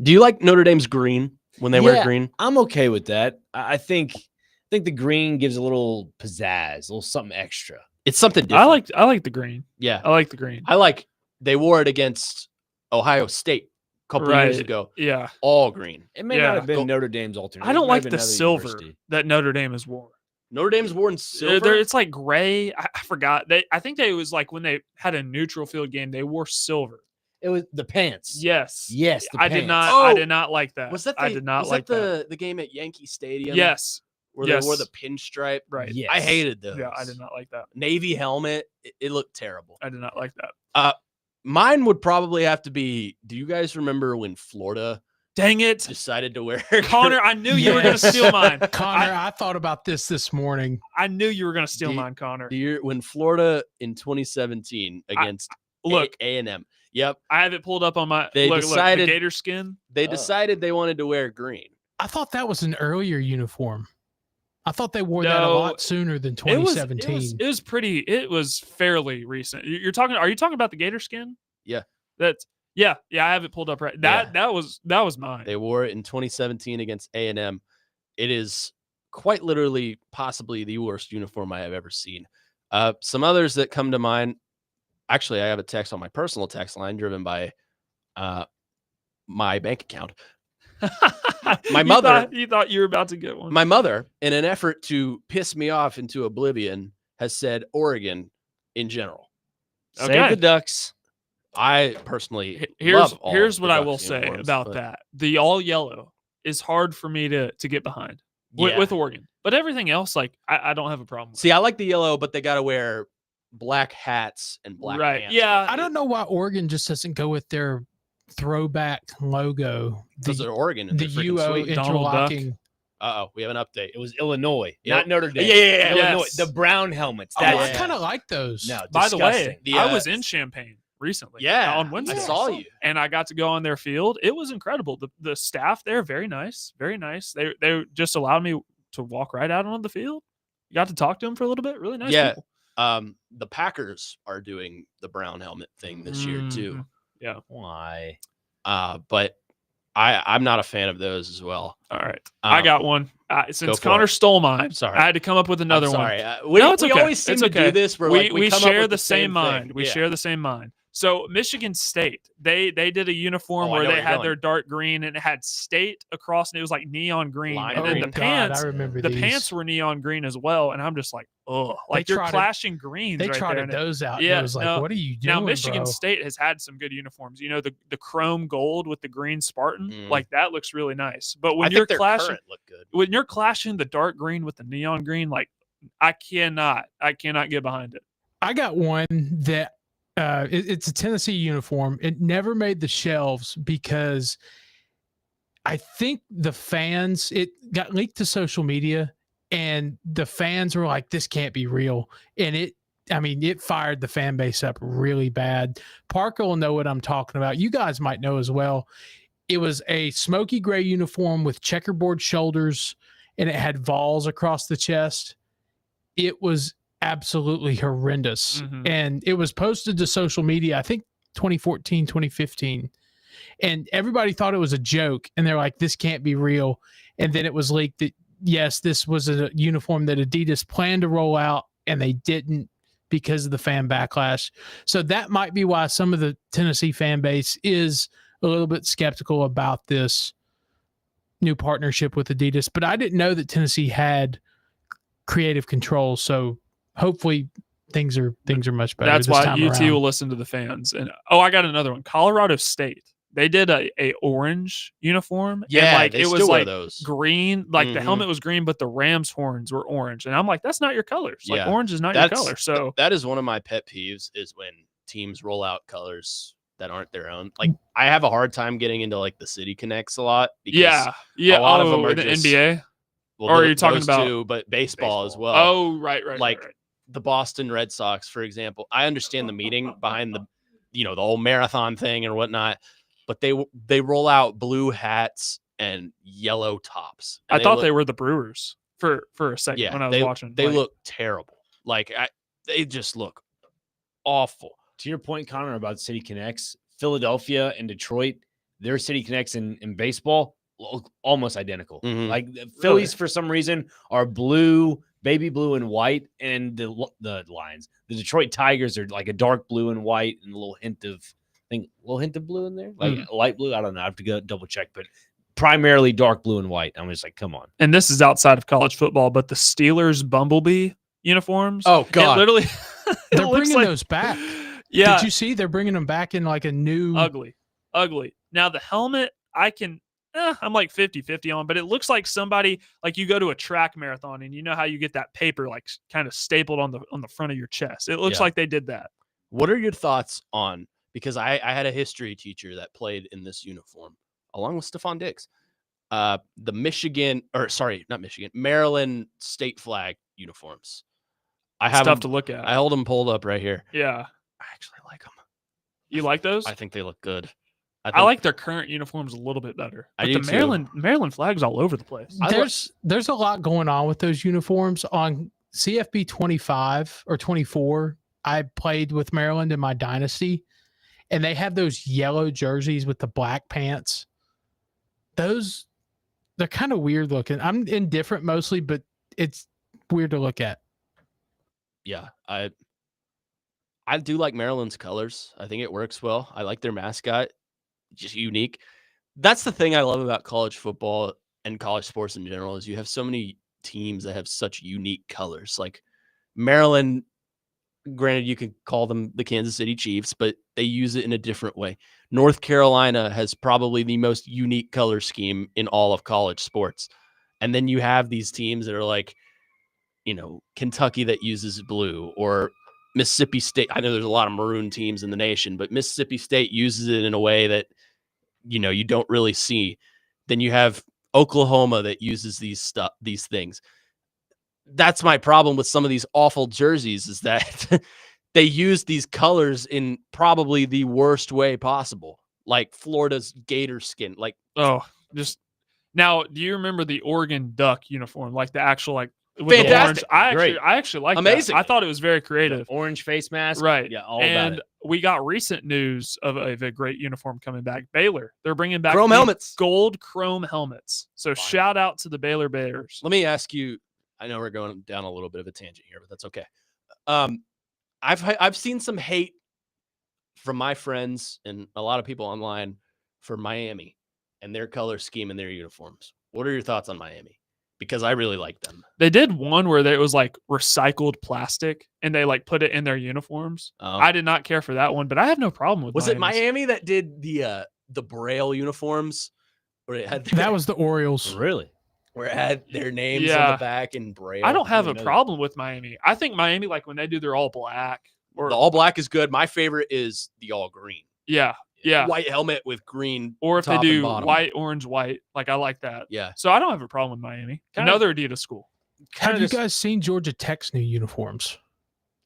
Do you like Notre Dame's green when they wear green? I'm okay with that. I think the green gives a little pizzazz, a little something extra. It's something different. I like the green. Yeah. I like the green. They wore it against Ohio State a couple years ago. Yeah. All green. It may not have been Notre Dame's alternate. I don't like the silver that Notre Dame has worn. Notre Dame's worn silver? It's like gray. I forgot. I think it was like when they had a neutral field game, they wore silver. It was the pants. Yes. Yes. I did not like that. Was that I did not like the game at Yankee Stadium? Yes. Where they wore the pinstripe. Right. Yes. I hated those. Yeah, I did not like that. Navy helmet. It looked terrible. I did not like that. Mine would probably have to be, do you guys remember when Florida Dang it. decided to wear Connor, I knew you were going to steal mine. Connor, I thought about this morning. I knew you were going to steal mine, Connor. When Florida in 2017 against A&M. Yep. I have it pulled up on my decided the gator skin. They decided they wanted to wear green. I thought that was an earlier uniform. I thought they wore that a lot sooner than 2017. It was fairly recent. Are you talking about the gator skin? Yeah. I have it pulled up right. That was mine. They wore it in 2017 against A&M. It is quite literally possibly the worst uniform I have ever seen. Some others that come to mind. Actually, I have a text on my personal text line driven by my bank account. My mother. You thought you were about to get one. My mother, in an effort to piss me off into oblivion, has said Oregon in general. Okay. Save the Ducks. I personally here's what I will say about that. The all yellow is hard for me to get behind with Oregon, but everything else, like I don't have a problem with. See, I like the yellow, but they got to wear black hats and black pants. Yeah, I don't know why Oregon just doesn't go with their throwback logo. Because they're Oregon and the UO interlocking. We have an update. It was Illinois, not Notre Dame. Yeah. Illinois. Yes. The brown helmets. I kind of like those. No, by the way, disgusting. I was in Champaign recently. Yeah, on Wednesday. I saw you, and I got to go on their field. It was incredible. The staff there, very nice, very nice. They just allowed me to walk right out on the field. You got to talk to them for a little bit. Really nice people. The Packers are doing the brown helmet thing this year too. Yeah. Why? But I'm not a fan of those as well. All right. I got one. Since Connor it. stole mine, I'm sorry. I had to come up with another one. We okay. always seem to do this where we come up share with the same mind. thing. We share the same mind. So Michigan State, they did a uniform where I know they where had you're their dark green and it had state across and it was like neon green. And then the God, pants, I remember the these. pants were neon green as well. And I'm just like, oh, like They you're trotted- clashing greens. They right trotted there. those out. Yeah, And it was like, what are you doing? Now Michigan bro? State has had some good uniforms. You know, the chrome gold with the green Spartan, Mm. like that looks really nice. But when I you're think their clashing, current look good. when you're clashing the dark green with the neon green, like I cannot get behind it. I got one that it's a Tennessee uniform. It never made the shelves because I think the fans, it got leaked to social media and the fans were like, this can't be real. And it fired the fan base up really bad. Parker will know what I'm talking about. You guys might know as well. It was a smoky gray uniform with checkerboard shoulders and it had Vols across the chest. It was absolutely horrendous. Mhm. And it was posted to social media, I think 2014, 2015. And everybody thought it was a joke. And they're like, this can't be real. And then it was leaked that, yes, this was a uniform that Adidas planned to roll out and they didn't because of the fan backlash. So that might be why some of the Tennessee fan base is a little bit skeptical about this new partnership with Adidas. But I didn't know that Tennessee had creative control. So hopefully things are much better. That's this why time UT around. will listen to the fans. And I got another one. Colorado State. They did a orange uniform. Yeah, and like they it still was wear like those. green. Like the Mhm. helmet was green, but the Rams horns were orange. And I'm like, that's not your colors. Like Yeah. orange is not your color. So that is one of my pet peeves is when teams roll out colors that aren't their own. Like I have a hard time getting into like the City Connects a lot because yeah. a lot of them are the just NBA. well, Or are you talking those about two, but baseball as well. Oh, right. Like the Boston Red Sox, for example. I understand the meaning behind the the whole marathon thing and whatnot, but they roll out blue hats and yellow tops. I And thought look, they were the Brewers for a second yeah, when I was watching. They Like, look terrible. Like they just look awful. To your point, Connor, about City Connects, Philadelphia and Detroit, their City Connects in baseball look almost identical. Mhm. Like the Phillies, for some reason, are blue, baby blue and white, and the Lions, the Detroit Tigers are like a dark blue and white, and a little hint of blue in there, like light blue. I don't know. I have to go double check, but primarily dark blue and white. I'm just like, come on. and this is outside of college football, but the Steelers Bumblebee uniforms. Oh it God, literally They're looks bringing like, those back. Yeah, Did you see they're bringing them back in like a new ugly. Now the helmet, I'm like 50-50 on, but it looks like somebody like you go to a track marathon and you know how you get that paper like kind of stapled on the front of your chest. It looks Yeah. like they did that. what are your thoughts on? Because I had a history teacher that played in this uniform along with Stephon Diggs. The Maryland state flag uniforms. I have Stuff them, to look at. I hold them pulled up right here. Yeah. I actually like them. You like those? I think they look good. I like their current uniforms a little bit better. I But do the too. Maryland flag's all over the place. There's a lot going on with those uniforms. On CFB 25 or 24, I played with Maryland in my dynasty, and they have those yellow jerseys with the black pants. They're kind of weird looking. I'm indifferent mostly, but it's weird to look at. Yeah, I do like Maryland's colors. I think it works well. I like their mascot, just unique. That's the thing I love about college football and college sports in general is you have so many teams that have such unique colors. Like Maryland, granted, you could call them the Kansas City Chiefs, but they use it in a different way. North Carolina has probably the most unique color scheme in all of college sports. And then you have these teams that are like, Kentucky that uses blue, or Mississippi State. I know there's a lot of maroon teams in the nation, but Mississippi State uses it in a way that, you don't really see. Then you have Oklahoma that uses these things. That's my problem with some of these awful jerseys is that they use these colors in probably the worst way possible. Like Florida's gator skin. Like, just now, do you remember the Oregon Duck uniform? Like the actual with Fantastic. the orange. Great. I actually like Amazing. that. I thought it was very creative. The orange face mask, Right. Yeah, all and about it. we got recent news of a great uniform coming back. Baylor. They're bringing back chrome the helmets. gold chrome helmets. So shout out to the Baylor Bears. Let me ask you, I know we're going down a little bit of a tangent here, but that's okay. I've seen some hate from my friends and a lot of people online for Miami and their color scheme and their uniforms. What are your thoughts on Miami? Because I really like them. They did one where it was like recycled plastic and they like put it in their uniforms. Oh. I did not care for that one, but I have no problem with Was Miami's. it Miami that did the Braille uniforms where it had That was the Orioles. Really? where it had their names on Yeah. the back in Braille? I don't have a know that. problem with Miami. I think Miami, like when they do their all black or The all black is good. My favorite is the all green. yeah. White helmet with green. Or if they top and do bottom. white, orange, white, like I like that. Yeah. So I don't have a problem with Miami. Kinda- Another Adidas school. Have you guys seen Georgia Tech's new uniforms?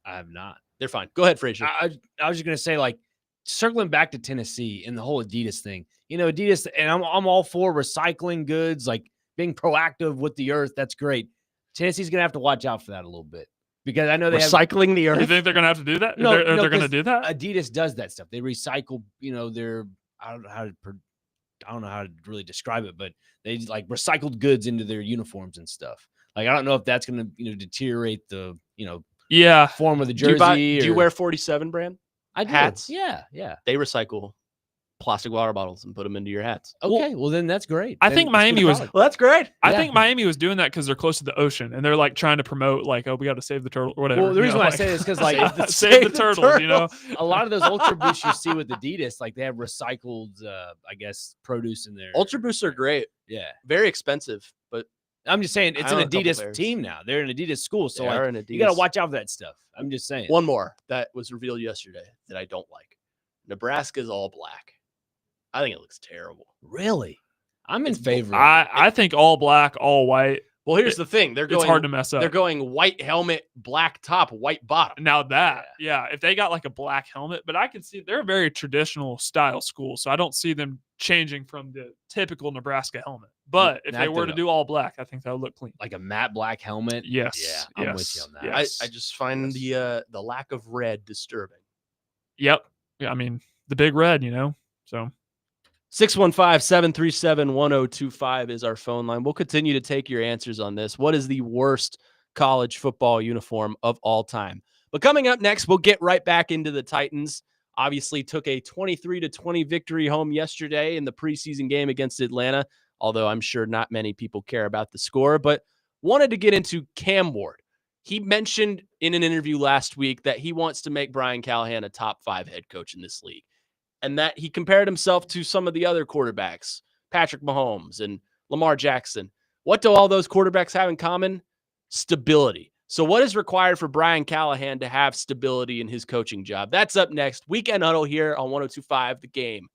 I have not. They're fine. Go ahead, Frazier. I was just gonna say, like, circling back to Tennessee and the whole Adidas thing. Adidas, and I'm all for recycling goods, like being proactive with the earth. That's great. Tennessee's gonna have to watch out for that a little bit. because I know they have Recycling the earth. You think they're gonna have to do that? No, they're no, gonna 'cause do that? Adidas does that stuff. They recycle, their I don't know how to really describe it, but they like recycled goods into their uniforms and stuff. Like I don't know if that's going to deteriorate the Yeah. form of the Do jersey. you wear 47 brand? I do. hats? Yeah. They recycle plastic water bottles and put them into your hats. Okay, well then that's great. I Then think it's good Miami was. product. Well, that's great. I Yeah. think Miami was doing that because they're close to the ocean and they're like trying to promote like, oh, we got to save the turtle or whatever. Well, the you reason know, why I like- say this because like save the turtles, you know. a lot of those Ultra Boosts you see with Adidas, like they have recycled, I guess, produce in there. Ultra Boosts are great. Yeah, Very expensive, but I'm just saying it's I an own a couple Adidas pairs. team now. They're an Adidas school, so they like are an you got to Adidas. watch out for that stuff. I'm just saying. One more that was revealed yesterday that I don't like. Nebraska's all black. I think it looks terrible. Really, I'm in It's favor. of it. I think all black, all white. Well, here's the thing. They're going It's hard to mess up. They're going white helmet, black top, white bottom. Now that, yeah, if they got like a black helmet, but I can see they're a very traditional style school, so I don't see them changing from the typical Nebraska helmet. But if they were to do all black, I think that would look clean. Like a matte black helmet. Yes, Yeah, I'm with you on that. yes. I just find the lack of red disturbing. Yep. Yeah, I mean the big red, you know. So 615-737-1025 is our phone line. We'll continue to take your answers on this. What is the worst college football uniform of all time? But coming up next, we'll get right back into the Titans. Obviously took a 23-20 victory home yesterday in the preseason game against Atlanta, although I'm sure not many people care about the score, but wanted to get into Cam Ward. He mentioned in an interview last week that he wants to make Brian Callahan a top 5 head coach in this league. And that he compared himself to some of the other quarterbacks, Patrick Mahomes and Lamar Jackson. What do all those quarterbacks have in common? Stability. So what is required for Brian Callahan to have stability in his coaching job? That's up next. Weekend Huddle here on 102.5 The Game.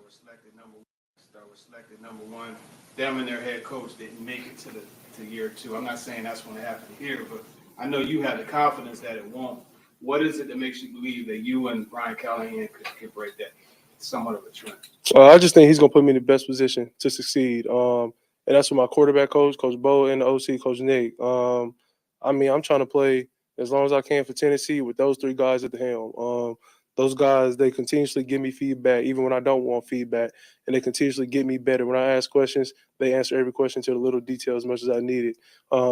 were selected number one. Them and their head coach didn't make it to year two. I'm not saying that's going to happen here, but I know you have the confidence that it won't. What is it that makes you believe that you and Brian Callahan could break that somewhat of a trend? I just think he's going to put me in the best position to succeed. And that's with my quarterback coach, Coach Bo, and the OC, Coach Nick. I'm trying to play as long as I can for Tennessee with those three guys at the helm. Those guys, they continuously give me feedback, even when I don't want feedback, and they continuously get me better. When I ask questions, they answer every question to the little detail as much as I need it.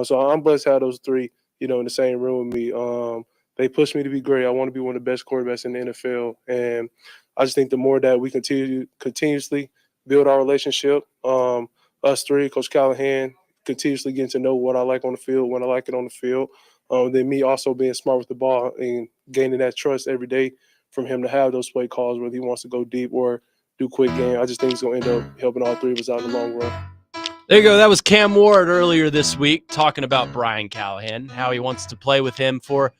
So I'm blessed to have those three, in the same room with me. They push me to be great. I want to be one of the best quarterbacks in the NFL, and I just think the more that we continuously build our relationship, us three, Coach Callahan, continuously getting to know what I like on the field, when I like it on the field, then me also being smart with the ball and gaining that trust every day from him to have those play calls, whether he wants to go deep or do quick game. I just think he's going to end up helping all three of us out in the long run. There you go. That was Cam Ward earlier this week talking about Brian Callahan, how he wants to play with him for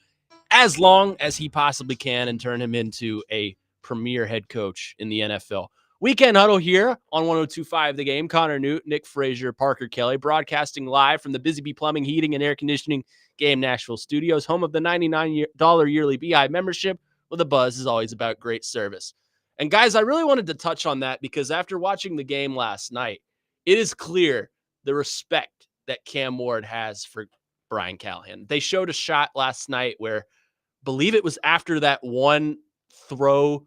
as long as he possibly can and turn him into a premier head coach in the NFL. Weekend Huddle here on 102.5 The Game. Connor Newt, Nick Frazier, Parker Kelly, broadcasting live from the Busy Bee Plumbing, Heating, and Air Conditioning Game Nashville Studios, home of the $99 yearly Beehive membership, where the buzz is always about great service. And guys, I really wanted to touch on that because after watching the game last night, it is clear the respect that Cam Ward has for Brian Callahan. They showed a shot last night where, believe it was after that one throw,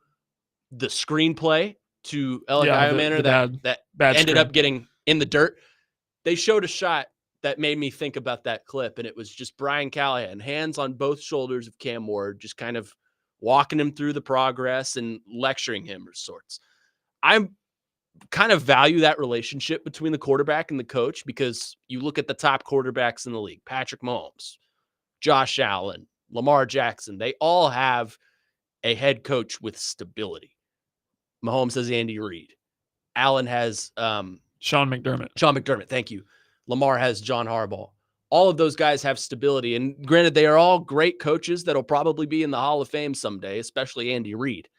the screenplay to Manor that ended up getting in the dirt. They showed a shot that made me think about that clip, and it was just Brian Callahan, hands on both shoulders of Cam Ward, just kind of walking him through the progress and lecturing him of sorts. I kind of value that relationship between the quarterback and the coach because you look at the top quarterbacks in the league, Patrick Mahomes, Josh Allen, Lamar Jackson, they all have a head coach with stability. Mahomes has Andy Reid. Allen has Sean McDermott, thank you. Lamar has John Harbaugh. All of those guys have stability. And granted, they are all great coaches that'll probably be in the Hall of Fame someday, especially Andy Reid.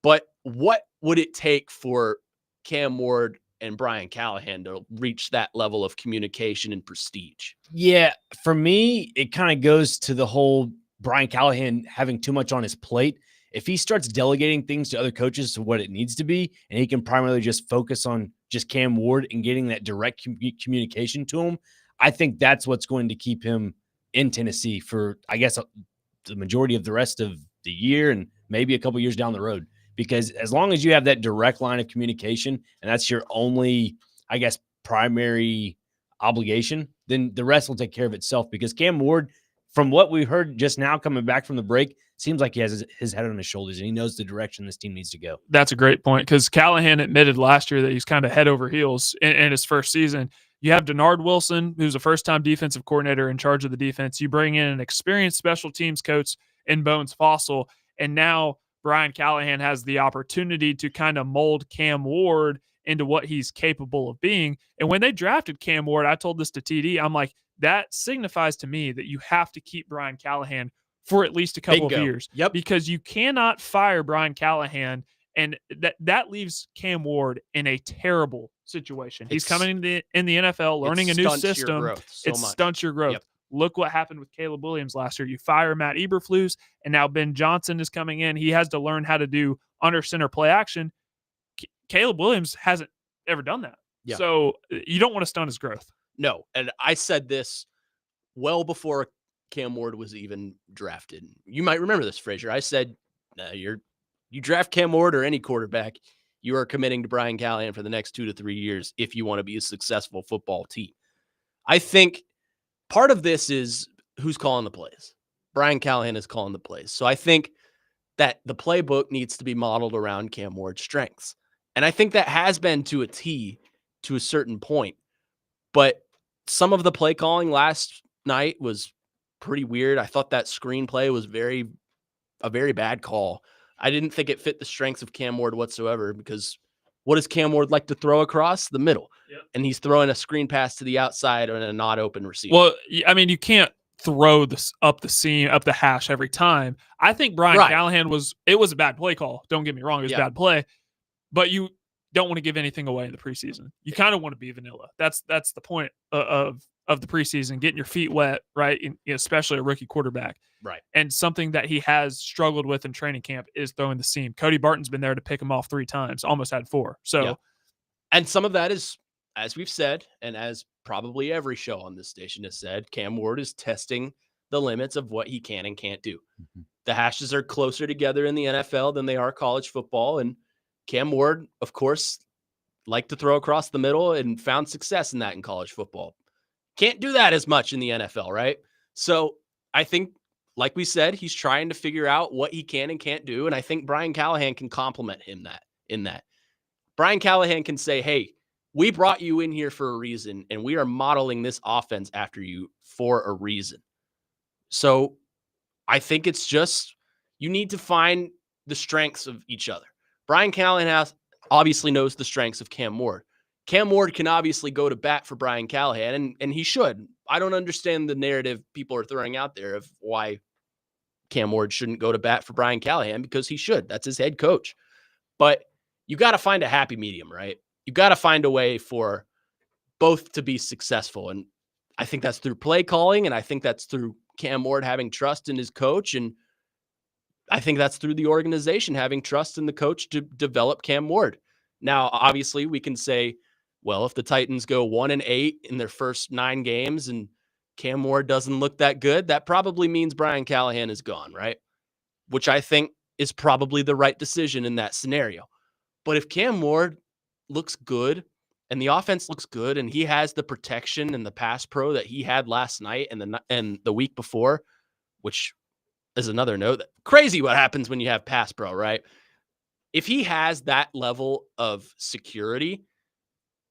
But what would it take for Cam Ward and Brian Callahan to reach that level of communication and prestige? Yeah, for me, it kind of goes to the whole Brian Callahan having too much on his plate. If he starts delegating things to other coaches to what it needs to be, and he can primarily just focus on just Cam Ward and getting that direct communication to him, I think that's what's going to keep him in Tennessee for, I guess, the majority of the rest of the year and maybe a couple years down the road. Because as long as you have that direct line of communication and that's your only, I guess, primary obligation, then the rest will take care of itself. Because Cam Ward, from what we heard just now coming back from the break, seems like he has his head on his shoulders and he knows the direction this team needs to go. That's a great point because Callahan admitted last year that he's kind of head over heels in his first season. You have Denard Wilson, who's a first-time defensive coordinator in charge of the defense. You bring in an experienced special teams coach in Bones Fossil, and now Brian Callahan has the opportunity to kind of mold Cam Ward into what he's capable of being. And when they drafted Cam Ward, I told this to TD, I'm like, that signifies to me that you have to keep Brian Callahan for at least a couple of years. Yep. Because you cannot fire Brian Callahan, and that leaves Cam Ward in a terrible situation. He's coming in the NFL, learning a new system. Stunts your growth. Yep. Look what happened with Caleb Williams last year. You fire Matt Eberflus, and now Ben Johnson is coming in. He has to learn how to do under center play action. Caleb Williams hasn't ever done that. Yeah. So you don't want to stunt his growth. No, and I said this well before Cam Ward was even drafted. You might remember this, Frazier. I said, you draft Cam Ward or any quarterback, you are committing to Brian Callahan for the next 2 to 3 years if you want to be a successful football team. I think part of this is who's calling the plays. Brian Callahan is calling the plays. So I think that the playbook needs to be modeled around Cam Ward's strengths. And I think that has been to a T to a certain point. But some of the play calling last night was pretty weird. I thought that screenplay was a very bad call. I didn't think it fit the strengths of Cam Ward whatsoever because what does Cam Ward like to throw across? The middle. Yep. And he's throwing a screen pass to the outside on a not open receiver. Well, I mean, you can't throw this up the seam, up the hash every time. I think Brian Callahan it was a bad play call. Don't get me wrong. It was a bad play. But don't want to give anything away in the preseason. You kind of want to be vanilla. That's the point of the preseason, getting your feet wet, right? Especially a rookie quarterback. Right. And something that he has struggled with in training camp is throwing the seam. Cody Barton's been there to pick him off 3 times, almost had 4. So, yeah. And some of that is, as we've said, and as probably every show on this station has said, Cam Ward is testing the limits of what he can and can't do. Mm-hmm. The hashes are closer together in the NFL than they are college football. And Cam Ward, of course, liked to throw across the middle and found success in that in college football. Can't do that as much in the NFL, right? So I think, like we said, he's trying to figure out what he can and can't do. And I think Brian Callahan can compliment him in that. Brian Callahan can say, hey, we brought you in here for a reason, and we are modeling this offense after you for a reason. So I think it's just, you need to find the strengths of each other. Brian Callahan obviously knows the strengths of Cam Ward. Cam Ward can obviously go to bat for Brian Callahan, and he should. I don't understand the narrative people are throwing out there of why Cam Ward shouldn't go to bat for Brian Callahan, because he should. That's his head coach. But you got to find a happy medium, right? You got to find a way for both to be successful. And I think that's through play calling, and I think that's through Cam Ward having trust in his coach, and I think that's through the organization having trust in the coach to develop Cam Ward. Now, obviously, we can say, well, if the Titans go 1-8 in their first 9 games and Cam Ward doesn't look that good, that probably means Brian Callahan is gone, right? Which I think is probably the right decision in that scenario. But if Cam Ward looks good and the offense looks good and he has the protection and the pass pro that he had last night and the week before, which is another note, that crazy what happens when you have pass pro, right? If he has that level of security,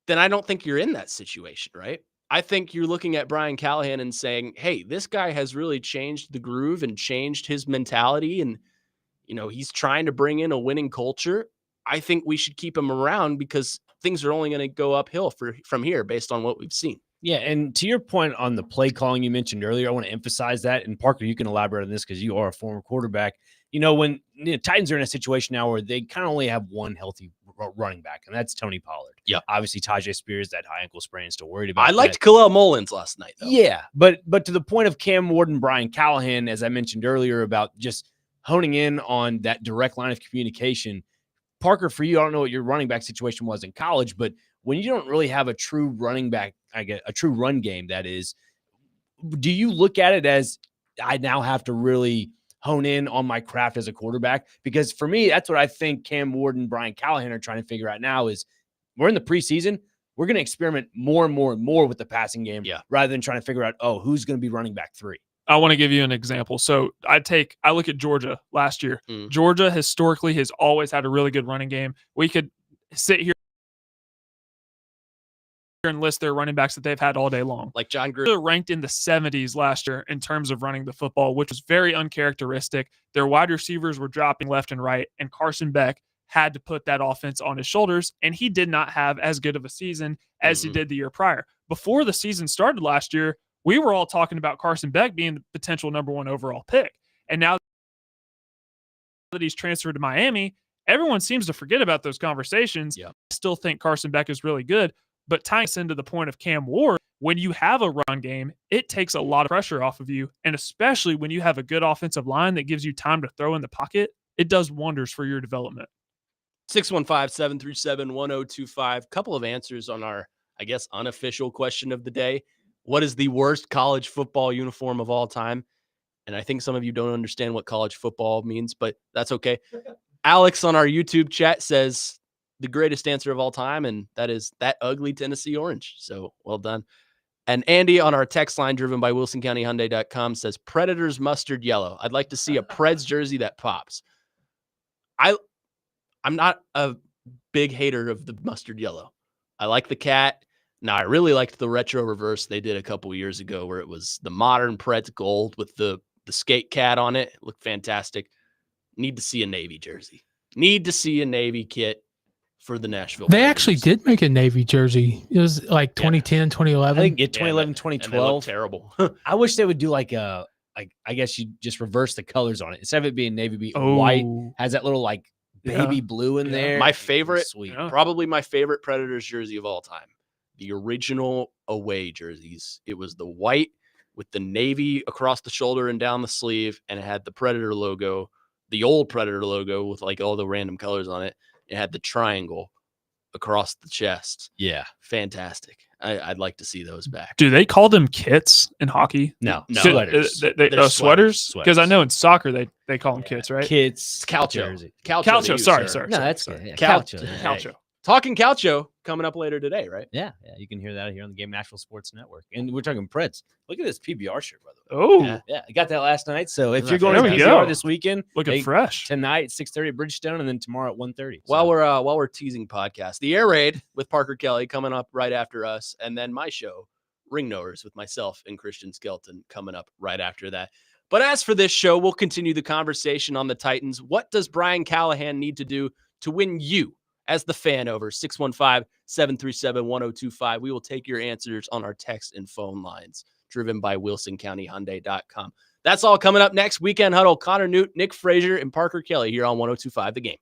then I don't think you're in that situation, right? I think you're looking at Brian Callahan and saying, hey, this guy has really changed the groove and changed his mentality. And, he's trying to bring in a winning culture. I think we should keep him around because things are only going to go uphill from here based on what we've seen. Yeah, and to your point on the play calling you mentioned earlier, I want to emphasize that. And Parker, you can elaborate on this because you are a former quarterback. When Titans are in a situation now where they kind of only have one healthy running back, and that's Tony Pollard. Yeah, obviously Tajay Spears, that high ankle sprain, still worried about. I liked Khalil Mullins last night, though. Yeah, but to the point of Cam Ward and Brian Callahan, as I mentioned earlier, about just honing in on that direct line of communication. Parker, for you, I don't know what your running back situation was in college, but when you don't really have a true running back, a true run game, that is, do you look at it as I now have to really hone in on my craft as a quarterback? Because for me, that's what I think Cam Ward and Brian Callahan are trying to figure out now is we're in the preseason. We're going to experiment more and more and more with the passing game rather than trying to figure out, who's going to be running back 3. I want to give you an example. So I look at Georgia last year. Georgia historically has always had a really good running game. We could sit here and list their running backs that they've had all day long. Like John Gruden. Ranked in the 70s last year in terms of running the football, which was very uncharacteristic. Their wide receivers were dropping left and right, and Carson Beck had to put that offense on his shoulders, and he did not have as good of a season as he did the year prior. Before the season started last year, we were all talking about Carson Beck being the potential number 1 overall pick. And now that he's transferred to Miami, everyone seems to forget about those conversations. Yeah. I still think Carson Beck is really good, but tying us into the point of Cam Ward, when you have a run game, it takes a lot of pressure off of you. And especially when you have a good offensive line that gives you time to throw in the pocket, it does wonders for your development. 615-737-1025. Couple of answers on our, unofficial question of the day. What is the worst college football uniform of all time? And I think some of you don't understand what college football means, but that's okay. Alex on our YouTube chat says the greatest answer of all time, and that is that ugly Tennessee orange. So well done. And Andy on our text line driven by WilsonCountyHyundai.com says Predators mustard yellow. I'd like to see a Preds jersey that pops. I'm not a big hater of the mustard yellow. I like the cat. Now, I really liked the retro reverse they did a couple of years ago where it was the modern Preds gold with the skate cat on it. It looked fantastic. Need to see a Navy jersey. Need to see a Navy kit for the Nashville. They actually did make a Navy jersey. It was like 2010, 2011. I think 2011, 2012. Terrible. I wish they would do I guess you just reverse the colors on it. Instead of it being navy, be white, has that little baby blue in Yeah. there. My It was favorite, sweet. Yeah. probably my favorite Predators jersey of all time. The original away jerseys. It was the white with the navy across the shoulder and down the sleeve, and it had the Predator logo, the old Predator logo with like all the random colors on it. It had the triangle across the chest. Yeah. Fantastic. I'd like to see those back. Do they call them kits in hockey? No, No. sweaters. They're sweaters? Because I sweaters. know in soccer they call them kits, right? Kids. It's Calcio. Jersey. Calcio. Calcio. they use, Sorry, sir. sorry. No, that's sorry. good. Yeah, Cal- Calcio. Yeah. Calcio. Talking Calcio coming up later today, right? Yeah, you can hear that here on the Game Nashville Sports Network. And we're talking Preds. Look at this PBR shirt, by the way. Oh, Yeah. Yeah, I got that last night. So if Isn't you're that going to fantastic? PBR There we go. this weekend, looking hey, fresh. tonight 6:30 at Bridgestone, and then tomorrow at 1:30. While we're teasing podcast, the Air Raid with Parker Kelly coming up right after us, and then my show, Ring Knowers, with myself and Christian Skelton coming up right after that. But as for this show, we'll continue the conversation on the Titans. What does Brian Callahan need to do to win you as the fan over? 615-737-1025. We will take your answers on our text and phone lines, driven by WilsonCountyHyundai.com. That's all coming up next. Weekend Huddle, Connor Newt, Nick Frazier, and Parker Kelly here on 1025 The Game.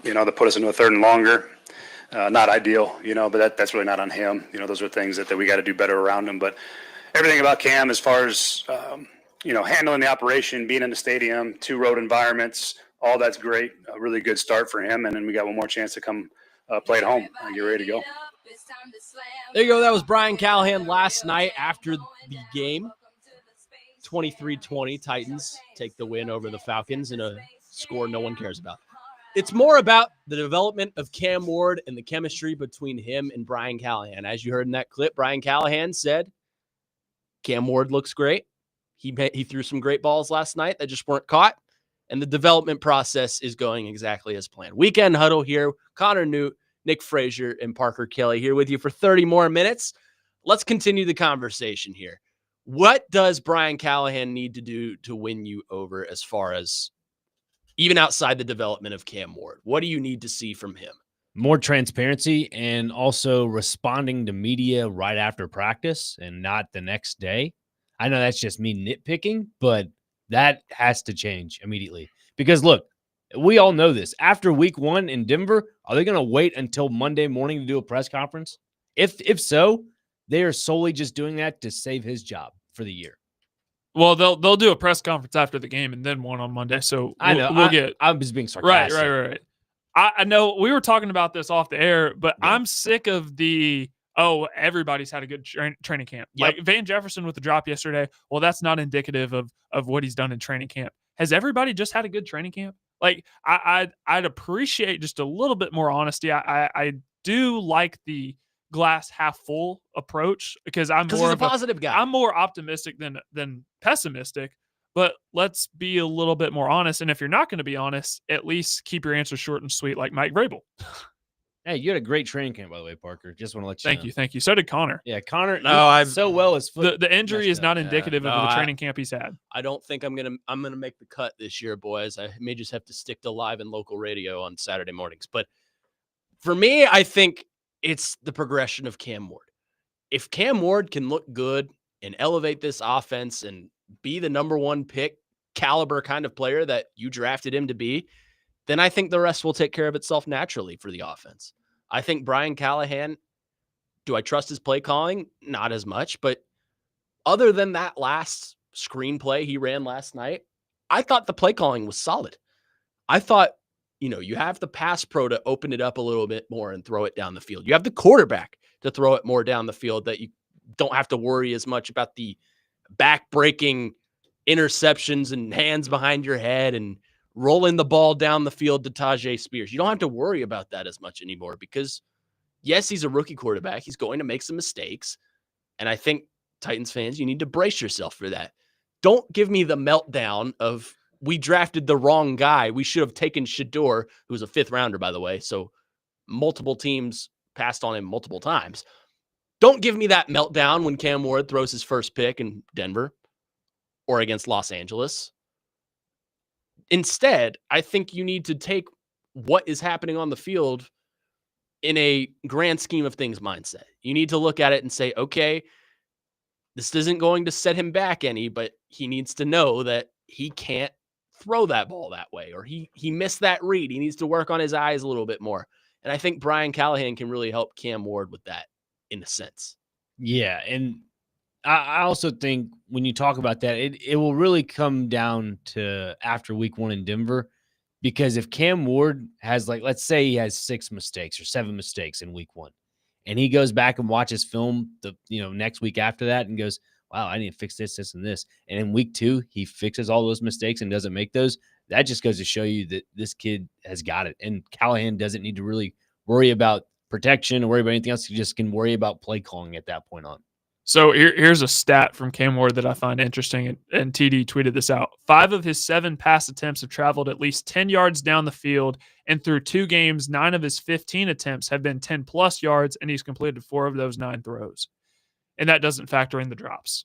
That put us into a third and longer. Not ideal, but that's really not on him. Those are things that we got to do better around him. But everything about Cam, as far as, handling the operation, being in the stadium, 2 road environments, all that's great. A really good start for him. And then we got one more chance to come play at home and get ready to go. There you go. That was Brian Callahan last night after the game. 23-20, Titans take the win over the Falcons in a score no one cares about. It's more about the development of Cam Ward and the chemistry between him and Brian Callahan. As you heard in that clip, Brian Callahan said, Cam Ward looks great. He threw some great balls last night that just weren't caught. And the development process is going exactly as planned. Weekend Huddle here. Connor Newt, Nick Frazier, and Parker Kelly here with you for 30 more minutes. Let's continue the conversation here. What does Brian Callahan need to do to win you over as far as even outside the development of Cam Ward? What do you need to see from him? More transparency and also responding to media right after practice and not the next day. I know that's just me nitpicking, but that has to change immediately. Because look, we all know this. After week 1 in Denver, are they going to wait until Monday morning to do a press conference? If so, they are solely just doing that to save his job for the year. Well, they'll do a press conference after the game and then one on Monday. So I know. I'm just being sarcastic. Right. I know we were talking about this off the air, but yeah. I'm sick of everybody's had a good training camp. Yep. Like Van Jefferson with the drop yesterday. Well, that's not indicative of what he's done in training camp. Has everybody just had a good training camp? Like I'd appreciate just a little bit more honesty. I do like the glass half full approach because he's a positive guy. I'm more optimistic than pessimistic, but let's be a little bit more honest. And if you're not going to be honest, at least keep your answers short and sweet, like Mike Vrabel. Hey, you had a great training camp, by the way, Parker. Just want to let you know. Thank you. So did Connor. Yeah, Connor. No, so well as foot. The injury is not indicative of the training camp he's had. I don't think I'm gonna make the cut this year, boys. I may just have to stick to live and local radio on Saturday mornings. But for me, I think it's the progression of Cam Ward. If Cam Ward can look good and elevate this offense and be the number 1 pick caliber kind of player that you drafted him to be, then I think the rest will take care of itself naturally for the offense. I think Brian Callahan, do I trust his play calling? Not as much, but other than that last screenplay he ran last night, I thought the play calling was solid. I thought, you have the pass pro to open it up a little bit more and throw it down the field. You have the quarterback to throw it more down the field that you don't have to worry as much about the back-breaking interceptions and hands behind your head and rolling the ball down the field to Tajay Spears. You don't have to worry about that as much anymore because, yes, he's a rookie quarterback. He's going to make some mistakes. And I think, Titans fans, you need to brace yourself for that. Don't give me the meltdown of, we drafted the wrong guy. We should have taken Shador, who was a 5th rounder, by the way. So multiple teams passed on him multiple times. Don't give me that meltdown when Cam Ward throws his first pick in Denver or against Los Angeles. Instead, I think you need to take what is happening on the field in a grand scheme of things mindset. You need to look at it and say, okay, this isn't going to set him back any, but he needs to know that he can't throw that ball that way, or he missed that read. He needs to work on his eyes a little bit more. And I think Brian Callahan can really help Cam Ward with that in a sense. Yeah. And I also think when you talk about that, it will really come down to after week 1 in Denver, because if Cam Ward has, like, let's say he has 6 mistakes or 7 mistakes in week 1, and he goes back and watches film next week after that and goes, wow, I need to fix this, this, and this. And in week 2, he fixes all those mistakes and doesn't make those. That just goes to show you that this kid has got it. And Callahan doesn't need to really worry about protection or worry about anything else. He just can worry about play calling at that point on. So here's a stat from Cam Ward that I find interesting, and TD tweeted this out. 5 of his 7 pass attempts have traveled at least 10 yards down the field, and through 2 games, 9 of his 15 attempts have been 10-plus yards, and he's completed 4 of those 9 throws. And that doesn't factor in the drops.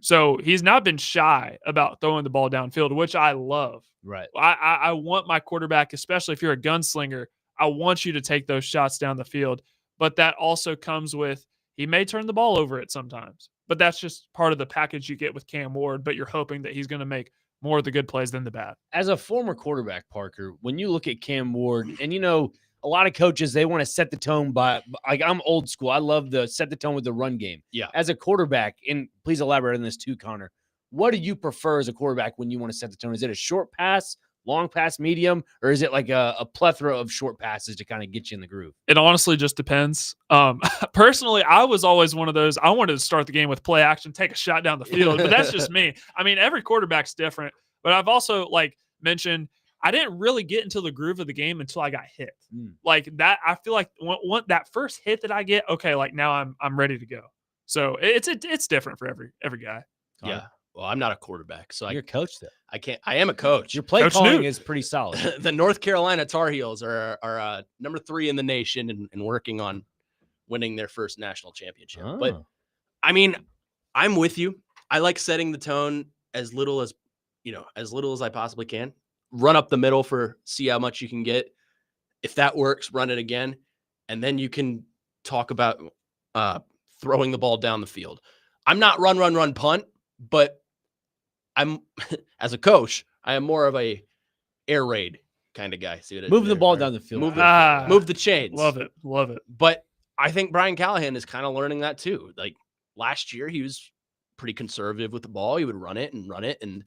So he's not been shy about throwing the ball downfield, which I love. Right. I want my quarterback, especially if you're a gunslinger, I want you to take those shots down the field. But that also comes with, he may turn the ball over at sometimes. But that's just part of the package you get with Cam Ward, but you're hoping that he's going to make more of the good plays than the bad. As a former quarterback, Parker, when you look at Cam Ward, and a lot of coaches, they want to set the tone by, like, I'm old school. I love the set the tone with the run game. Yeah. As a quarterback, and please elaborate on this too, Connor, what do you prefer as a quarterback when you want to set the tone? Is it a short pass, long pass, medium, or is it like a plethora of short passes to kind of get you in the groove? It honestly just depends. Personally, I was always one of those, I wanted to start the game with play action, take a shot down the field, but that's just me. I mean, every quarterback's different, but I've also mentioned, I didn't really get into the groove of the game until I got hit. Mm. Like that, I feel like that first hit that I get, okay, like now I'm ready to go. So it's different for every guy. Yeah. Well, I'm not a quarterback, so You're a coach, though. I can't. I am a coach. Your play Coach calling Newt. is pretty solid. The North Carolina Tar Heels are number 3 in the nation and working on winning their first national championship. But I mean, I'm with you. I like setting the tone as little as I possibly can. Run up the middle see how much you can get. If that works, run it again, and then you can talk about throwing the ball down the field. I'm not run, punt, but I'm as a coach, I am more of a air raid kind of guy. See what I Move did the there? ball down the field. Move the chains. Love it. But I think Brian Callahan is kind of learning that too. Like last year, he was pretty conservative with the ball. He would run it, and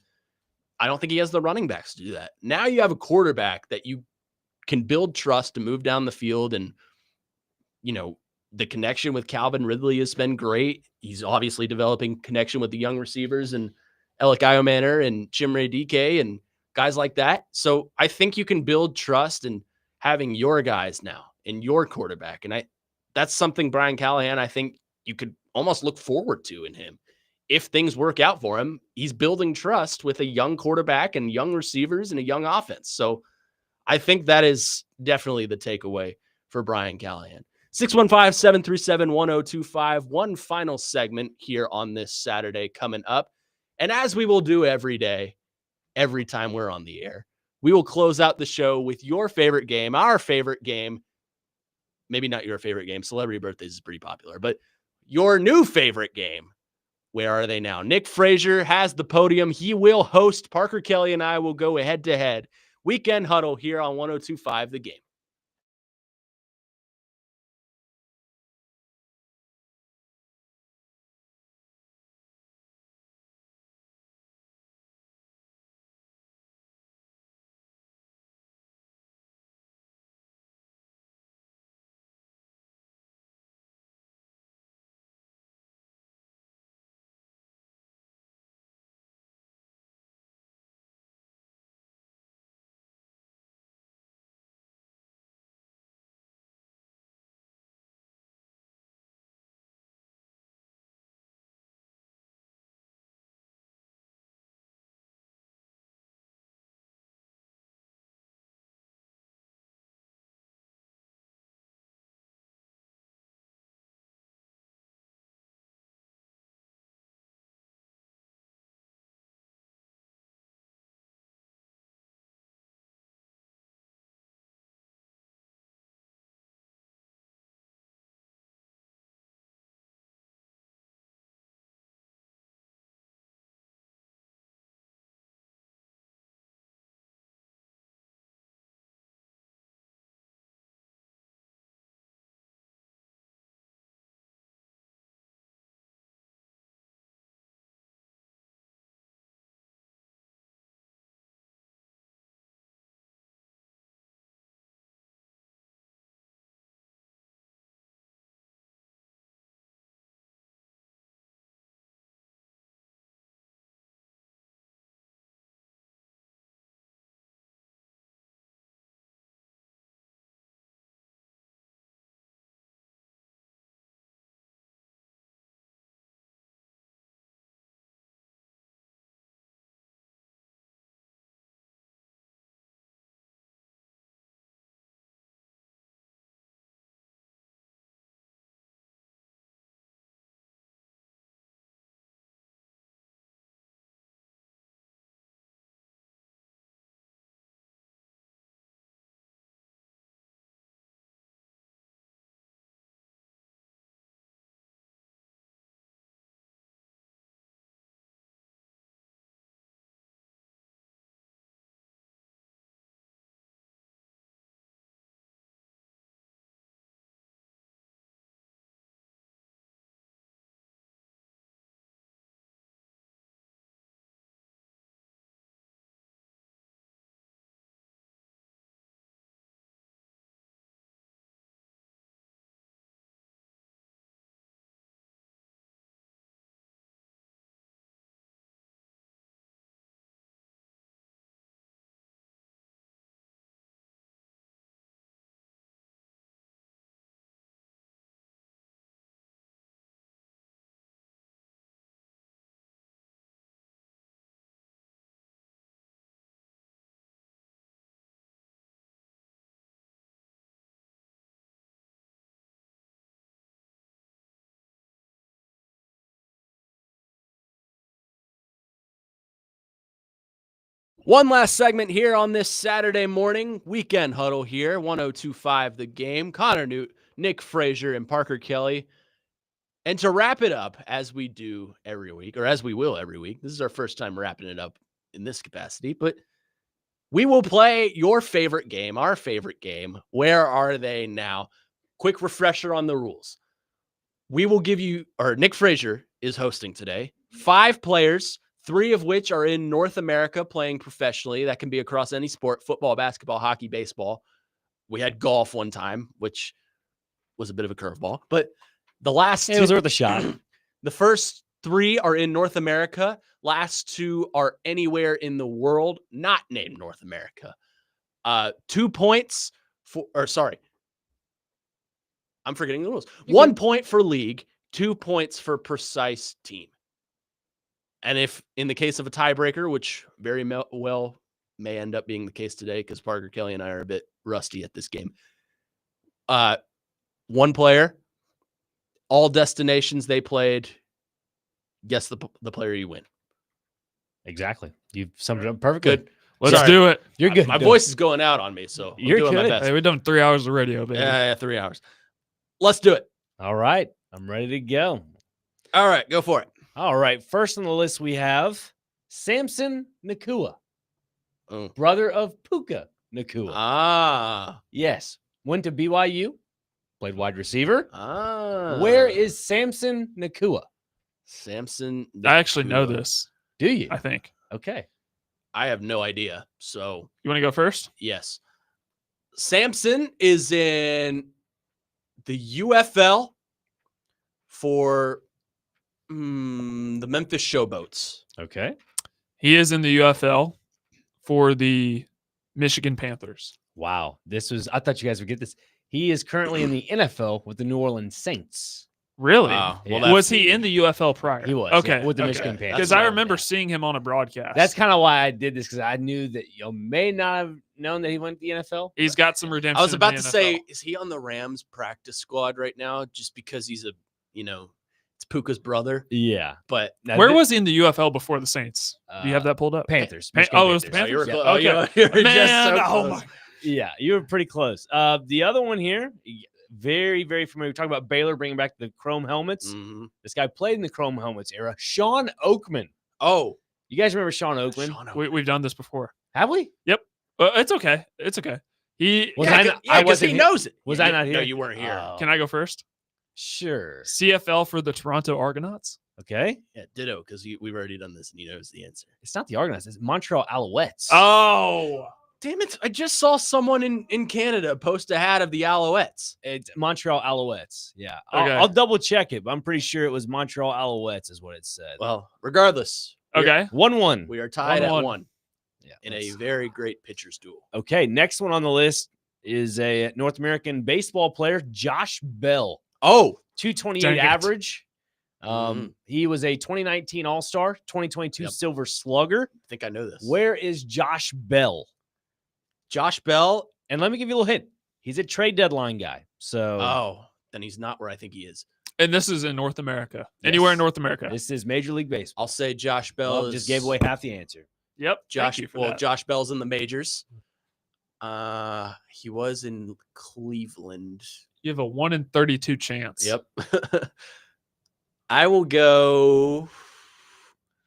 I don't think he has the running backs to do that. Now you have a quarterback that you can build trust to move down the field, and the connection with Calvin Ridley has been great. He's obviously developing connection with the young receivers and Alec Iomanner and Chimere DK and guys like that. So I think you can build trust in having your guys now and your quarterback. And that's something Brian Callahan, I think you could almost look forward to in him. If things work out for him, he's building trust with a young quarterback and young receivers and a young offense. So I think that is definitely the takeaway for Brian Callahan. 615-737-1025. One final segment here on this Saturday coming up. And as we will do every day, every time we're on the air, we will close out the show with your favorite game, our favorite game. Maybe not your favorite game. Celebrity Birthdays is pretty popular, but your new favorite game. Where are they now? Nick Frazier has the podium. He will host. Parker Kelly and I will go head to head. Weekend Huddle here on 102.5 The Game. One last segment here on this Saturday morning. Weekend Huddle here, 102.5 The Game. Connor Newt, Nick Frazier, and Parker Kelly. And to wrap it up, as we do every week, or as we will every week, this is our first time wrapping it up in this capacity, but we will play your favorite game, our favorite game. Where are they now? Quick refresher on the rules. We will give you, or Nick Frazier is hosting today, 5 players, 3 of which are in North America playing professionally. That can be across any sport: football, basketball, hockey, baseball. We had golf one time, which was a bit of a curveball, but the last It was worth a shot. The first 3 are in North America. Last 2 are anywhere in the world not named North America. 2 points for, or sorry, I'm forgetting the rules. 1 point for league, 2 points for precise team. And if in the case of a tiebreaker, which very well may end up being the case today because Parker Kelly and I are a bit rusty at this game. 1 player, all destinations they played, guess the player you win. Exactly. You've summed it up perfectly. Good. Let's do it. You're good. My voice is going out on me, so You're I'm doing my good. best. Hey, we've done 3 hours of radio, baby. Yeah, 3 hours. Let's do it. All right. I'm ready to go. All right, go for it. All right. First on the list, we have Samson Nakua, Oh. brother of Puka Nakua. Ah. Yes. Went to BYU, played wide receiver. Ah. Where is Samson Nakua? Samson? I actually know Nakua. this, Do you? I think. Okay. I have no idea. So, You want to go first? yes. Samson is in the UFL for the Memphis Showboats. Okay. He is in the UFL for the Michigan Panthers. Wow. I thought you guys would get this. He is currently in the NFL with the New Orleans Saints. Really? Wow. Well, Yeah. Was he in the UFL prior? He was. Okay. yeah, with the okay. Michigan Panthers. Because I remember seeing him on a broadcast. That's kind of why I did this, because I knew that you may not have known that he went to the NFL. He's got some redemption. I was about in to the say, NFL. is he on the Rams practice squad right now just because he's it's Puka's brother? Yeah. But Where was he in the UFL before the Saints? Do you have that pulled up? Panthers. Oh, it was the Michigan Oh, you were Panthers? close. Yeah. You were Man, just so oh close. my. Yeah, you were pretty close. The other one here, very, very familiar. We're talking about Baylor bringing back the chrome helmets. Mhm. This guy played in the chrome helmets era. Sean Oakman. Oh, You guys remember Sean Oakman? Sean Oakman. We've done this before. Have we? It's okay. It's okay. He Was Yeah, I 'cause- not- yeah, I 'cause wasn't he here? knows it. Was Yeah, I not No, here? you weren't here. Oh. Can I go first? Sure. CFL for the Toronto Argonauts. Okay. Yeah, ditto, because we've already done this and he knows the answer. It's not the Argonauts. It's Montreal Alouettes. Oh, Damn it. I just saw someone in Canada post a hat of the Alouettes. It's Montreal Alouettes. Yeah. Okay. I'll double check it, but I'm pretty sure it was Montreal Alouettes is what it said. Well, regardless, okay. 1-1. we are tied at 1-1. 1 Yeah. in a let's- very great pitcher's duel. Okay. Next one on the list is a North American baseball player, Josh Bell. Oh, 228 Dang it. average. Mhm. He was a 2019 All-Star, 2022 Yep. Silver Slugger. I think I know this. Where is Josh Bell? Josh Bell. And let me give you a little hint. He's a trade deadline guy. So Oh, then he's not where I think he is. And this is in North America. Anywhere in Yes. North America. this is Major League Baseball. I'll say Josh Bell Well, is, just gave away half the answer. Yep. Josh. Thank you for Well, that. Josh Bell's in the majors. He was in Cleveland. You have a 1 in 32 chance. Yep. I will go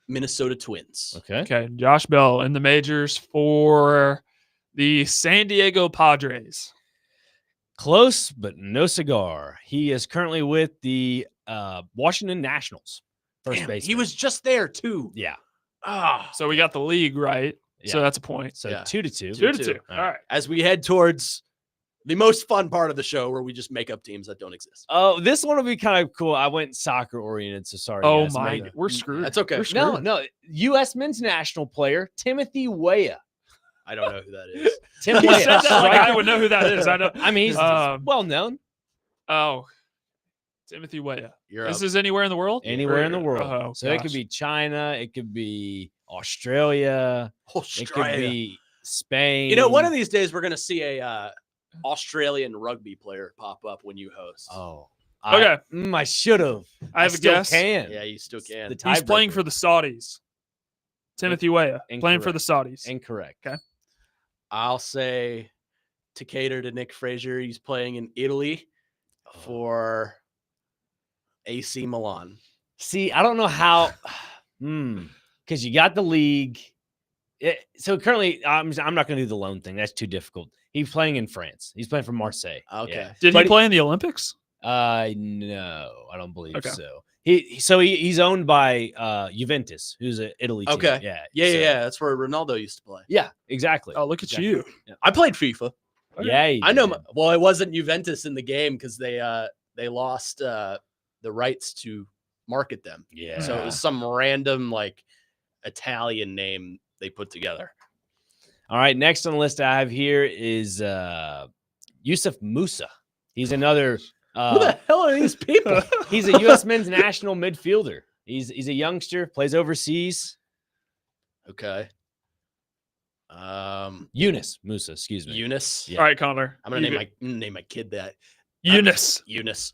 Minnesota Twins. Okay. Okay. Josh Bell in the majors for the San Diego Padres. Close, but no cigar. He is currently with the Washington Nationals. First Damn, base. he was just there too. Yeah. Ah. So we got the league right. So Yeah. that's a point. So Yeah. 2-2. 2-2. All All right. As we head towards the most fun part of the show, where we just make up teams that don't exist. Oh, this one will be kind of cool. I went soccer oriented, so sorry. Oh guys. my, Maybe- we're screwed. That's okay. We're screwed. No. U.S. men's national player Timothy Weah. I don't know who that is. Tim You Weah. said that like I striker. would know who that is. I know. I mean, he's well known. Oh, Timothy Weah. You're This up. is anywhere in the world? Anywhere in the world. Oh, so it could gosh. be China, it could be Australia, it could Australia. be Spain. You know, one of these days we're gonna see a Australian rugby player pop up when you host. Oh, Okay. I should have. I have a still guess. can. Yeah, you still can. The He's playing tiebreaker. for the Saudis. Timothy Weah playing for the Saudis. Incorrect. Okay. I'll say to cater to Nick Frazier, he's playing in Italy for AC Milan. See, I don't know how. Because you got the league. So currently, I'm not going to do the loan thing. That's too difficult. He's playing in France. He's playing for Marseille. Okay. Yeah. Did he play in the Olympics? No, I don't believe so. He's owned by Juventus, who's an Italy team. Okay. Yeah. That's where Ronaldo used to play. Yeah, exactly. Oh, look at you. I played FIFA. Yeah, I know. Well, it wasn't Juventus in the game because they lost the rights to market them. Yeah. So it was some random like Italian name they put together. All right. Next on the list I have here is Yusuf Musa. He's another. Who the hell are these people? He's a U.S. men's national midfielder. He's a youngster, plays overseas. Okay. Eunice Musa, excuse me. Eunice. Yeah. All right, Connor. I'm gonna name my kid that. Eunice. Eunice.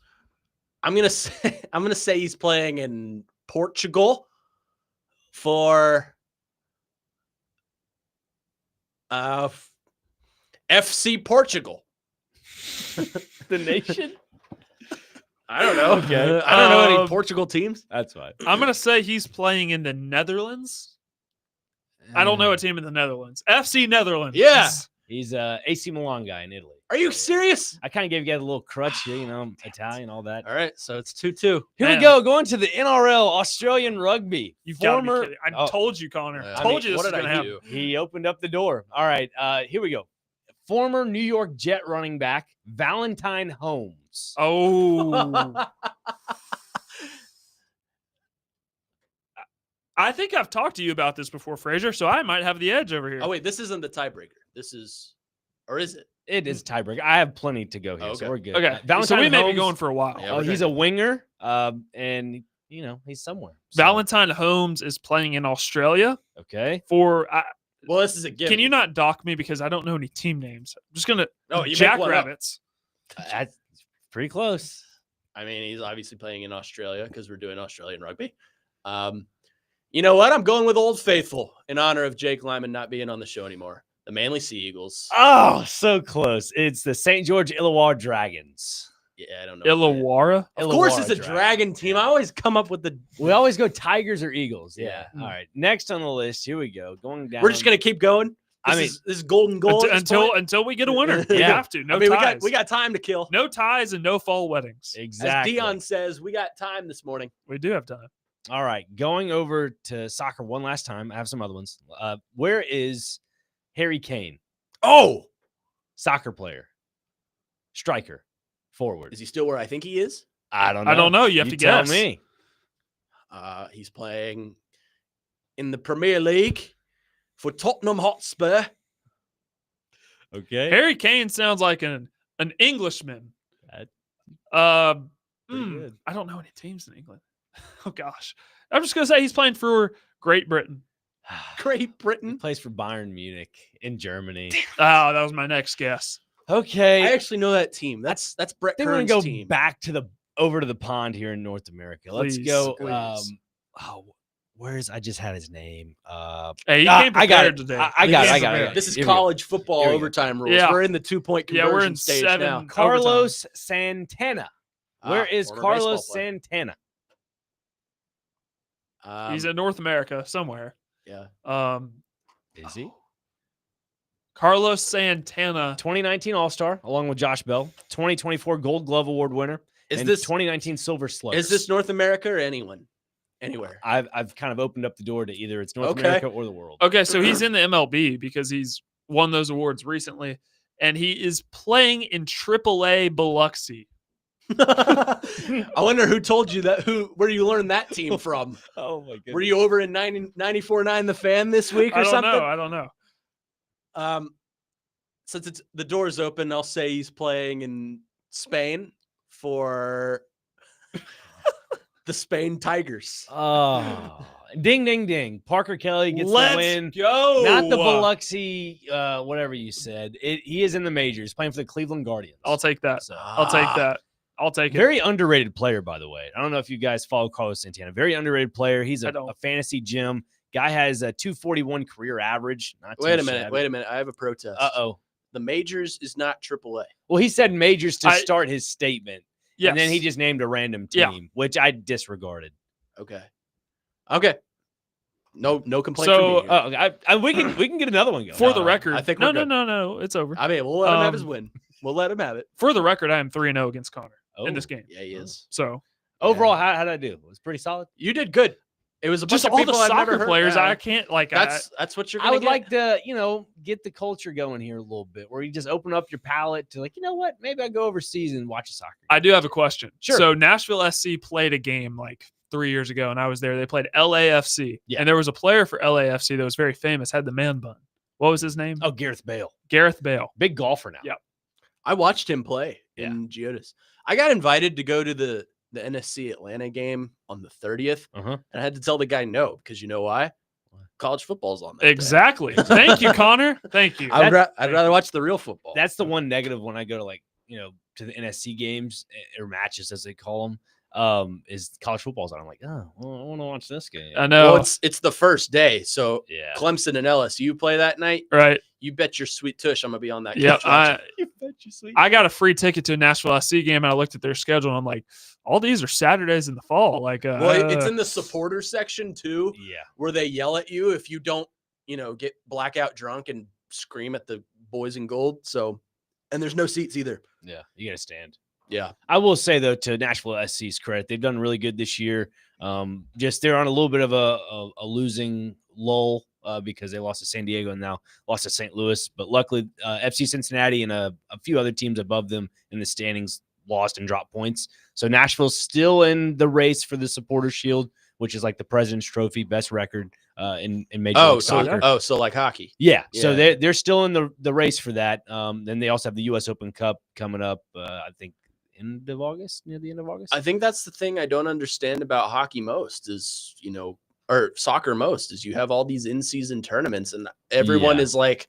I'm gonna say he's playing in Portugal for FC Portugal. The nation? I don't know. Okay. I don't know any Portugal teams. That's fine. I'm going to say he's playing in the Netherlands. I don't know a team in the Netherlands. FC Netherlands. Yeah. He's a AC Milan guy in Italy. Are you serious? I kind of gave you guys a little crutch, Italian, all that. All right, so it's 2-2. Here Man. we go, going to the NRL, Australian Rugby. You've got to be kidding. I told you, Connor. Yeah. Told you this what was did going to I happen. do? He opened up the door. All right, here we go. Former New York Jet running back Valentine Holmes. Oh. I think I've talked to you about this before, Frazier, so I might have the edge over here. Oh wait, this isn't the tiebreaker. This is, or is it? It is tiebreaker. I have plenty to go here, Okay. so we're good. Okay. Valentine So we may be Holmes, going for a while. Yeah, he's a winger, and he's somewhere. So, Valentine Holmes is playing in Australia okay. for. Well, this is a given. Can you not dock me because I don't know any team names? I'm just gonna No, you make one up. Jackrabbits. That's pretty close. I mean, he's obviously playing in Australia because we're doing Australian rugby. You know what? I'm going with Old Faithful in honor of Jake Lyman not being on the show anymore. The Manly Sea Eagles. Oh, so close. It's the St. George Illawarra Dragons. Yeah, I don't know. Illawarra. Of course, Illawarra it's a Dragons. dragon team. I always come up with the. We always go Tigers or Eagles. Yeah. Yeah. All right. Next on the list, here we go. Going down. We're just gonna keep going. This is golden goal at this point. Until we get a winner. We Yeah. have to. No I mean, ties. we got time to kill. no ties and no fall weddings. Exactly. As Dion says, we got time this morning. We do have time. All right. Going over to soccer one last time. I have some other ones. Where is Harry Kane? Oh, Soccer player, striker, forward. is he still where I think he is? I don't know. I don't know. You have to tell guess. me. He's playing in the Premier League for Tottenham Hotspur. Okay. Harry Kane sounds like an Englishman. That's Pretty good. I don't know any teams in England. Oh gosh. I'm just gonna say he's playing for Great Britain. Great He Britain. plays for Bayern Munich in Germany. Oh, that was my next guess. Okay. I actually know that team. That's Brett I think we're Kern's gonna go team. back to over to the pond here in North America. Let's Please, go. please. I just had his name. Hey, you Ah, came I got prepared it. today. I got it. This is Here we go. college football Here we go. overtime rules. Yeah. We're in the 2-point Yeah, conversion we're in stage 7. now. Carlos Santana. Where is former Carlos baseball player. Santana? He's in North America somewhere. Yeah. Is he? Carlos Santana. 2019 All-Star, along with Josh Bell. 2024 Gold Glove Award winner. Is and this 2019 Silver Slugs. Is this North America or anywhere? I've kind of opened up the door to either it's North Okay. America or the world. Okay, so he's in the MLB because he's won those awards recently, and he is playing in AAA Biloxi. I wonder who told you that. Where you learned that team from? Oh my goodness. Were you over in 94.9 The Fan this week or I don't something? know. I don't know. Since the door's open, I'll say he's playing in Spain for the Spain Tigers. Oh, ding, ding, ding. Parker Kelly gets Let's the win. go. Not the Biloxi, whatever you said. He is in the majors, playing for the Cleveland Guardians. I'll take that. So, I'll take that. I'll take it. very underrated player, by the way. I don't know if you guys follow Carlos Santana. Very underrated player. He's I a don't. fantasy gem. Guy has a 241 career average. Not Wait too a minute. shabby. Wait a minute. I have a protest. Uh-oh. The majors is not AAA. Well, he said majors to start his statement. Yes. And then he just named a random team, which I disregarded. Okay. No complaint. So, from me here. We can get another one going. For the record, I think no, we're good. no, it's over. I mean, we'll let him have his win. We'll let him have it. For the record, I am 3-0 against Connor in this game. Yeah, he is. So overall, how did I do? It was pretty solid. You did good. It was a bunch just of all people the I've never soccer heard. players, Yeah. I can't like. That's what you're. I would like to, get the culture going here a little bit, where you just open up your palate to you know what? Maybe I go overseas and watch a soccer game. I do have a question. Sure. So Nashville SC played a game like 3 years ago, and I was there. They played LAFC, and there was a player for LAFC that was very famous, had the man bun. What was his name? Oh, Gareth Bale. Gareth Bale. Big golfer now. Yep. I watched him play in Geodis. I got invited to go to the NSC Atlanta game on the 30th, and I had to tell the guy no, because you know why? College football's on that day. Exactly. Thank you, Connor. Thank you. I'd rather watch the real football. That's the one negative when I go to to the NSC games or matches as they call them. Is college football's on. I'm like, oh, well, I want to watch this game. I know. Well, it's the first day, so Yeah. Clemson and LSU play that night. Right. You bet your sweet tush I'm gonna be on that. Yeah. couch watching. You bet you sweet. I got a free ticket to a Nashville SC game, and I looked at their schedule, and I'm like, all these are Saturdays in the fall. Like, Well, it's in the supporter section too, Yeah. where they yell at you if you don't, get blackout drunk and scream at the boys in gold. So, and there's no seats either. Yeah. You got to stand. Yeah. I will say though, to Nashville SC's credit, they've done really good this year. Just they're on a little bit of a losing lull because they lost to San Diego and now lost to St. Louis. But luckily, FC Cincinnati and a few other teams above them in the standings lost and dropped points. So Nashville's still in the race for the Supporter Shield, which is like the President's Trophy, best record in Major League Soccer. So like hockey. Yeah. So Yeah. they're still in the race for that. Then they also have the U.S. Open Cup coming up. I think near the end of August. I think that's the thing I don't understand about hockey most is, or soccer most is you have all these in-season tournaments and everyone is like,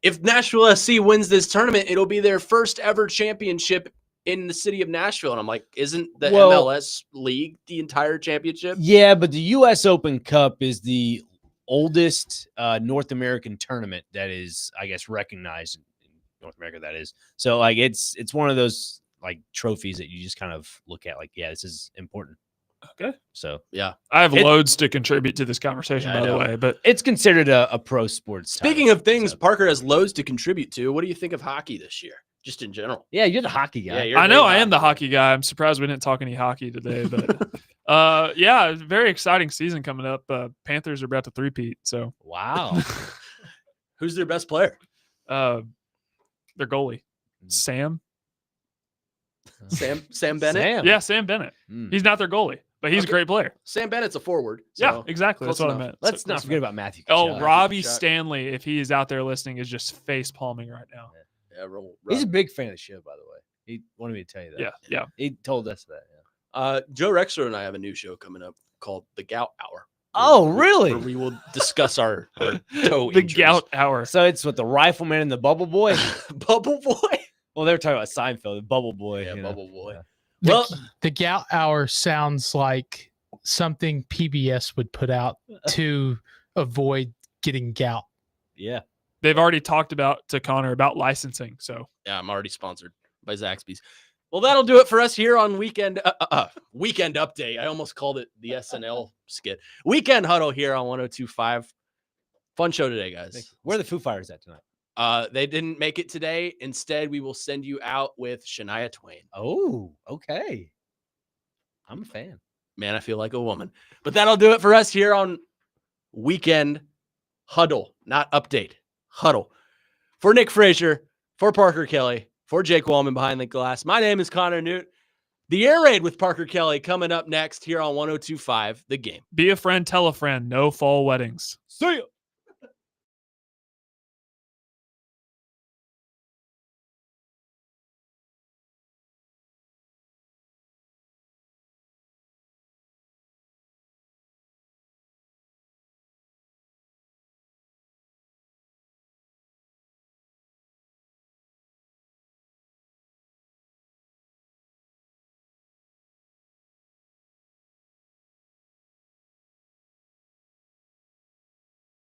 if Nashville SC wins this tournament, it'll be their first ever championship in the city of Nashville. And I'm like, isn't the MLS league the entire championship? Yeah, but the U.S. Open Cup is the oldest North American tournament that is, I guess, recognized in North America. That is. So like, it's one of those like trophies that you just kind of look at like, yeah, this is important. Okay. So yeah, I have loads to contribute to this conversation, by the way, but it's considered a pro sports. Speaking of things Parker has loads to contribute to, what do you think of hockey this year? Just in general. Yeah, you're the hockey guy. Yeah, I know I am the hockey guy. I'm surprised we didn't talk any hockey today, but yeah, very exciting season coming up. Panthers are about to three-peat. So wow. Who's their best player? Their goalie, Sam Bennett. Yeah, Sam Bennett. He's not their goalie, but he's a great player. Sam Bennett's a forward. So yeah, exactly. That's what I meant. Let's not forget about Matthew. Oh, Robbie Stanley, if he is out there listening, is just face palming right now. Yeah, he's a big fan of the show, by the way. He wanted me to tell you that. Yeah. He told us that. Yeah. Joe Rexler and I have a new show coming up called The Gout Hour. Oh, really? Where we will discuss our toe The injuries. Gout Hour. So it's with the Rifleman and the Bubble Boy. Bubble Boy. Well, they were talking about Seinfeld, the Bubble Boy. Yeah, Bubble Boy. Yeah. Well, the Gout Hour sounds like something PBS would put out to avoid getting gout. Yeah. They've already talked to Connor about licensing. So yeah, I'm already sponsored by Zaxby's. Well, that'll do it for us here on Weekend Update. I almost called it the SNL skit. Weekend Huddle here on 102.5. Fun show today, guys. Where are the Foo Fighters at tonight? They didn't make it today. Instead, we will send you out with Shania Twain. Oh, okay. I'm a fan. Man, I feel like a woman. But that'll do it for us here on Weekend Huddle, not Update. Huddle. For Nick Frazier, for Parker Kelly, for Jake Wallman behind the glass, my name is Connor Newt. The Air Raid with Parker Kelly coming up next here on 102.5 The Game. be a friend, tell a friend. No fall weddings. See ya.